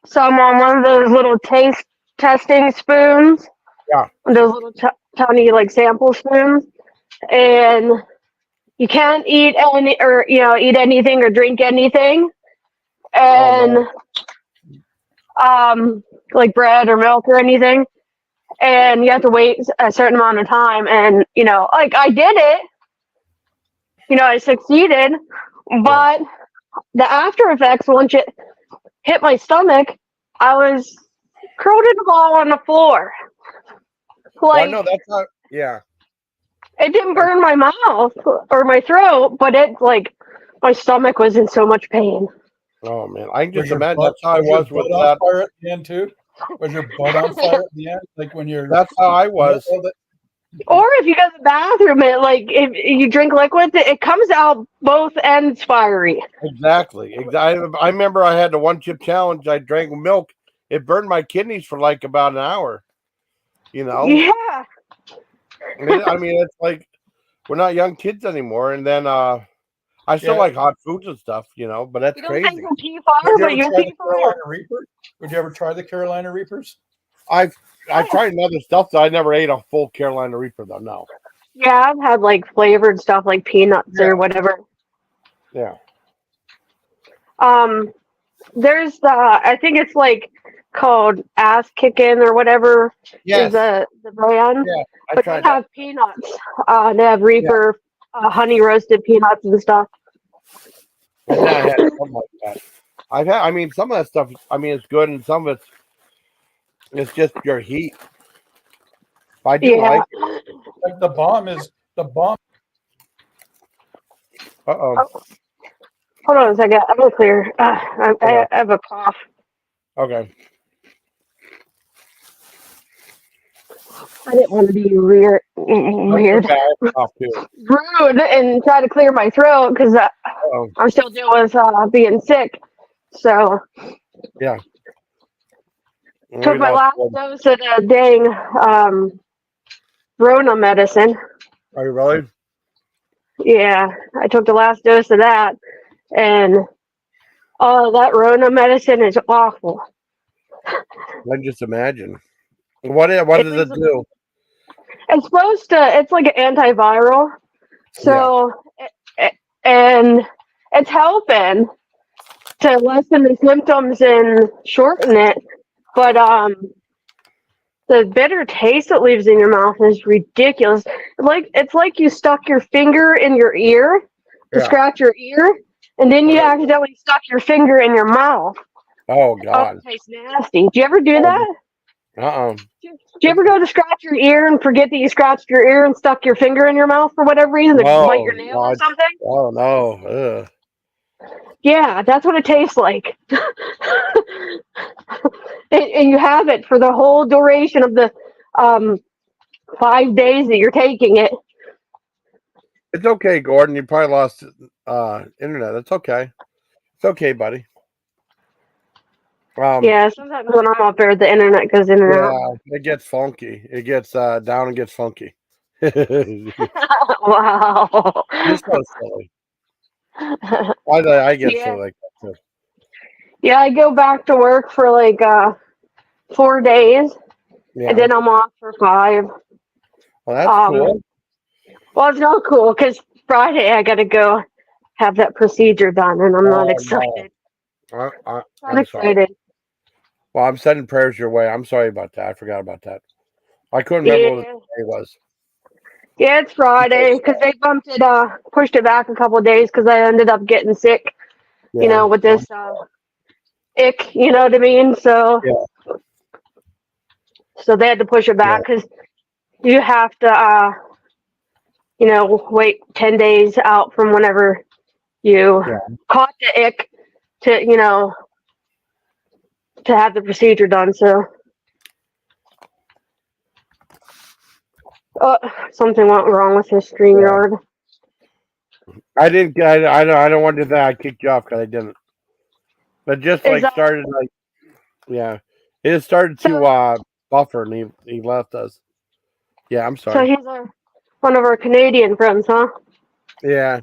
some on one of those little taste testing spoons. Yeah. Those little tiny like sample spoons. And you can't eat eat anything or drink anything. And like bread or milk or anything. And you have to wait a certain amount of time. And, like I did it. I succeeded. But the after effects, once it hit my stomach, I was curled in a ball on the floor. Like, no, that's not, yeah. It didn't burn my mouth or my throat, but it my stomach was in so much pain. Oh man, I can just imagine that's how I was with that. Fire at the end too? Was your butt on fire at the end? Like when you're. That's how I was. Or if you go to the bathroom, if you drink liquid, it comes out both ends fiery. Exactly. I remember I had the 1-chip challenge. I drank milk. It burned my kidneys for like about an hour. Yeah. I mean, it's like we're not young kids anymore. And then I still like hot foods and stuff, but that's crazy. Would you ever try the Carolina Reapers? I've tried other stuff, so I never ate a full Carolina Reaper though. No. Yeah, I've had like flavored stuff like peanuts or whatever. Yeah. There's I think it's like called Ass Kickin' or whatever is the brand. Yeah, but they have peanuts. They have Reaper honey roasted peanuts and stuff. And I had something like that. Some of that stuff, it's good, and some of it's just your heat. I do like Like the bomb. Uh-oh. Hold on a second. I'm gonna clear. I have a cough. Okay. I didn't want to be weird, rude, and try to clear my throat because I'm still dealing with being sick. So yeah. Took my last dose of the dang Rona medicine. Are you really? Yeah, I took the last dose of that, and that Rona medicine is awful. I just imagine. What does it do? It's supposed to. It's like an antiviral. So, and it's helping to lessen the symptoms and shorten it. But the bitter taste it leaves in your mouth is ridiculous. It's like you stuck your finger in your ear to scratch your ear, and then you accidentally stuck your finger in your mouth. Oh God! Oh, it tastes nasty. Do you ever do that? Do you ever go to scratch your ear and forget that you scratched your ear and stuck your finger in your mouth for whatever reason to bite your nail or something? Oh no! Yeah, that's what it tastes like. and you have it for the whole duration of the 5 days that you're taking it. It's okay, Gordon. You probably lost internet. It's okay. It's okay, buddy. Yeah, sometimes when I'm up there, the internet goes in and out. Yeah, it gets funky. It gets down and gets funky. Wow. You're so silly. I get silly like that too. Yeah, I go back to work for like 4 days, and then I'm off for 5. Well, that's cool. Well, it's not cool because Friday I got to go have that procedure done, and I'm not excited. No. I'm excited. Sorry. Well, I'm sending prayers your way. I'm sorry about that. I forgot about that. I couldn't remember what the day was. Yeah, it's Friday because they pushed it back a couple of days because I ended up getting sick, with this ick, you know what I mean? So, so they had to push it back because you have to, wait 10 days out from whenever you caught the ick to, to have the procedure done. So, something went wrong with his StreamYard. I didn't. I don't want to do that. I kicked you off because I didn't. But just started it started to buffer and he left us. Yeah, I'm sorry. So he's one of our Canadian friends, huh? Yeah.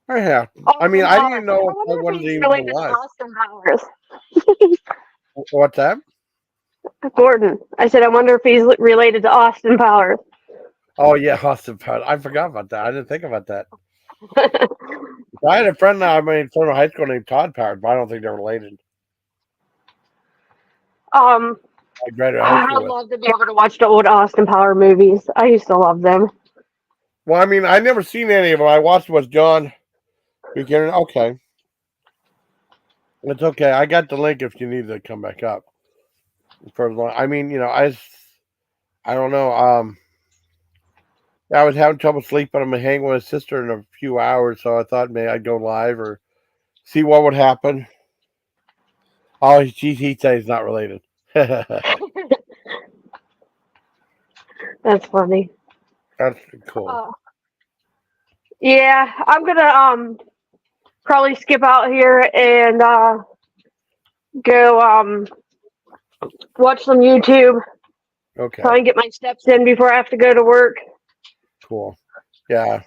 I have. I mean, I didn't know if I wanted to even go live. Austin Powers. What's that? Gordon. I said, I wonder if he's related to Austin Powers. Oh yeah, Austin Powers. I forgot about that. I didn't think about that. I had a friend from high school named Todd Powers, but I don't think they're related. I'd love to be able to watch the old Austin Powers movies. I used to love them. Well, I mean, I never seen any of them. I watched with John Buchanan. Okay. It's okay. I got the link if you need to come back up. I mean, I don't know. I was having trouble sleeping. I'm hanging with his sister in a few hours, so I thought maybe I'd go live or see what would happen. Oh, he said he's not related. That's funny. That's cool. Yeah, I'm gonna probably skip out here and go watch some YouTube. Okay. Try and get my steps in before I have to go to work. Cool. Yeah,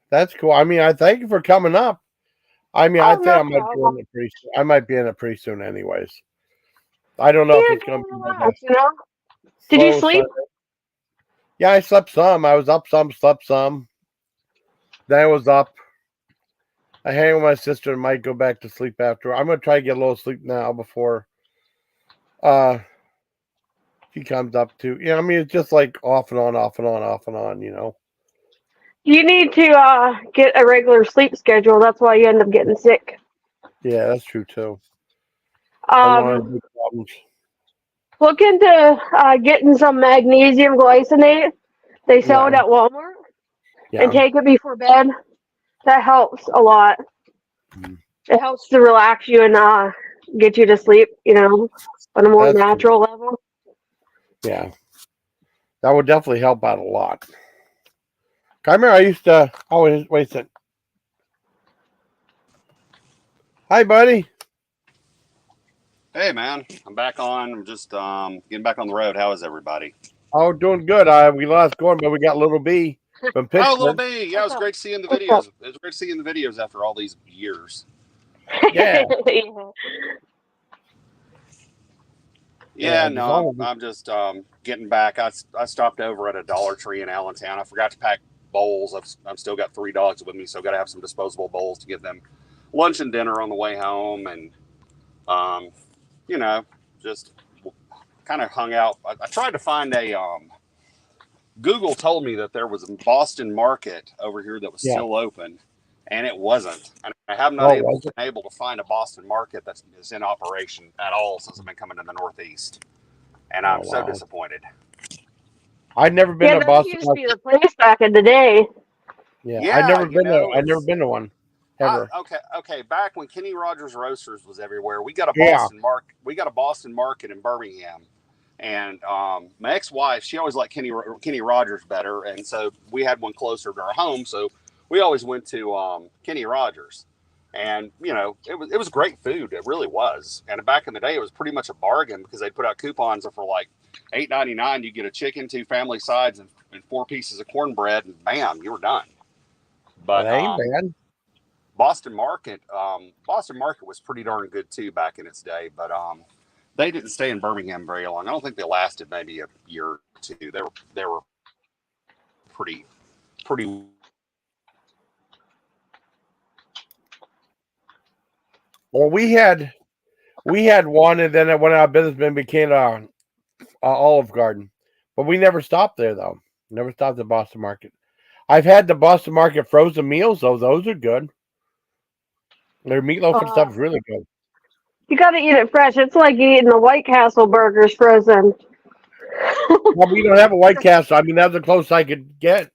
that's cool. I mean, I thank you for coming up. I mean, I think I might be in it pretty soon, anyways. I don't know if it's going to be relax, Did you sleep? Yeah, I slept some. I was up some, slept some. Then I was up. I hang with my sister and might go back to sleep after. I'm going to try to get a little sleep now before she comes up too. Yeah, I mean, it's just like off and on, off and on, off and on, You need to get a regular sleep schedule. That's why you end up getting sick. Yeah, that's true too. Look into getting some magnesium glycinate. They sell it at Walmart. Yeah. And take it before bed. That helps a lot. It helps to relax you and get you to sleep, on a more natural level. Yeah. That would definitely help out a lot. I remember I used to always wait a second. Hi, buddy. Hey, man. I'm back on. I'm just getting back on the road. How is everybody? Oh, doing good. We lost going, but we got Little B from Pittsburgh. Oh, Little B. Yeah, it was great seeing the videos. It was great seeing the videos after all these years. Yeah. Yeah, no, I'm just getting back. I stopped over at a Dollar Tree in Allentown. I forgot to pack bowls. I've still got 3 dogs with me, so I've got to have some disposable bowls to give them lunch and dinner on the way home. And, just kind of hung out. I tried to find a Google told me that there was a Boston Market over here that was still open, and it wasn't. And I have not been able to find a Boston Market that's in operation at all since I've been coming to the Northeast, and I'm so disappointed. I'd never been to Boston. That used to be the place back in the day. Yeah, I've never been there. I've never been to one. Ever. Okay. Back when Kenny Rogers Roasters was everywhere, we got a Boston Market. We got a Boston Market in Birmingham, and my ex-wife, she always liked Kenny Rogers better, and so we had one closer to our home. So we always went to Kenny Rogers, and it was great food. It really was. And back in the day, it was pretty much a bargain because they put out coupons for like $8.99. You get a chicken, 2 family sides, and 4 pieces of cornbread, and bam, you were done. But that ain't bad. Boston Market was pretty darn good too back in its day, but they didn't stay in Birmingham very long. I don't think they lasted maybe a year or two. They were pretty. Well, we had one, and then it went out of business and became a Olive Garden, but we never stopped there though. Never stopped at Boston Market. I've had the Boston Market frozen meals though; those are good. Their meatloaf and stuff is really good. You got to eat it fresh. It's like eating the White Castle burgers frozen. Well, we don't have a White Castle. I mean, that's the closest I could get.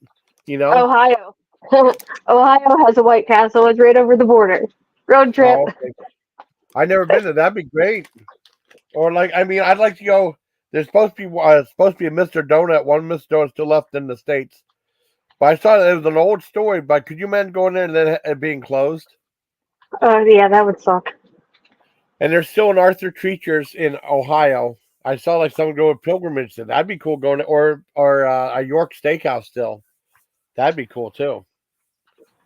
Ohio. Ohio has a White Castle. It's right over the border. Road trip. Oh, okay. I've never been there. That'd be great. Or I'd like to go. There's supposed to be a Mr. Donut. One Mr. Donut still left in the States. But I saw that it was an old story. But could you imagine going there and then it being closed? Yeah, that would suck. And there's still an Arthur Treacher's in Ohio. I saw someone go with pilgrimage to. That'd be cool going to, or a York Steakhouse still. That'd be cool too.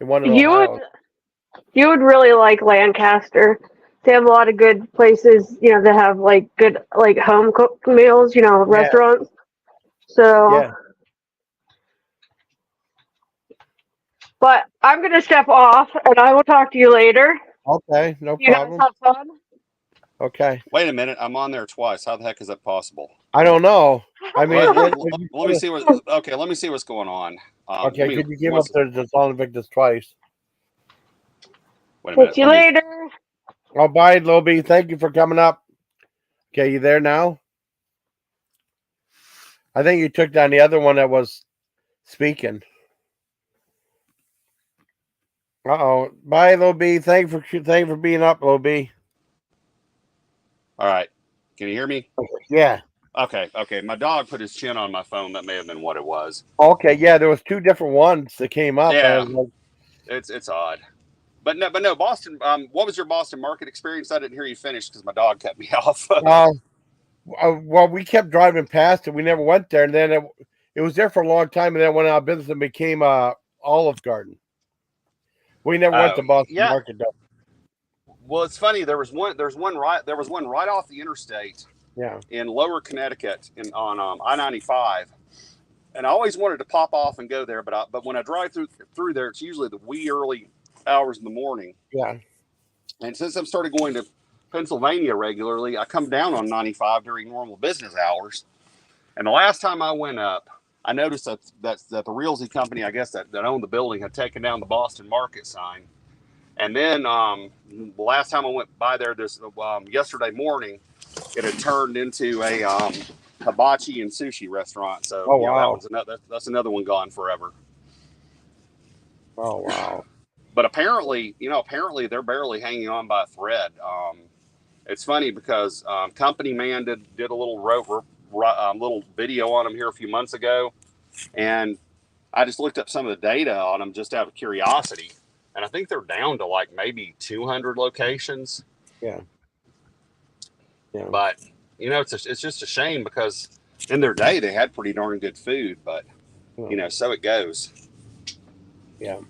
You would really like Lancaster. They have a lot of good places, that have good home cooked meals, restaurants. So But I'm going to step off, and I will talk to you later. Okay, no problem. You guys have fun? Okay. Wait a minute, I'm on there twice. How the heck is that possible? I don't know. I mean, let me see what. Okay, let me see what's going on. Okay, could you give up the Deussolinvictus twice? Wait a minute. See you later. Oh, bye, Lobby. Thank you for coming up. Okay, you there now? I think you took down the other one that was speaking. Uh-oh. Bye, Lobby. Thank you for being up, Lobby. All right. Can you hear me? Yeah. Okay. My dog put his chin on my phone. That may have been what it was. Okay, yeah, there was 2 different ones that came up. Yeah. It's odd. But no, Boston, what was your Boston Market experience? I didn't hear you finish because my dog cut me off. Well, we kept driving past it. We never went there. And then it was there for a long time, and then went out of business and became Olive Garden. We never went to Boston Market, though. Well, it's funny. There was one right off the interstate. Yeah. In Lower Connecticut, on I-95, and I always wanted to pop off and go there, but when I drive through there, it's usually the wee early hours in the morning. Yeah. And since I've started going to Pennsylvania regularly, I come down on 95 during normal business hours. And the last time I went up, I noticed that the realty company, I guess that owned the building, had taken down the Boston Market sign. And then the last time I went by there, yesterday morning, it had turned into a hibachi and sushi restaurant. So wow. That's another one gone forever. Oh wow. But apparently they're barely hanging on by a thread. It's funny because Company Man did a little video on them here a few months ago, and I just looked up some of the data on them just out of curiosity, and I think they're down to like maybe 200 locations. Yeah. But it's just a shame because in their day they had pretty darn good food, but so it goes. Yeah.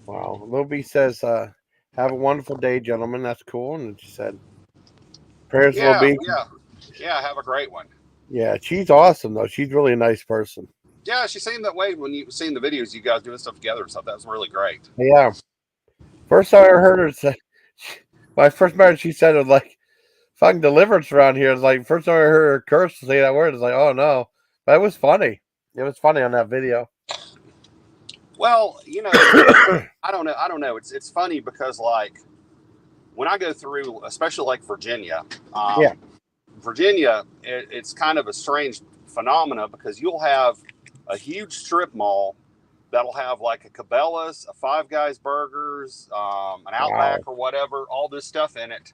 Wow. Lil B says, have a wonderful day, gentlemen. That's cool. And she said, prayers, Lil B. Yeah, have a great one. Yeah, she's awesome, though. She's really a nice person. Yeah, she seemed that way when you seen the videos you guys doing stuff together and stuff. That was really great. Yeah. First time I heard her say, when I first met her, she said it was like fucking deliverance around here. It's like, first time I heard her curse say that word, it's like, oh no. But it was funny. It was funny on that video. Well, I don't know. It's funny because like when I go through, especially like Virginia, Virginia, it's kind of a strange phenomena because you'll have a huge strip mall that'll have like a Cabela's, a Five Guys Burgers, an Outback or whatever, all this stuff in it.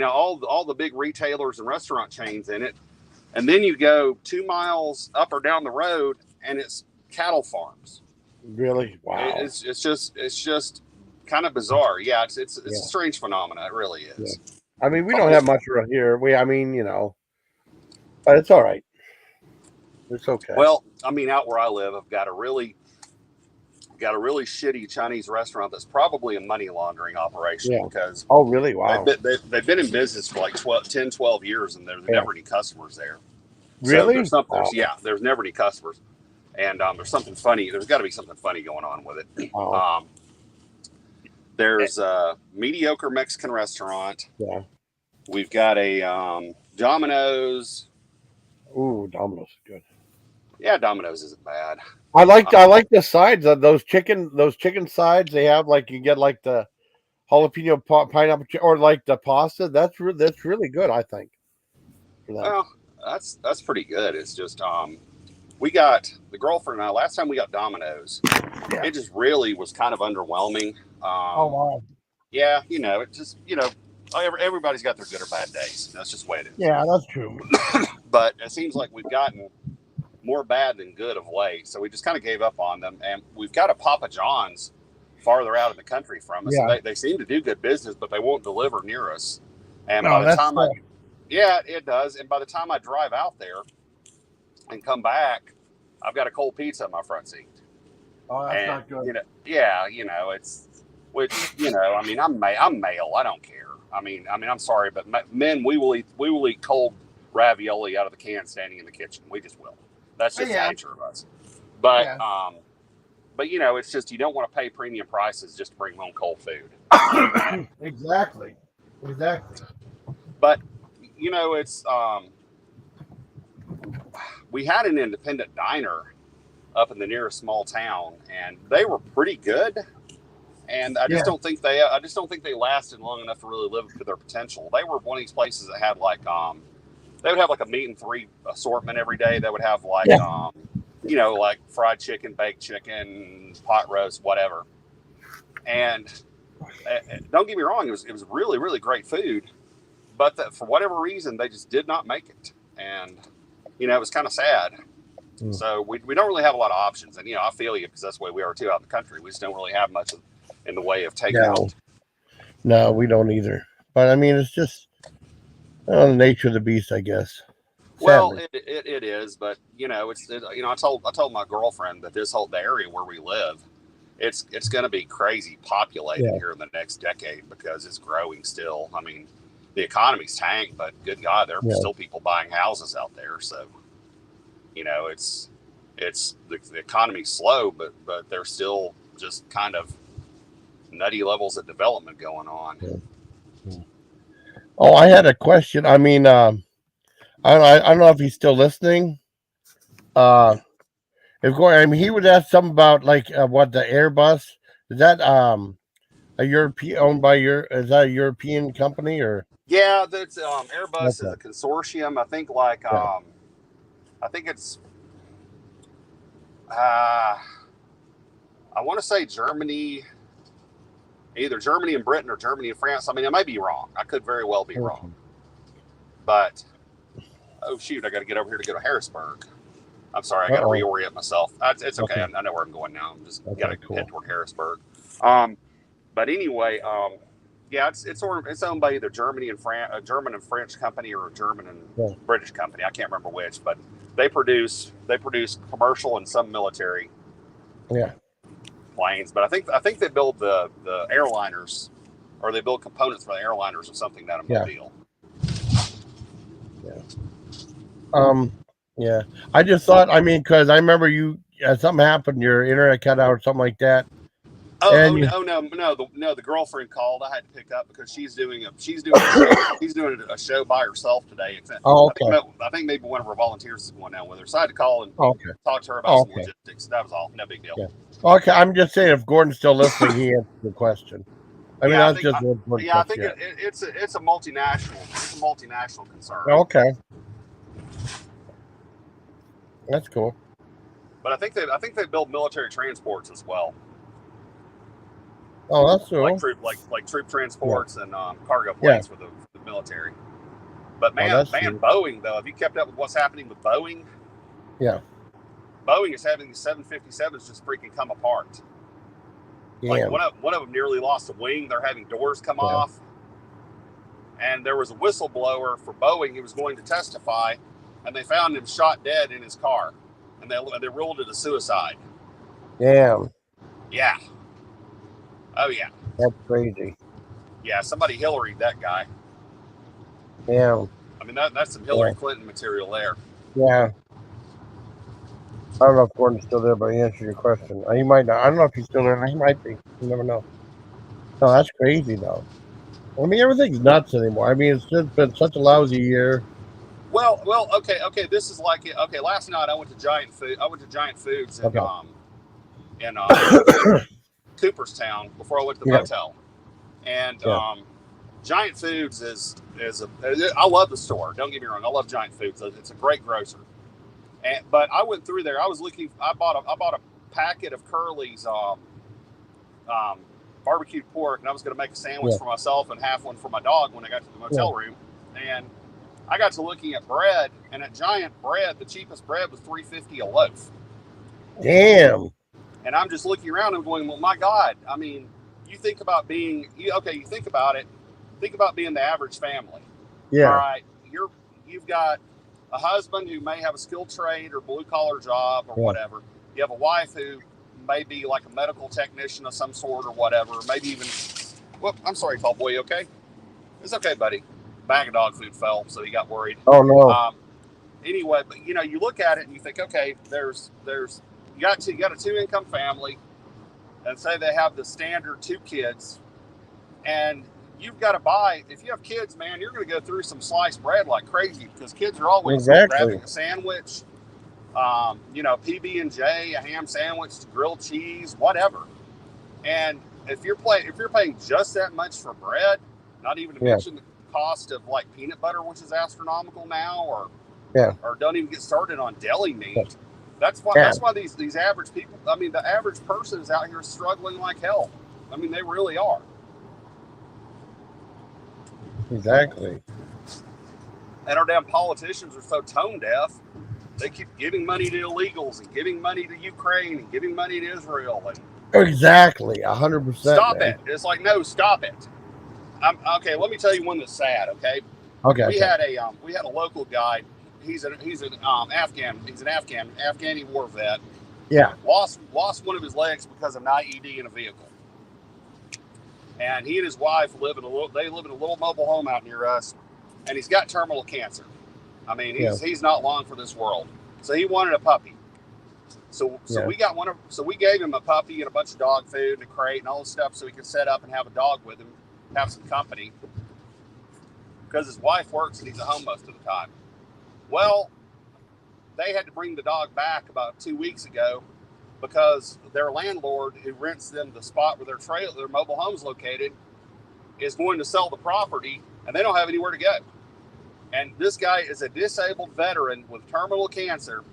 All the big retailers and restaurant chains in it. And then you go 2 miles up or down the road and it's cattle farms. Really? Wow. It's just kind of bizarre. Yeah, it's a strange phenomenon. It really is. Yeah. I mean, we don't have much around here. But it's all right. It's okay. Well, I mean, out where I live, I've got a really shitty Chinese restaurant that's probably a money laundering operation because really? Wow. They've been in business for like 10, 12 years and there's never any customers there. Really? So there's never any customers. And there's something funny. There's got to be something funny going on with it. There's a mediocre Mexican restaurant. Yeah. We've got a Domino's. Ooh, Domino's is good. Yeah, Domino's isn't bad. I like the sides of those chicken sides. They have like you get like the jalapeno pineapple or like the pasta. That's really good. I think. Well, that's pretty good. It's just we got the girlfriend and I last time we got Domino's. Yeah. It just really was kind of underwhelming. Wow. Yeah, it just everybody's got their good or bad days. That's just the way it is. Yeah, that's true. But it seems like we've gotten more bad than good of late, so we just kind of gave up on them. And we've got a Papa John's farther out of the country from us. Yeah. They seem to do good business, but they won't deliver near us. And by the time it does. And by the time I drive out there and come back, I've got a cold pizza in my front seat. Oh, that's not good. It's which I mean, I'm male. I don't care. I mean, I'm sorry, but men, we will eat cold ravioli out of the can standing in the kitchen. We just will. That's just the nature of us. But it's just you don't want to pay premium prices just to bring home cold food. Exactly. But it's we had an independent diner up in the nearest small town, and they were pretty good. And I just don't think they lasted long enough to really live up to their potential. They were one of these places that had like they would have like a meat and 3 assortment every day. They would have like like fried chicken, baked chicken, pot roast, whatever. And don't get me wrong, it was really, really great food, but for whatever reason they just did not make it, and it was kind of sad. So we don't really have a lot of options, and I feel you because that's the way we are too out in the country. We just don't really have much in the way of takeout. No, we don't either. But I mean, it's just the nature of the beast, I guess. Well, it is, but I told my girlfriend that the area where we live, it's going to be crazy populated here in the next decade because it's growing still. I mean, the economy's tanked, but good God, there are still people buying houses out there. So, it's the economy's slow, but there's still just kind of nutty levels of development going on. Yeah. Oh, I had a question. I mean, I don't know if he's still listening. He would ask something about like what the Airbus is that a European owned by is that a European company or? Yeah, that's Airbus is a consortium. I think I think it's I want to say Germany, either Germany and Britain or Germany and France. I mean, I might be wrong. I could very well be wrong. But oh shoot, I got to get over here to go to Harrisburg. I'm sorry, I got to reorient myself. It's okay. I know where I'm going now. I'm just got to head toward Harrisburg. But anyway, yeah, it's owned by either Germany and a German and French company or a German and British company. I can't remember which, but they produce commercial and some military planes. But I think they build the airliners, or they build components for the airliners or something down in Mobile. Yeah. I just thought, I mean, because I remember something happened, your internet cut out or something like that. No, the girlfriend called. I had to pick up because she's doing a show by herself today. I think maybe one of her volunteers is going down with her. So I had to call and talk to her about some logistics. That was all. No big deal. Yeah. Okay, I'm just saying, if Gordon's still listening, he answered the question. I mean, I think it's a multinational. It's a multinational concern. Okay, that's cool. But I think they build military transports as well. Oh, that's cool. Like troop transports and cargo planes for the military. But man, Boeing though, have you kept up with what's happening with Boeing? Yeah. Boeing is having these 757s just freaking come apart. Like one of them nearly lost a wing. They're having doors come off. And there was a whistleblower for Boeing. He was going to testify, and they found him shot dead in his car, and they ruled it a suicide. Damn. Yeah. Oh yeah. That's crazy. Yeah, somebody Hillaried that guy. Yeah. I mean that's some Hillary Clinton material there. Yeah. I don't know if Gordon's still there, but he answered your question. He might not. I don't know if he's still there. He might be. You never know. No, that's crazy though. I mean, everything's nuts anymore. I mean, it's just been such a lousy year. Well, okay. This is like it. Okay, last night I went to Giant Foods in Cooperstown before I went to the motel, and Giant Foods is I love the store. Don't get me wrong, I love Giant Foods. It's a great grocer. But I went through there. I was looking. I bought a packet of Curly's barbecued pork, and I was going to make a sandwich for myself and half one for my dog when I got to the motel room. And I got to looking at bread, and at Giant bread, the cheapest bread was $3.50 a loaf. Damn. And I'm just looking around and going, well, my God. I mean, you think about you think about it. Think about being the average family. Yeah. All right. You've got a husband who may have a skilled trade or blue collar job or whatever. You have a wife who may be like a medical technician of some sort or whatever. Maybe even, I'm sorry, tall boy. You okay? It's okay, buddy. Bag of dog food fell, so he got worried. Oh no. Anyway, but you look at it and you think, okay, you got a 2-income family, and say they have the standard 2 kids, and you've got to buy. If you have kids, man, you're going to go through some sliced bread like crazy because kids are always grabbing a sandwich, PB&J, a ham sandwich, grilled cheese, whatever. And if you're paying just that much for bread, not even to mention the cost of like peanut butter, which is astronomical now, or don't even get started on deli meat. That's why these average people. I mean, the average person is out here struggling like hell. I mean, they really are. Exactly. And our damn politicians are so tone deaf. They keep giving money to illegals and giving money to Ukraine and giving money to Israel. And exactly, 100%. Stop it! It's like, no, stop it. Okay. Let me tell you one that's sad. Okay. We had a local guy. He's an Afghan. He's an Afghani war vet. Yeah. Lost one of his legs because of an IED in a vehicle. And he and his wife live in a little mobile home out near us, and he's got terminal cancer. I mean, he's not long for this world. So he wanted a puppy. So we gave him a puppy and a bunch of dog food and a crate and all this stuff so he could set up and have a dog with him, have some company. Because his wife works and he's at home most of the time. Well, they had to bring the dog back about 2 weeks ago because their landlord who rents them the spot where their mobile home's located is going to sell the property and they don't have anywhere to go. And this guy is a disabled veteran with terminal cancer.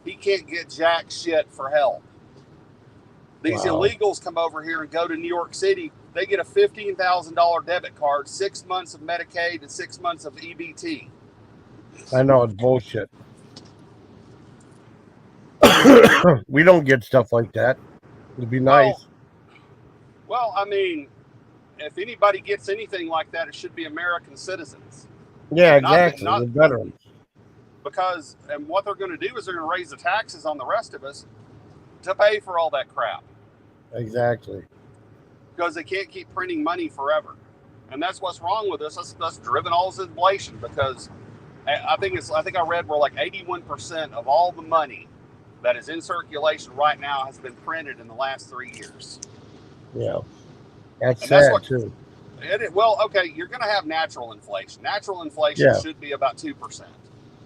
He can't get jack shit for help. These illegals come over here and go to New York City. They get a $15,000 debit card, 6 months of Medicaid, and 6 months of EBT. I know, it's bullshit. We don't get stuff like that. It'd be nice. Well, I mean, if anybody gets anything like that, it should be American citizens. Yeah, exactly. Not veterans. Because, and what they're going to do is they're going to raise the taxes on the rest of us to pay for all that crap. Exactly. Because they can't keep printing money forever. And that's what's wrong with us. That's driven all this inflation, because I think I read where like 81% of all the money that is in circulation right now has been printed in the last 3 years. Yeah. That's sad too. Well, okay, you're going to have natural inflation. Natural inflation should be about 2%.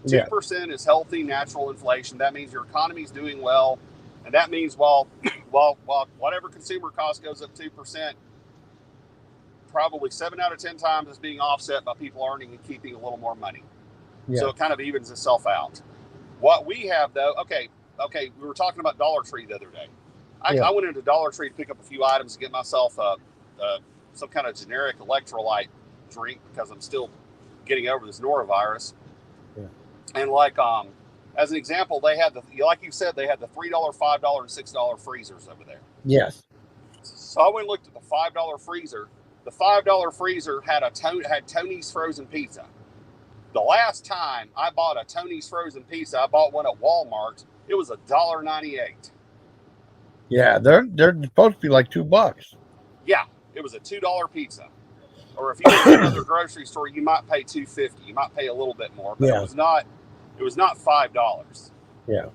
2% is healthy natural inflation. That means your economy is doing well. And that means while whatever consumer cost goes up 2%, probably 7 out of 10 times is being offset by people earning and keeping a little more money. Yeah. So it kind of evens itself out. What we have, though, okay, we were talking about Dollar Tree the other day. I went into Dollar Tree to pick up a few items to get myself some kind of generic electrolyte drink, because I'm still getting over this norovirus. Yeah. And like, as an example, they had like you said, they had the $3, $5, and $6 freezers over there. Yes. So I went and looked at the $5 freezer. The $5 freezer had Tony's frozen pizza. The last time I bought a Tony's frozen pizza, I bought one at Walmart. It was $1.98. Yeah, they're supposed to be like $2. Yeah, it was a $2 pizza. Or if you go to another grocery store, you might pay $2.50. You might pay a little bit more, but it was not $5. Yeah.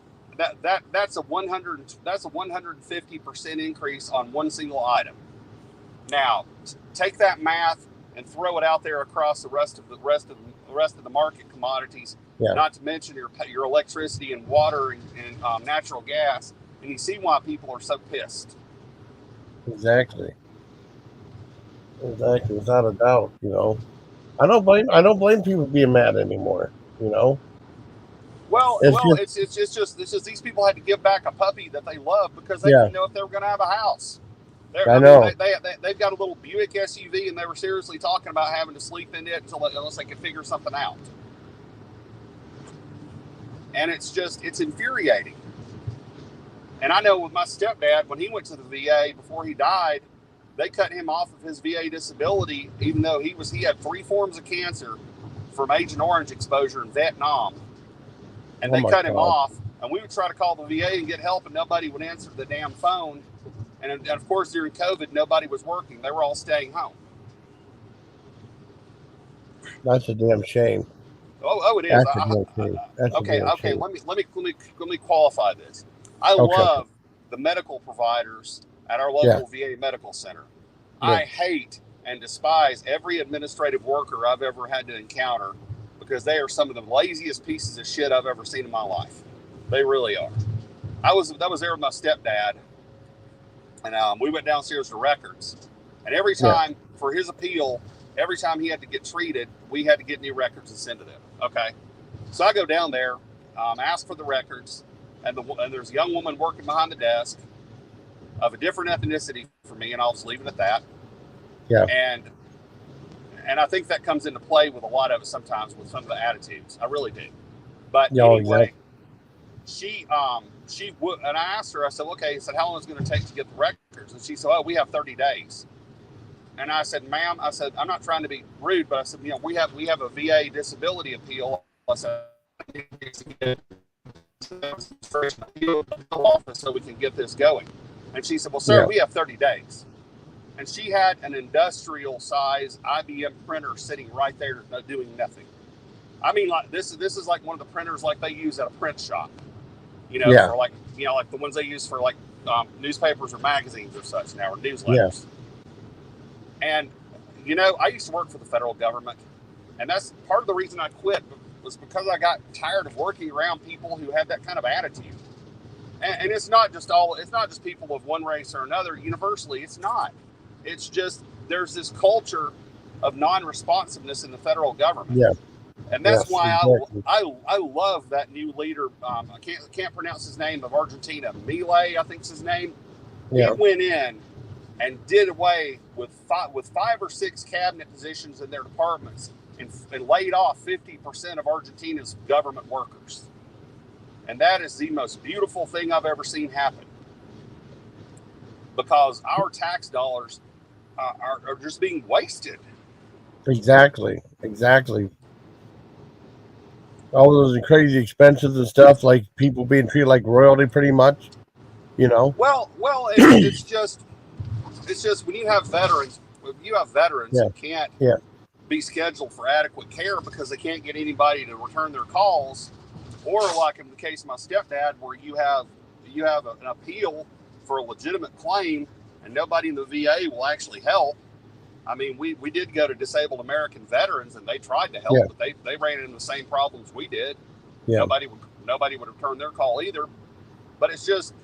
That's a 150% increase on one single item. Now, take that math and throw it out there across the rest of the market commodities. Yeah. Not to mention your electricity and water and natural gas, and you see why people are so pissed. Exactly, without a doubt. You know, I don't blame people being mad anymore. You know. Well, it's just these people had to give back a puppy that they love because they didn't know if they were going to have a house. I know. They've got a little Buick SUV, and they were seriously talking about having to sleep in it unless they could figure something out. And it's infuriating. And I know with my stepdad, when he went to the VA before he died, they cut him off of his VA disability, even though he had 3 forms of cancer from Agent Orange exposure in Vietnam. And they cut him off, and we would try to call the VA and get help, and nobody would answer the damn phone. And of course, during COVID, nobody was working. They were all staying home. That's a damn shame. Oh, it is. Okay. Let me qualify this. I love the medical providers at our local VA medical center. Yeah. I hate and despise every administrative worker I've ever had to encounter, because they are some of the laziest pieces of shit I've ever seen in my life. They really are. That was there with my stepdad, and we went downstairs to records, and every time for his appeal, every time he had to get treated, we had to get new records and send to them. Okay, so I go down there, ask for the records, and there's a young woman working behind the desk of a different ethnicity from me, and I'll just leave it at that. Yeah. And I think that comes into play with a lot of it sometimes with some of the attitudes. I really do. But anyway, she would, and I asked her, I said, okay, I said, how long is it going to take to get the records? And she said, oh, we have 30 days. And I said, ma'am, I said, I'm not trying to be rude, but I said, we have a VA disability appeal. I said, so we can get this going. And she said, well, sir, we have 30 days. And she had an industrial size IBM printer sitting right there doing nothing. I mean, like this is like one of the printers like they use at a print shop, or like the ones they use for like newspapers or magazines or such now, or newsletters. And I used to work for the federal government, and that's part of the reason I quit, was because I got tired of working around people who had that kind of attitude. And it's not just people of one race or another. Universally, it's not. It's just there's this culture of non-responsiveness in the federal government. Yeah. And that's why exactly. I love that new leader. I can't pronounce his name, of Argentina. Milei, I think's his name. Yeah. He went in and did away with 5 or 6 cabinet positions in their departments and laid off 50% of Argentina's government workers. And that is the most beautiful thing I've ever seen happen, because our tax dollars are just being wasted. Exactly. All those crazy expenses and stuff, like people being treated like royalty, pretty much. Well, it's just when you have veterans who can't be scheduled for adequate care because they can't get anybody to return their calls, or like in the case of my stepdad, where you have an appeal for a legitimate claim and nobody in the VA will actually help. I mean, we did go to Disabled American Veterans and they tried to help, but they ran into the same problems we did. Yeah. Nobody would return their call either. But it's just,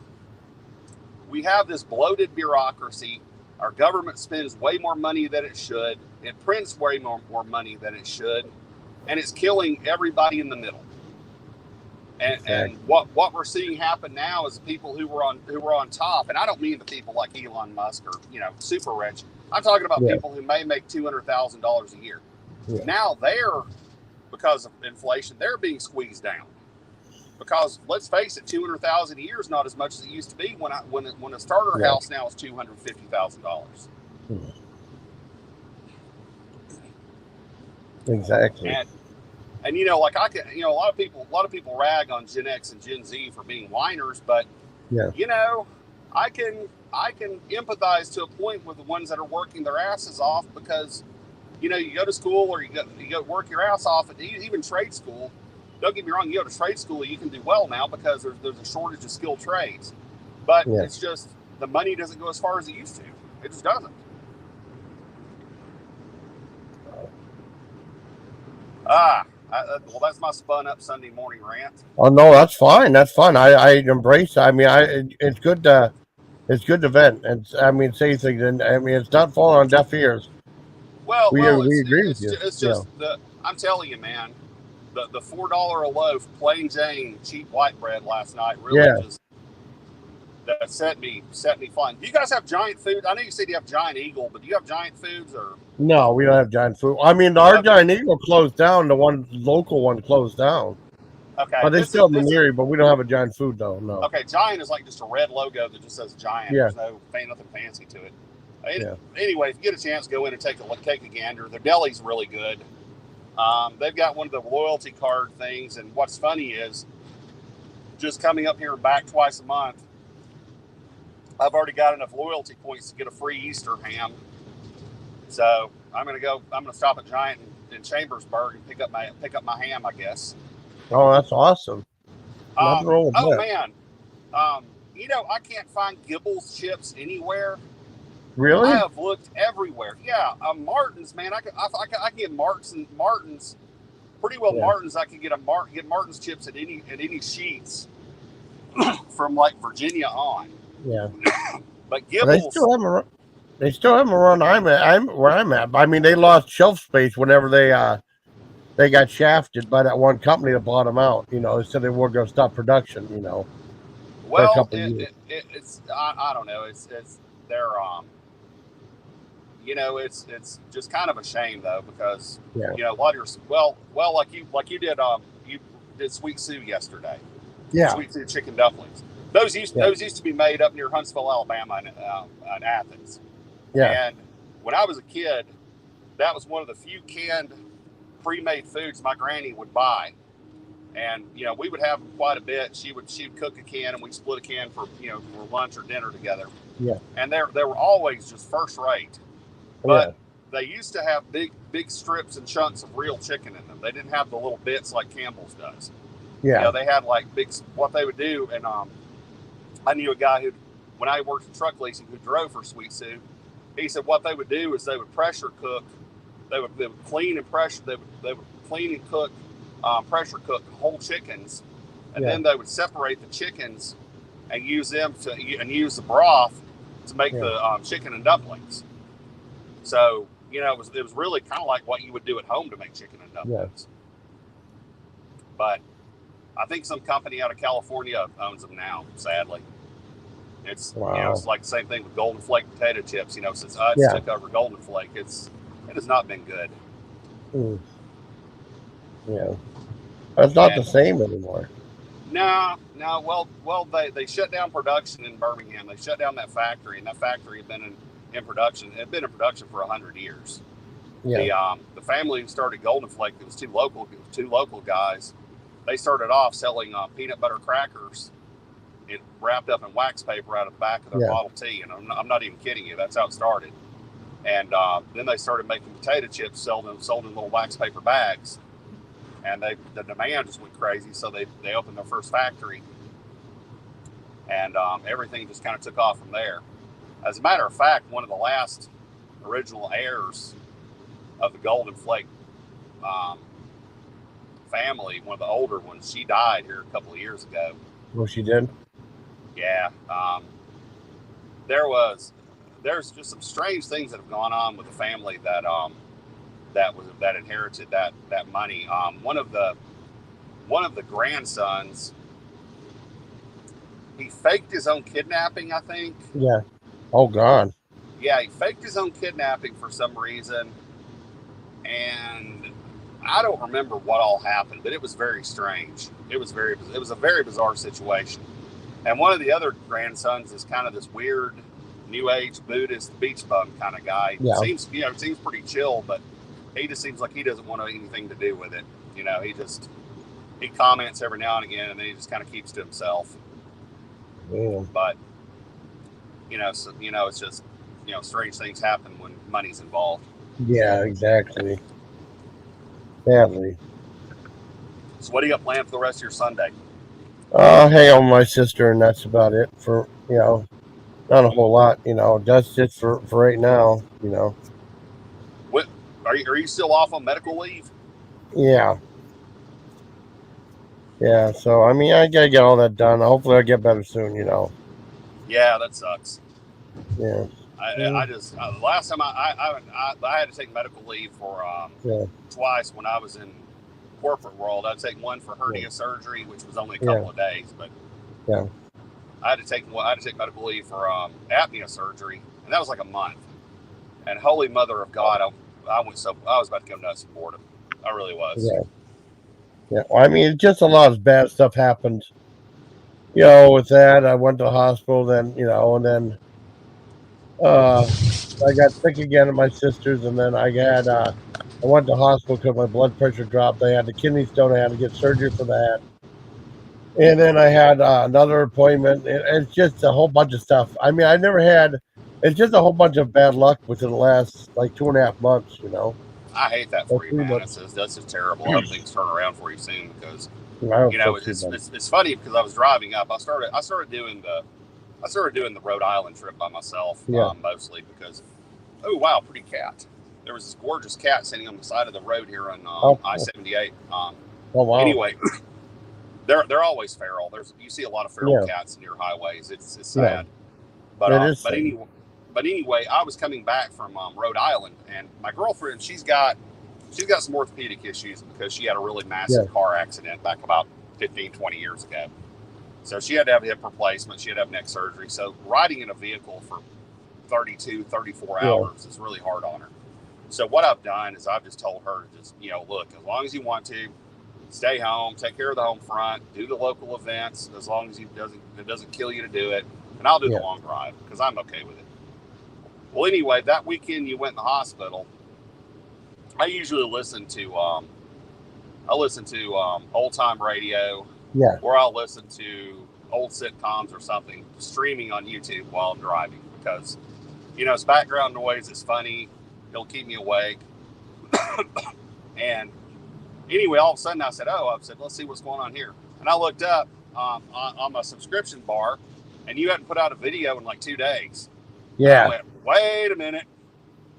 we have this bloated bureaucracy. Our government spends way more money than it should. It prints way more money than it should, and it's killing everybody in the middle. And what we're seeing happen now is the people who were on top, and I don't mean the people like Elon Musk or super rich. I'm talking about people who may make $200,000 a year. Yeah. Now because of inflation, they're being squeezed down. Because let's face it, $200,000 a year is not as much as it used to be. When a starter house now is $250,000. Exactly. And like a lot of people rag on Gen X and Gen Z for being whiners, but I can empathize to a point with the ones that are working their asses off, because you go to school or you go work your ass off at even trade school. Don't get me wrong, you go to trade school, you can do well now because there's a shortage of skilled trades. But it's just the money doesn't go as far as it used to. It just doesn't. Well, that's my spun up Sunday morning rant. Oh no, that's fine. That's fun. I embrace it. I mean, it's good to vent and say things, and it's not falling on deaf ears. Well, we agree with you. It's just I'm telling you, man, the $4 a loaf plain Jane cheap white bread last night really just that set me flying. Do you guys have Giant Food? I know you said you have Giant Eagle, but do you have Giant Foods or? No, we don't have Giant Food. I mean, our Giant Eagle closed down. The local one closed down. Okay. But they still have an area, but we don't have a Giant Food though. No. Okay, Giant is like just a red logo that just says Giant. Yeah. There's nothing fancy to it. Anyway, if you get a chance, go in and take a gander. Their deli's really good. They've got one of the loyalty card things, and what's funny is just coming up here and back twice a month, I've already got enough loyalty points to get a free Easter ham. So I'm gonna stop at Giant in Chambersburg and pick up my ham, I guess. Oh, that's awesome. Man, I can't find Gibbles chips anywhere. Really? I have looked everywhere. Yeah, Martin's, man. I can get Martin's. Pretty well, Martin's. I can get Martin's chips at any sheets from like Virginia on. Yeah. But Gibbles. They still have them around where I'm at. I mean, they lost shelf space whenever they got shafted by that one company that bought them out. They said they weren't going to stop production. Well, it's I don't know. It's they're it's just kind of a shame though, because a lot of your like you did Sweet Sue yesterday. Yeah. Sweet Sue chicken dumplings. Those used to be made up near Huntsville, Alabama, and Athens. Yeah. And when I was a kid, that was one of the few canned pre-made foods my granny would buy. And we would have them quite a bit. She would cook a can and we'd split a can for for lunch or dinner together. Yeah. And they were always just first rate. But they used to have big strips and chunks of real chicken in them. They didn't have the little bits like Campbell's does. Yeah. They had like what they would do, and I knew a guy who, when I worked in truck leasing, who drove for Sweet Sue. He said what they would do is they would pressure cook. They would clean and pressure. They would clean and cook, pressure cook whole chickens, and then they would separate the chickens and use them use the broth to make the chicken and dumplings. So it was really kind of like what you would do at home to make chicken and dumplings. Yeah. But I think some company out of California owns them now, sadly. It's it's like the same thing with Golden Flake potato chips. Since Utz took over Golden Flake, it has not been good. Yeah, it's not the same anymore. No. Well, they shut down production in Birmingham. They shut down that factory, and that factory had been in production. It had been in production for 100 years. Yeah. The family who started Golden Flake, it was two local guys. They started off selling peanut butter crackers. It wrapped up in wax paper out of the back of their Model T, and I'm not even kidding you. That's how it started. And then they started making potato chips, sold in little wax paper bags, and the demand just went crazy. So they opened their first factory, and everything just kind of took off from there. As a matter of fact, one of the last original heirs of the Golden Flake family, one of the older ones, she died here a couple of years ago. Well, she did. Yeah. There's just some strange things that have gone on with the family that inherited that money. One of the grandsons, he faked his own kidnapping, I think. Yeah. Oh God. Yeah, he faked his own kidnapping for some reason, and I don't remember what all happened, but it was very strange. It was a very bizarre situation. And one of the other grandsons is kind of this weird New Age Buddhist beach bum kind of guy. Yeah. Seems pretty chill, but he just seems like he doesn't want anything to do with it. He comments every now and again, and then he just kind of keeps to himself. Yeah. But it's just strange things happen when money's involved. Yeah, exactly. Sadly. So what do you got planned for the rest of your Sunday? Hang on my sister, and that's about it for, not a whole lot, that's just for right now, What are you still off on medical leave? Yeah. Yeah, so I gotta get all that done. Hopefully I'll get better soon, Yeah, that sucks. Yeah. I just the last time I had to take medical leave for twice when I was in corporate world. I'd take one for hernia surgery, which was only a couple of days, but I had to take medical leave for apnea surgery, and that was like a month. And holy mother of God, I was about to go nuts in boredom. I really was. Yeah. Well, just a lot of bad stuff happened. With that, I went to the hospital, then and then I got sick again at my sister's, and then I went to the hospital because my blood pressure dropped. I had the kidney stone. I had to get surgery for that. And then I had another appointment. It's just a whole bunch of stuff. It's just a whole bunch of bad luck within the last like 2.5 months, I hate that for you, man. That's just terrible. I hope things turn around for you soon because it's funny because I was driving up. I started doing the Rhode Island trip by myself, mostly because pretty cat. There was this gorgeous cat sitting on the side of the road here on I-78. Wow. Anyway, they're always feral. You see a lot of feral cats near highways. It's sad. But anyway, I was coming back from Rhode Island, and my girlfriend, she's got some orthopedic issues because she had a really massive car accident back about 15, 20 years ago. So she had to have hip replacement. She had to have neck surgery. So riding in a vehicle for 32, 34 hours is really hard on her. So what I've done is I've just told her, look, as long as you want to, stay home, take care of the home front, do the local events, as long as it doesn't kill you to do it, and I'll do the long drive because I'm okay with it. Well, anyway, that weekend you went in the hospital. I usually listen to old time radio, or I'll listen to old sitcoms or something streaming on YouTube while I'm driving because it's background noise. It's funny. It'll keep me awake. And anyway, all of a sudden I said, let's see what's going on here. And I looked up on my subscription bar, and you hadn't put out a video in like 2 days. Yeah. I went, wait a minute.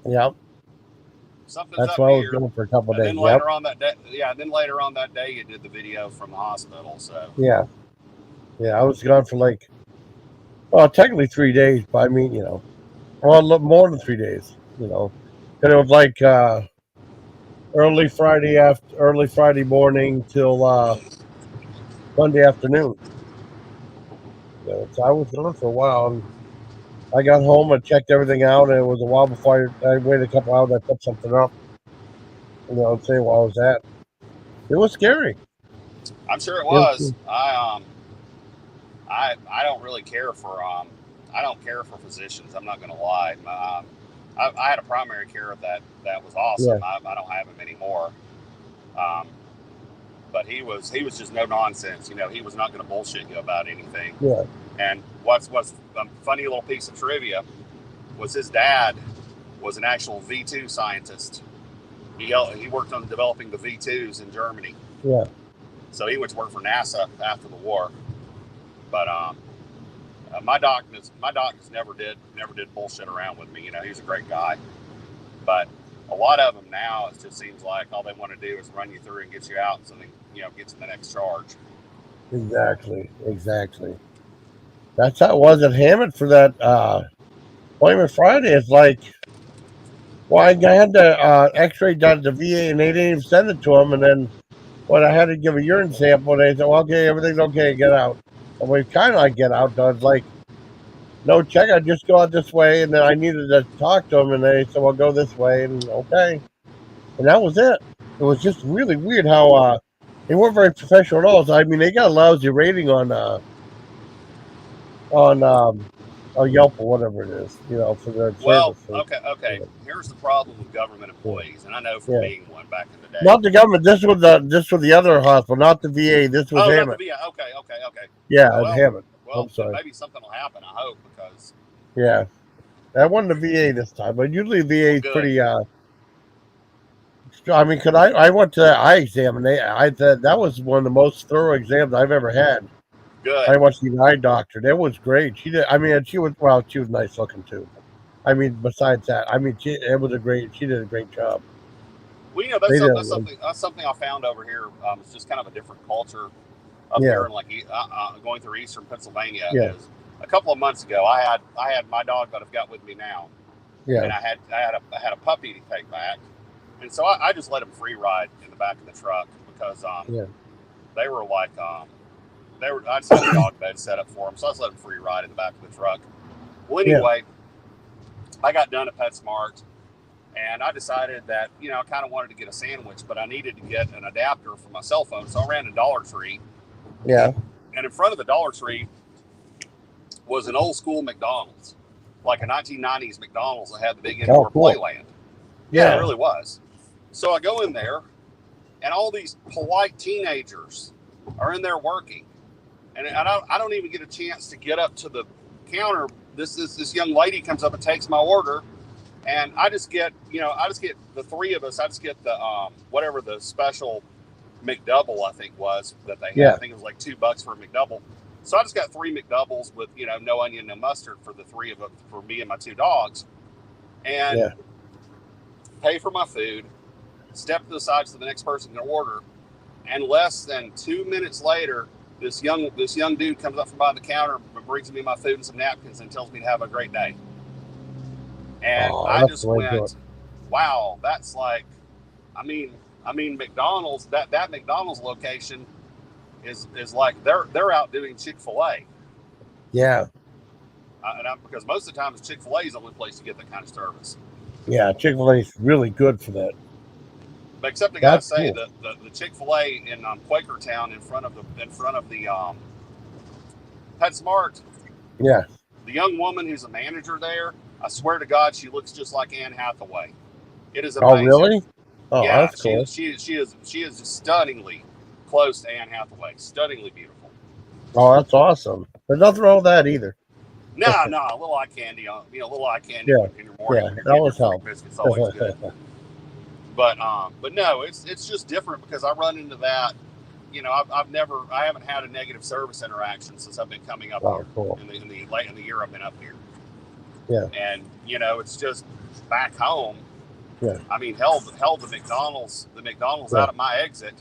Yep. Something's That's up why I was here. going for a couple of days. Then later on that day, you did the video from the hospital. So yeah, I was gone for technically 3 days, but more than 3 days. Because And it was like early Friday morning till Sunday afternoon. So I was gone for a while, and I got home and checked everything out, and it was a while before I waited a couple hours. I put something up, and say while I was at. It was scary. I'm sure it was. I don't really care for I don't care for physicians. I'm not going to lie. I had a primary care that was awesome. Yeah. I don't have him anymore. But he was just no nonsense. He was not going to bullshit you about anything. Yeah. And what's a funny little piece of trivia was his dad was an actual V2 scientist. He worked on developing the V2s in Germany. Yeah. So he went to work for NASA after the war. But my doctors never did bullshit around with me. He was a great guy. But a lot of them now, it just seems like all they want to do is run you through and get you out, so they get to the next charge. Exactly. That's how it was at Hammond for that appointment Friday. It's like, well, I had the X-ray done at the VA, and they didn't even send it to him. And then when I had to give a urine sample, they said, well, okay, everything's okay, get out. And we kind of like get out, though. It's like, no check, I just go out this way. And then I needed to talk to them, and they said, well, go this way. And okay. And that was it. It was just really weird how they weren't very professional at all. So, I mean, they got a lousy rating on Yelp or whatever it is, for their Well, service. okay. Here's the problem with government employees, and I know from being one back in the day. Not the government. This was the other hospital, not the VA. This was Hammond. Not the VA. Okay. Yeah, well, Hammond. Well, maybe something will happen. I hope, because. Yeah, that wasn't the VA this time, but usually VA is pretty. I mean, cause I went to that eye exam, and I thought that was one of the most thorough exams I've ever had. Good. I went to the eye doctor. That was great. She did. I mean, she was nice looking too. I mean, besides that, I mean, she did a great job. Well, that's something I found over here. It's just kind of a different culture up there, and like going through eastern Pennsylvania. Yeah. Is a couple of months ago, I had my dog that I've got with me now. Yeah. And I had a puppy to take back, and so I just let him free ride in the back of the truck because they were like I'd set a dog bed set up for him, so I just let him free ride in the back of the truck. Well, anyway, I got done at PetSmart, and I decided that I kind of wanted to get a sandwich, but I needed to get an adapter for my cell phone, so I ran to Dollar Tree. Yeah. And in front of the Dollar Tree was an old school McDonald's, like a 1990s McDonald's that had the big indoor playland. Yeah, it really was. So I go in there, and all these polite teenagers are in there working, and I don't even get a chance to get up to the counter. This young lady comes up and takes my order, and I just get the three of us. I just get the whatever the special McDouble I think was that they had. Yeah. I think it was like $2 for a McDouble. So I just got 3 McDoubles with no onion, no mustard for the 3 of them, for me and my 2 dogs, and pay for my food. Step to the side so the next person can order, and less than 2 minutes later, this young dude comes up from behind the counter and brings me my food and some napkins and tells me to have a great day. And I just went, wow, that's like, I mean McDonald's, that McDonald's location is like they're outdoing Chick-fil-A. Yeah. Because most of the time, Chick-fil-A is the only place to get that kind of service. Yeah, Chick-fil-A is really good for that. But except I gotta say that the Chick-fil-A in Quakertown in front of the PetSmart. Yeah. The young woman who's a manager there, I swear to God, she looks just like Anne Hathaway. It is amazing. Oh, really? Oh, yeah, that's cool. She is stunningly close to Anne Hathaway. Stunningly beautiful. Oh, that's awesome. There's nothing wrong with that either. No, a little eye candy in your morning. Yeah, that was help. Biscuits always good. But no, it's just different because I run into that. I haven't had a negative service interaction since I've been coming up here cool. in the year I've been up here. Yeah. And it's just back home. Yeah. I mean, hell, the McDonald's out at my exit.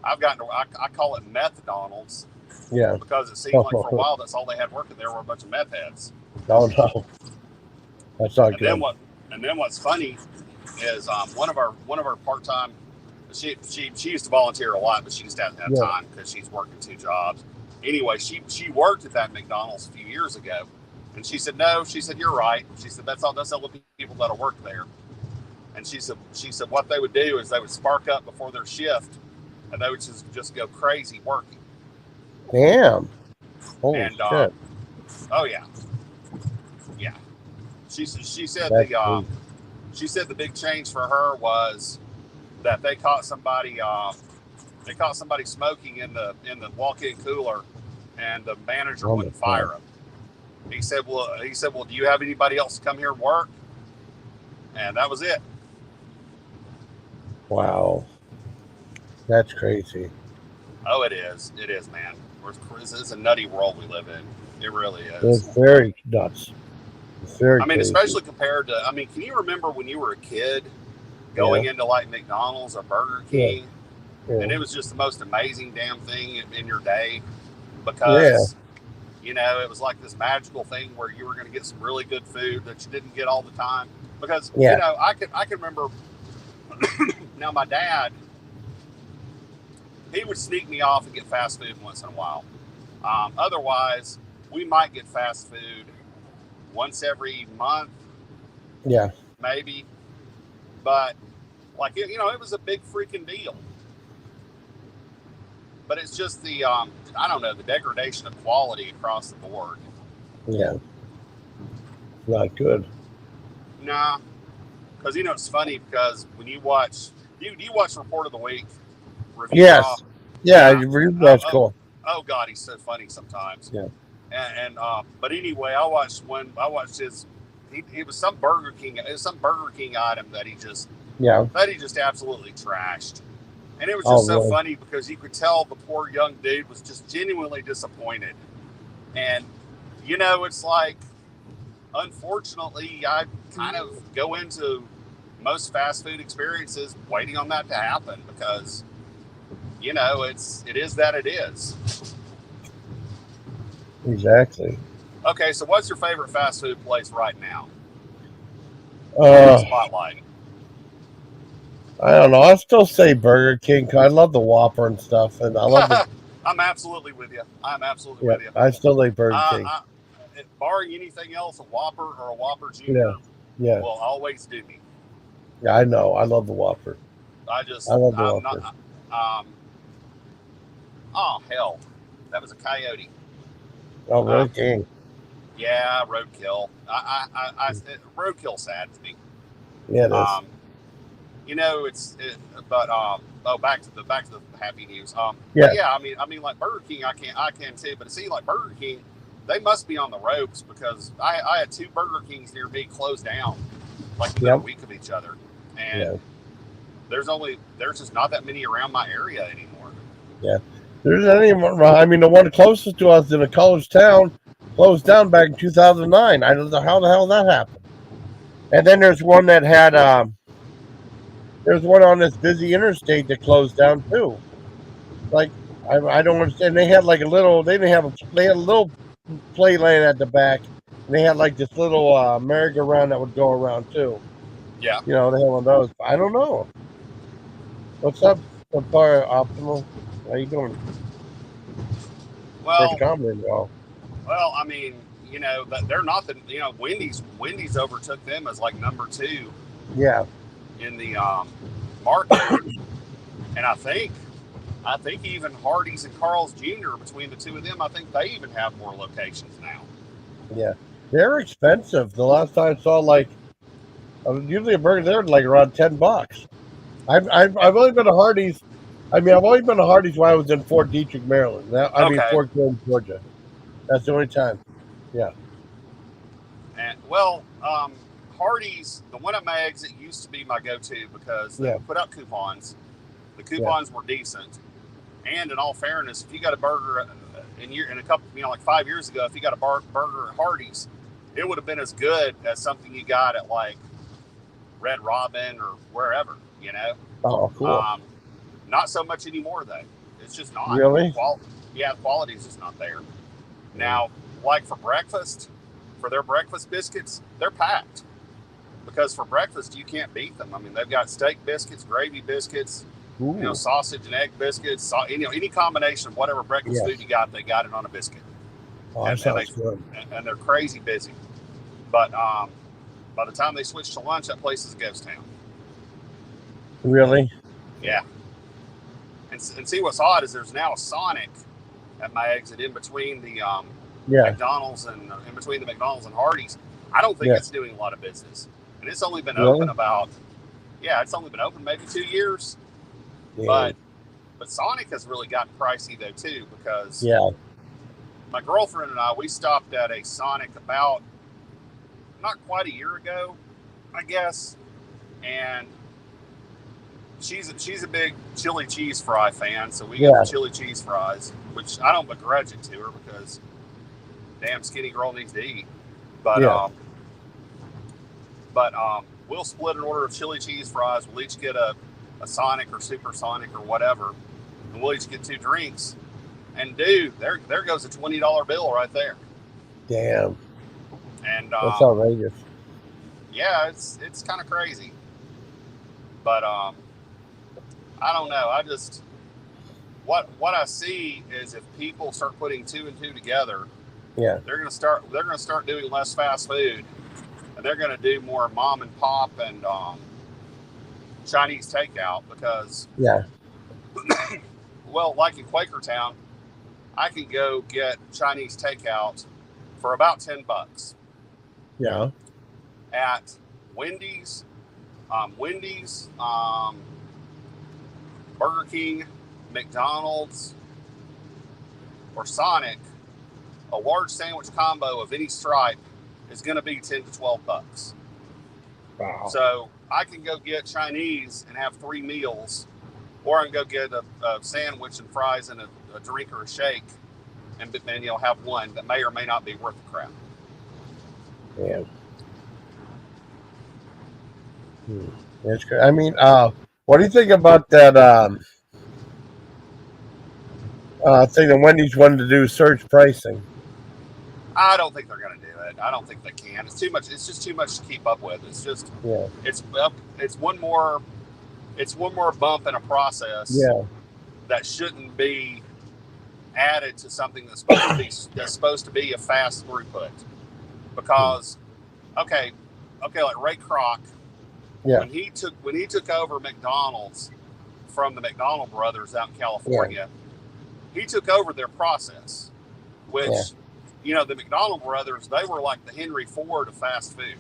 I've gotten to, I call it meth Donald's. Yeah. Because it seemed like for a while that's all they had working there were a bunch of meth heads. Oh no. That's not good. And then what's funny is one of our part-time. She used to volunteer a lot, but she just doesn't have time because she's working 2 jobs. Anyway, she worked at that McDonald's a few years ago, and she said no. She said you're right. She said that's all the people that'll work there. And she said what they would do is they would spark up before their shift, and they would just go crazy working. Damn. Holy shit. Oh yeah. She said she said the big change for her was that they caught somebody smoking in the walk-in cooler, and the manager wouldn't fire him. He said, well, do you have anybody else to come here and work? And that was it. Wow. That's crazy. Oh, it is, man. It's a nutty world we live in. It really is. It's very nuts. It's very crazy. Especially compared to, can you remember when you were a kid going into like McDonald's or Burger King? Yeah. And it was just the most amazing damn thing in your day because, it was like this magical thing where you were going to get some really good food that you didn't get all the time. Because, I can remember now my dad, he would sneak me off and get fast food once in a while. Otherwise, we might get fast food once every month. Yeah. Maybe. But, it was a big freaking deal. But it's just the, the degradation of quality across the board. Yeah. Not good. Nah. Because, it's funny because when you watch, do you watch Report of the Week? Review yes. off? Yeah, that's cool. Oh, God, he's so funny sometimes. Yeah. And but anyway, I watched his, it was some Burger King item that he just absolutely trashed. And it was just so funny because you could tell the poor young dude was just genuinely disappointed. And, it's like, unfortunately, I kind of go into most fast food experiences waiting on that to happen because, it is that it is. Exactly. Okay, so what's your favorite fast food place right now? Spotlight. I don't know. I still say Burger King. I love the Whopper and stuff, and I love the. I'm absolutely with you. With you. I still like Burger King. Barring anything else, a Whopper or a Whopper Junior will always do me. Yeah, I know. I love the Whopper. I love the Whopper. Oh hell, that was a coyote. Oh, Burger King. Yeah, roadkill. Roadkill saddens me. Yeah, it is. Back to the happy news. Like Burger King, I can too. But it seems like Burger King, they must be on the ropes because I had 2 Burger Kings near me closed down like within a week of each other, and there's just not that many around my area anymore. Yeah, there's any. The one closest to us in a college town closed down back in 2009. I don't know how the hell that happened. And then there's one that had there's one on this busy interstate that closed down too. Like I don't understand. They had like a little. They had a little play lane at the back. And they had like this little merry-go-round that would go around too. Yeah. They had one of those. I don't know. What's up, Bar Optimal? How you doing? Well, they're not the. Wendy's overtook them as like number 2. Yeah. In the market, and I think even Hardee's and Carl's Jr. between the 2 of them, I think they even have more locations now. Yeah, they're expensive. The last time I saw usually a burger they're like around $10. I've only been to Hardee's. I've only been to Hardee's while I was in Fort Detrick, Maryland. Fort Gordon, Georgia. That's the only time. Yeah. And Hardee's, the one at my exit used to be my go-to because they put up coupons. The coupons were decent, and in all fairness, if you got a burger in a couple, like 5 years ago, if you got a burger at Hardee's, it would have been as good as something you got at like Red Robin or wherever. Oh, cool. Not so much anymore though. It's just not. Really? The quality is just not there. Now, like for breakfast, for their breakfast biscuits, they're packed. because for breakfast you can't beat them. I mean, they've got steak biscuits, gravy biscuits, sausage and egg biscuits, any combination of whatever breakfast food you got, they got it on a biscuit. Oh, and they're crazy busy. But by the time they switch to lunch, that place is a ghost town. Really? Yeah. And see what's odd is there's now a Sonic at my exit in between the McDonald's and in between the McDonald's and Hardee's. I don't think it's doing a lot of business, and it's only been open it's only been open maybe 2 years. Yeah. But Sonic has really gotten pricey though too, because my girlfriend and I, we stopped at a Sonic about not quite a year ago, I guess, and she's a big chili cheese fry fan, so we got the chili cheese fries, which I don't begrudge it to her because damn skinny girl needs to eat. But we'll split an order of chili cheese fries. We'll each get a Sonic or Super Sonic or whatever, and we'll each get 2 drinks. And dude, there goes a $20 bill right there. Damn. And that's outrageous. Yeah, it's kind of crazy. But I don't know. I just what I see is if people start putting 2 and 2 together, they're gonna start doing less fast food, and they're gonna do more mom and pop and Chinese takeout because well, like in Quakertown, I can go get Chinese takeout for about $10. Yeah. At Wendy's, Burger King, McDonald's, or Sonic, a large sandwich combo of any stripe is going to be $10 to $12. Wow. So I can go get Chinese and have 3 meals, or I can go get a sandwich and fries and a drink or a shake, and have one that may or may not be worth the crap. Yeah. That's good. I mean, what do you think about that thing that Wendy's wanted to do, surge pricing? I don't think they're going to do it. I don't think they can. It's too much. It's just too much to keep up with. It's just it's one more bump in a process that shouldn't be added to something that's supposed to be a fast throughput. Because okay, like Ray Kroc, when he took over McDonald's from the McDonald brothers out in California, he took over their process, which the McDonald brothers, they were like the Henry Ford of fast food.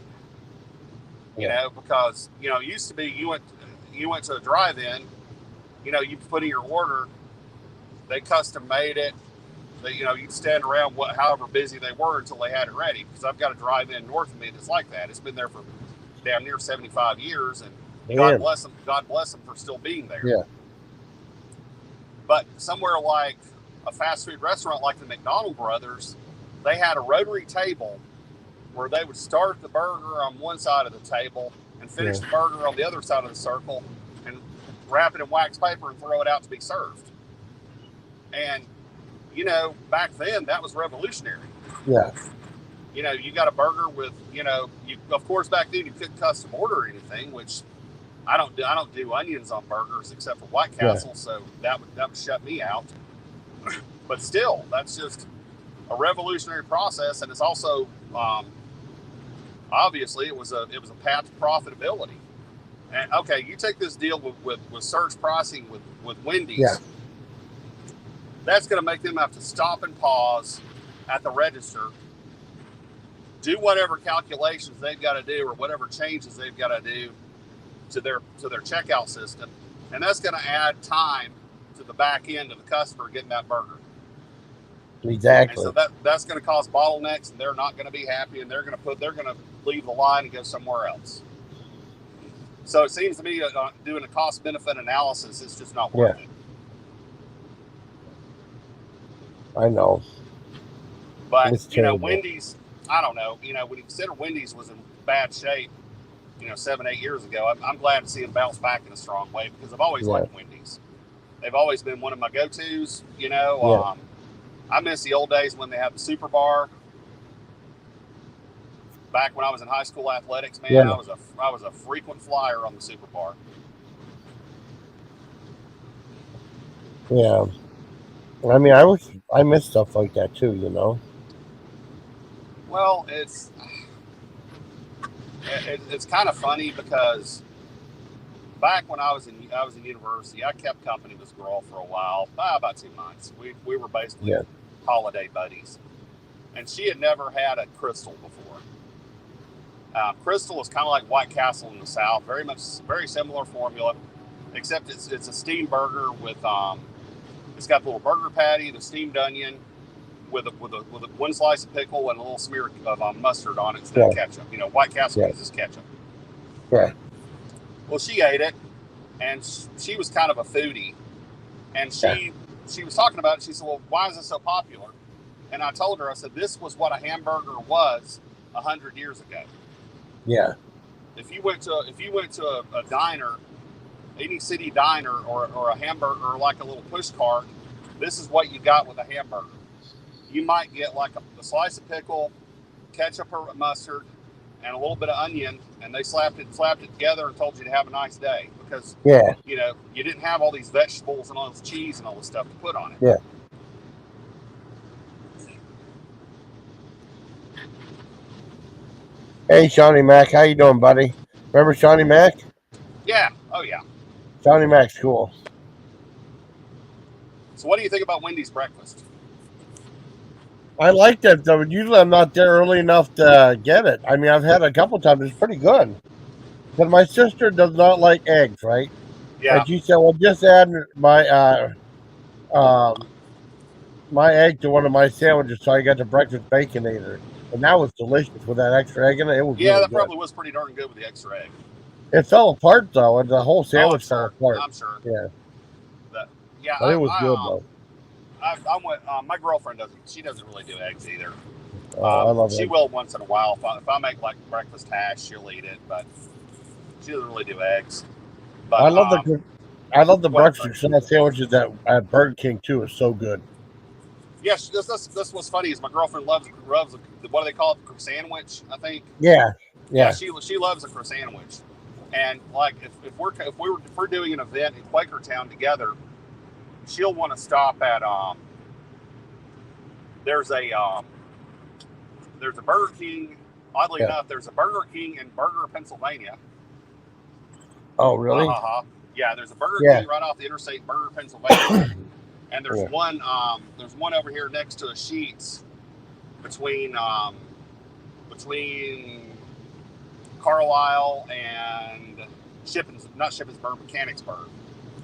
You know, because it used to be you went to a drive-in, you put in your order, they custom made it. You'd stand around however busy they were until they had it ready. Because I've got a drive-in north of me that's like that. It's been there for damn near 75 years, and God bless them for still being there. Yeah. But somewhere like a fast food restaurant like the McDonald brothers, they had a rotary table where they would start the burger on one side of the table and finish the burger on the other side of the circle and wrap it in wax paper and throw it out to be served. And back then that was revolutionary. Yeah. You got a burger with, of course back then you couldn't custom order anything, which I don't do onions on burgers except for White Castle, so that would shut me out. But still, that's just a revolutionary process, and it's also obviously it was a path to profitability. And okay, you take this deal with surge pricing with Wendy's. Yeah. That's going to make them have to stop and pause at the register, do whatever calculations they've got to do or whatever changes they've got to do to their checkout system, and that's going to add time to the back end of the customer getting that burger. Exactly. And so that's going to cause bottlenecks, and they're not going to be happy, and they're going to leave the line and go somewhere else. So it seems to me doing a cost benefit analysis is just not worth it. I know. But Wendy's, I don't know. When you consider Wendy's was in bad shape, 7-8 years ago, I'm glad to see them bounce back in a strong way because I've always liked Wendy's. They've always been one of my go-tos. I miss the old days when they had the Super Bar. back when I was in high school athletics, man, Yeah. I was a frequent flyer on the Super Bar. Yeah. I mean, I miss stuff like that too, you know. Well, it's kind of funny because back when I was in university, I kept company with this girl for a while, about 2 months. We were basically holiday buddies, and she had never had a Crystal before. Crystal is kind of like White Castle in the South, very similar formula, except it's a steamed burger with it's got the little burger patty, the steamed onion, with one slice of pickle and a little smear of mustard on it instead of ketchup. You know, White Castle uses ketchup. Yeah. Well, she ate it, and she was kind of a foodie, and she was talking about it. She said, "Well, why is this so popular?" And I told her, I said, "This was what a hamburger was 100 years ago." Yeah. If you went to a diner, any city diner, or a hamburger, or like a little push cart, this is what you got with a hamburger. You might get like a slice of pickle, ketchup or mustard, and a little bit of onion, and they slapped it together and told you to have a nice day because you know you didn't have all these vegetables and all this cheese and all this stuff to put on it. Yeah. Hey, Shawnee Mac, how you doing, buddy? Remember Shawnee Mac? Yeah. Oh, yeah. Shawnee Mac's cool. So what do you think about Wendy's breakfast? I like that, though. Usually I'm not there early enough to get it. I mean, I've had it a couple times. It's pretty good. But my sister does not like eggs, right? Yeah. And she said, well, just add my my egg to one of my sandwiches so I got the breakfast baconator. And that was delicious with that extra egg in it. It was really that good. probably was pretty darn good with the extra egg. It fell apart, though, and the whole sandwich fell apart. I'm sure. Yeah. But it was good, though. I went. My girlfriend doesn't really do eggs either. I love she eggs. will once in a while. If I make like breakfast hash, she'll eat it, but she doesn't really do eggs. But I love the breakfast sandwiches at Burger King too. It's so good. Yes, this what's funny is my girlfriend loves what do they call it, the sandwich? I think. Yeah. She loves a sandwich, and like if we're doing an event in Quakertown together, she'll want to stop at there's a Burger King. Oddly enough, there's a Burger King in Berger, Pennsylvania. Oh, really? Yeah, there's a Burger King right off the interstate, Berger, Pennsylvania. And there's one over here next to a Sheetz between Carlisle and Shippensburg, Mechanicsburg.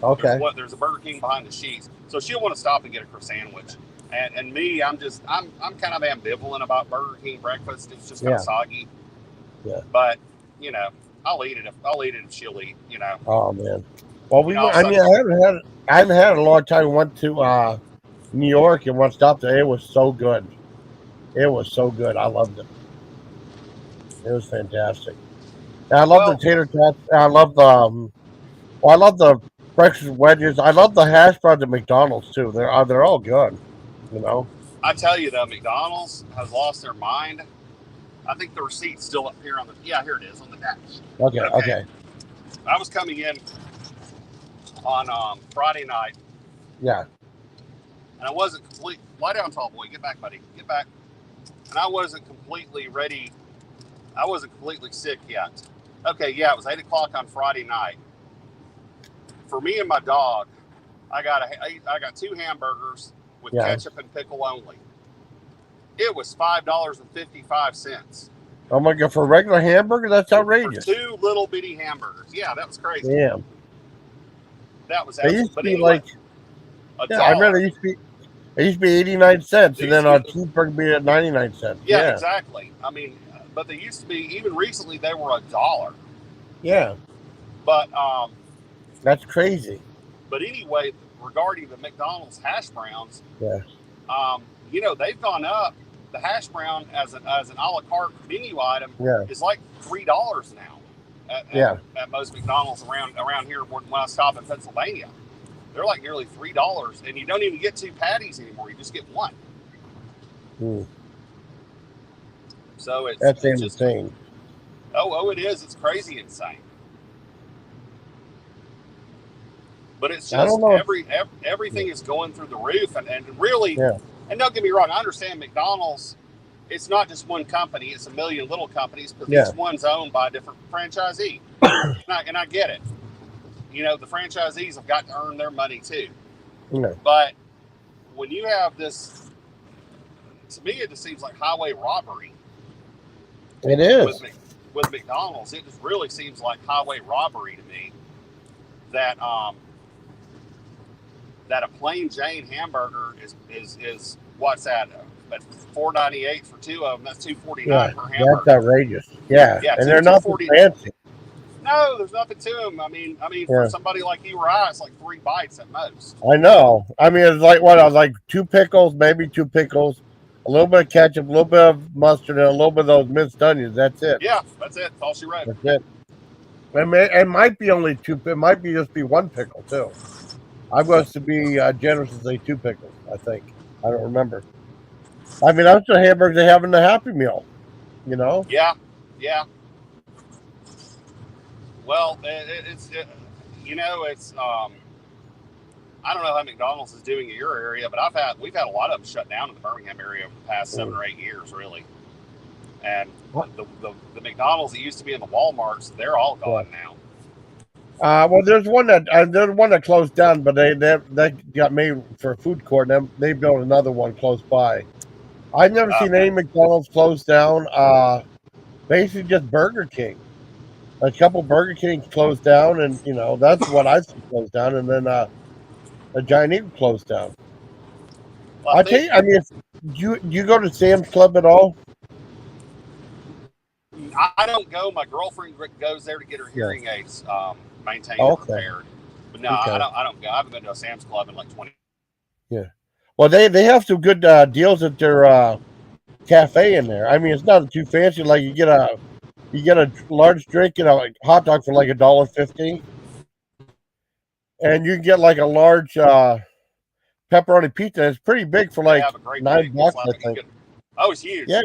Okay. There's a Burger King behind the Sheetz. So she'll want to stop and get a sandwich. And me, I'm kind of ambivalent about Burger King breakfast. It's just kind of soggy. Yeah. But, you know, I'll eat it if she'll eat, you know. Oh man. Well, I haven't had it a long time. We went to New York and one stop there. It was so good. It was so good. I loved it. It was fantastic. And I love the tater tots. I love the breakfast wedges. I love the hash browns at McDonald's too. They're all good. You know. I tell you though, McDonald's has lost their mind. I think the receipt's still up here here it is on the dash. Okay. I was coming in on Friday night. Yeah. And I wasn't lie down, tall boy. Get back, buddy. Get back. And I wasn't completely ready. I wasn't completely sick yet. Okay, it was 8 o'clock on Friday night. For me and my dog, I got 2 hamburgers with ketchup and pickle only. It was $5.55. Oh my God! For a regular hamburger, that's outrageous. For 2 little bitty hamburgers. Yeah, that was crazy. Damn. That was. They used to be like. I remember it used to be 89 cents, and then our cheeseburger be at 99 cents. Yeah, exactly. I mean, but they used to be, even recently, they were $1. Yeah. But that's crazy. But anyway, regarding the McDonald's hash browns, you know, they've gone up. The hash brown as an a la carte menu item is like $3 now. At most McDonald's around here when I stop in Pennsylvania. They're like nearly $3, and you don't even get 2 patties anymore. You just get 1. So that's it's just insane. Oh, it is. It's crazy insane. But it's just everything is going through the roof, and really, and don't get me wrong, I understand McDonald's. It's not just one company; it's a million little companies, but each one's owned by a different franchisee, and I get it. You know, the franchisees have got to earn their money too. But when you have this, to me, it just seems like highway robbery. It is. With McDonald's, it just really seems like highway robbery to me. That that a plain Jane hamburger is what's that? At $4.98 for two of them. That's $2.49 per hamburger. That's outrageous. Yeah, and they're not fancy. No, there's nothing to them. I mean, for somebody like you or I, it's like 3 bites at most. I know. I mean, it's like what I was like 2 pickles, maybe 2 pickles, a little bit of ketchup, a little bit of mustard, and a little bit of those minced onions. That's it. Yeah, that's it. That's all she wrote. That's it. It might be only 2. It might be just be 1 pickle too. I'm going to be generous and say 2 pickles. I think. I don't remember. I mean, I'm still hamburgers they have in the Happy Meal. You know. Yeah. Well, it's I don't know how McDonald's is doing in your area, but we've had a lot of them shut down in the Birmingham area over the past 7 or 8 years, really. And the McDonald's that used to be in the Walmarts, they're all gone now. Well, there's one that closed down, but they got made for a food court. And they built another one close by. I've never seen any McDonald's closed down. Basically, just Burger King. A couple Burger Kings closed down, and that's what I see closed down. And then a Giant Eagle closed down. Well, I tell you, I mean, you go to Sam's Club at all? I don't go. My girlfriend goes there to get her hearing aids maintained and repaired. But no, I don't go. I haven't been to a Sam's Club in like 20. Yeah. Well, they have some good deals at their cafe in there. I mean, it's not too fancy. Like you get a large drink and a hot dog for like $1.50, and you can get like a large pepperoni pizza. It's pretty big for like $9, I think. It's huge. Yeah.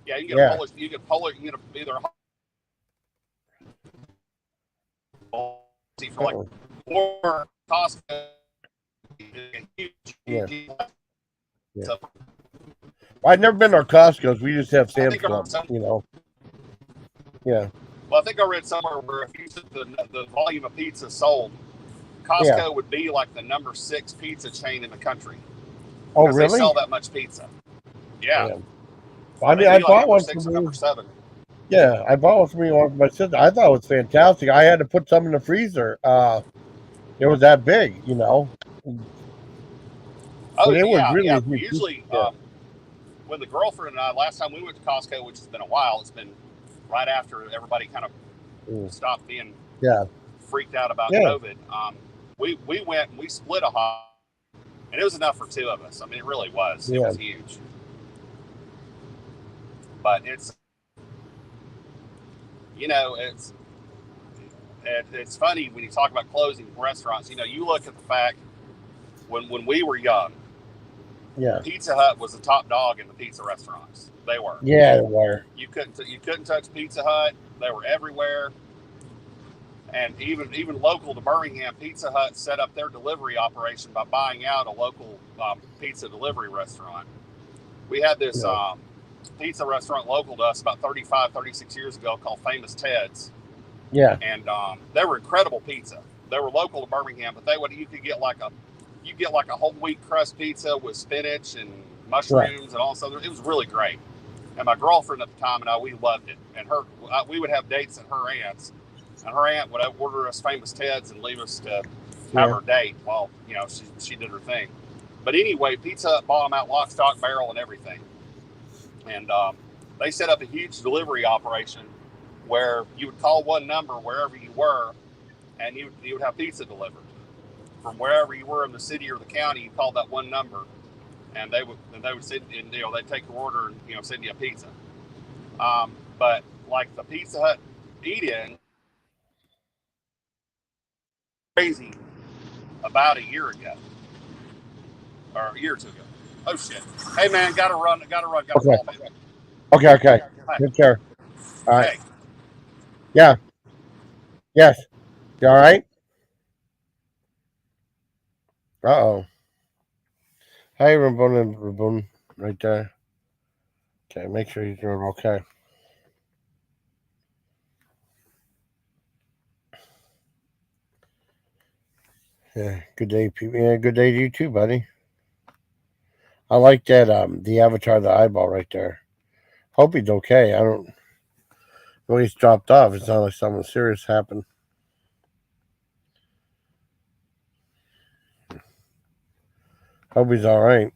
Yeah, you can get a Polish. You can get either for like or Costco. Yeah. I've never been to Costco's. We just have Sam's Club. Yeah. Well, I think I read somewhere where if you took the volume of pizza sold, Costco would be like the number 6 pizza chain in the country. Oh, really? They sell that much pizza. Yeah. I mean, I bought one for me. Number 7. Yeah, I bought one for me for my sister. I thought it was fantastic. I had to put some in the freezer. It was that big, Oh, but it was really usually, when the girlfriend and I, last time we went to Costco, which has been a while, it's been right after everybody kind of stopped being freaked out about COVID. We went and we split a hot, and it was enough for 2 of us. I mean, it really was. It was huge. But it's funny when you talk about closing restaurants. You look at the fact when we were young, Pizza Hut was the top dog in the pizza restaurants. They were. Yeah, they were. You couldn't touch Pizza Hut. They were everywhere. And even local to Birmingham, Pizza Hut set up their delivery operation by buying out a local pizza delivery restaurant. We had this pizza restaurant local to us about 35-36 years ago called Famous Ted's. Yeah. And they were incredible pizza. They were local to Birmingham, but you could get like a whole wheat crust pizza with spinach and mushrooms and all this other. It was really great. And my girlfriend at the time and I, we loved it. And we would have dates at her aunt's, and her aunt would order us Famous Ted's and leave us to have her date while she did her thing. But anyway, Pizza Hut bought them out lock, stock, barrel, and everything. And they set up a huge delivery operation where you would call one number wherever you were, and you would have pizza delivered from wherever you were in the city or the county. You called that one number, and they would send, and they'd take your order and send you a pizza. But like the Pizza Hut eat-in, crazy about a year ago or a year or 2 ago. Oh shit! Hey man, gotta run. Call, man. Okay. All Take care. All right. Hey. Yeah. Yes. You all right? Uh-oh. Hey, Rabun, right there. Okay, make sure he's doing okay. Yeah, good day, people. Yeah, good day to you too, buddy. I like that the avatar of the eyeball right there. Hope he's okay. I don't know he's dropped off. It's not like something serious happened. Hope he's all right.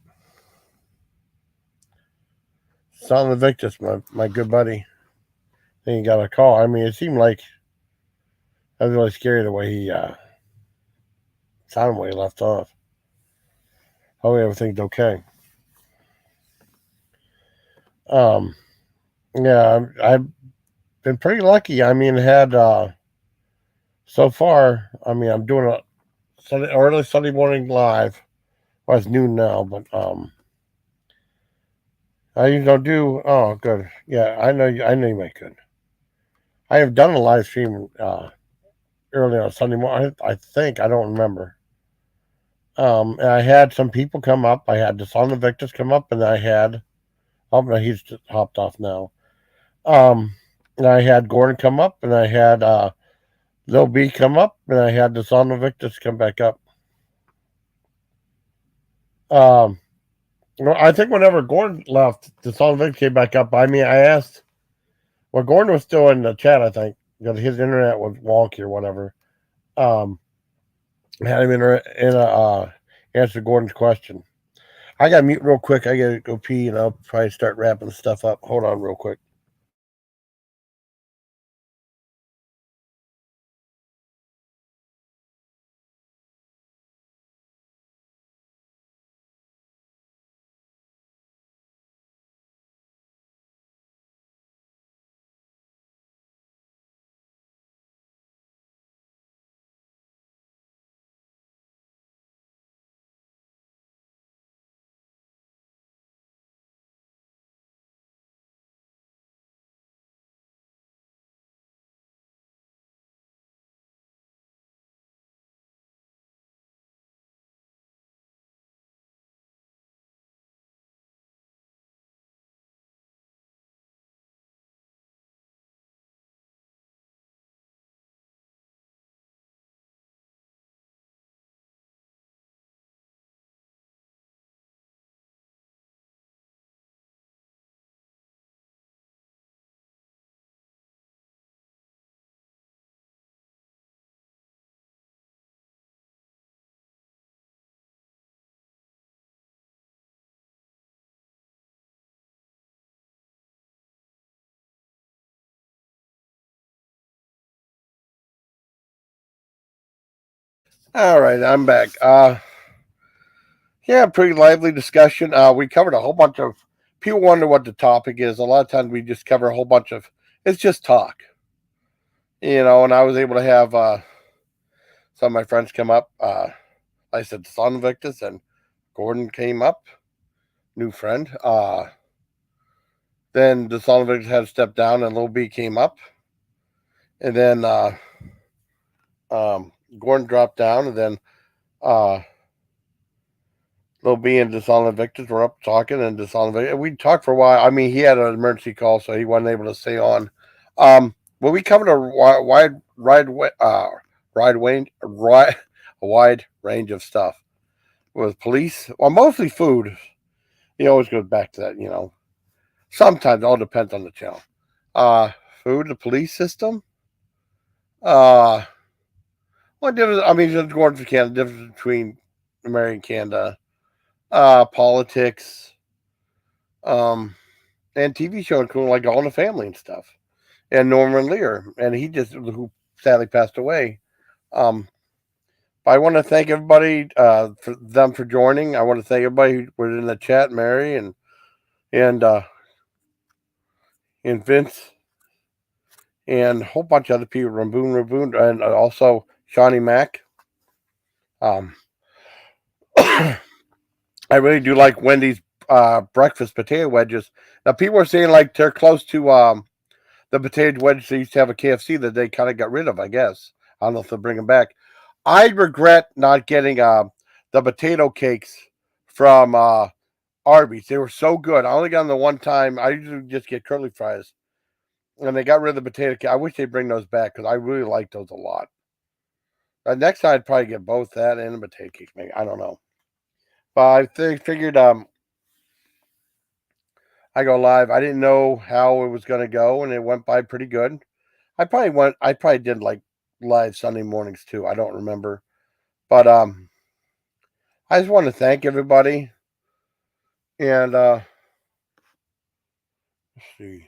Deussolinvictus, my good buddy. Then he got a call. I mean, it seemed like I was really scary the way he sounded when he left off. Hope everything's okay. Yeah, I've been pretty lucky. I mean, had so far. I mean, I'm doing a early Sunday morning live. Well, it's noon now, but I usually do. Oh, good. Yeah, I know. I know you make good. I have done a live stream early on Sunday morning. I think I don't remember. And I had some people come up. I had Deussolinvictus come up, and I had. Oh no, he's just hopped off now. And I had Gordon come up, and I had Lil B come up, and I had Deussolinvictus come back up. I think whenever Gordon left, Deussolinvictus came back up. I mean, I asked. Well, Gordon was still in the chat, I think, because his internet was wonky or whatever. Had him in a answer Gordon's question. I got to mute real quick. I got to go pee, and I'll probably start wrapping stuff up. Hold on real quick. All right, I'm back. Yeah, pretty lively discussion. We covered a whole bunch of. People wonder what the topic is. A lot of times we just cover a whole bunch of. It's just talk, and I was able to have some of my friends come up. I said Deussolinvictus, and Gordon came up, new friend. Then Deussolinvictus had to step down, and Lil B came up, and then Gordon dropped down, and then Lil B and Deussolinvictus were up talking, and Deussolinvictus. We talked for a while. I mean, he had an emergency call, so he wasn't able to stay on. Well, we covered a wide range of stuff with police. Well, mostly food. He always goes back to that. Sometimes it all depends on the channel. Food, the police system. What difference? I mean, just going to Canada. Difference between America and Canada. Politics. And TV show cool like All in the Family and stuff. And Norman Lear, and who sadly passed away. But I want to thank everybody for joining. I want to thank everybody who was in the chat, Mary and Vince, and a whole bunch of other people, Raboon, and also Shawnee Mack. I really do like Wendy's breakfast potato wedges. Now people are saying like they're close to the potato wedges they used to have at KFC that they kind of got rid of. I guess I don't know if they'll bring them back. I regret not getting the potato cakes from Arby's. They were so good. I only got them the one time. I usually just get curly fries, and they got rid of the potato cake. I wish they'd bring those back because I really like those a lot. Next time I'd probably get both that and the potato cake. Maybe I don't know, but I figured I go live. I didn't know how it was going to go, and it went by pretty good. I probably did like live Sunday mornings too. I don't remember, but I just want to thank everybody, and let's see.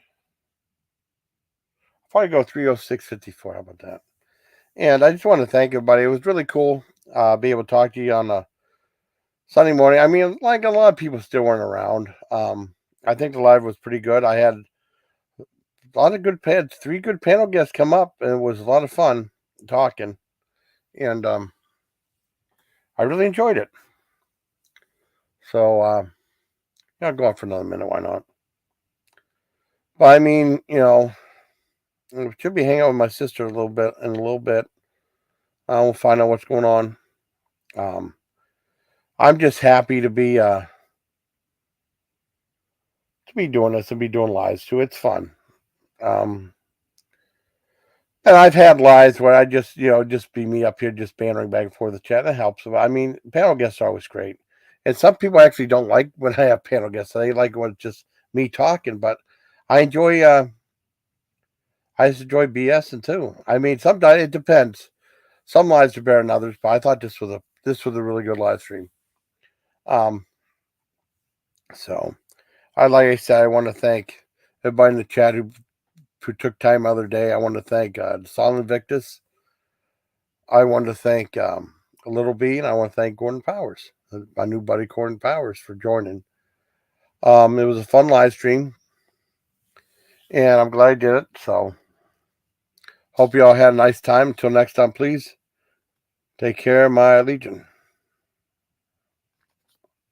I'll probably go 306.54. How about that? And I just want to thank everybody. It was really cool be able to talk to you on a Sunday morning. I mean, like a lot of people still weren't around. I think the live was pretty good. I had a lot of good pads, 3 good panel guests come up, and it was a lot of fun talking. And I really enjoyed it. So I'll go on for another minute. Why not? But I mean, I should be hanging out with my sister a little bit. We'll find out what's going on. I'm just happy to be doing this and be doing lives too. It's fun. And I've had lives where I just be me up here just bantering back and forth the chat. That helps. I mean, panel guests are always great. And some people actually don't like when I have panel guests. They like when it's just me talking, but I enjoy I just enjoy BSing too. I mean, sometimes it depends. Some lives are better than others, but I thought this was a really good live stream. So like I said, I want to thank everybody in the chat who took time the other day. I want to thank Deussolinvictus. I want to thank Little B, and I want to thank Gordon Powers, my new buddy Gordon Powers, for joining. It was a fun live stream, and I'm glad I did it. So hope you all had a nice time. Until next time, please take care, my Legion.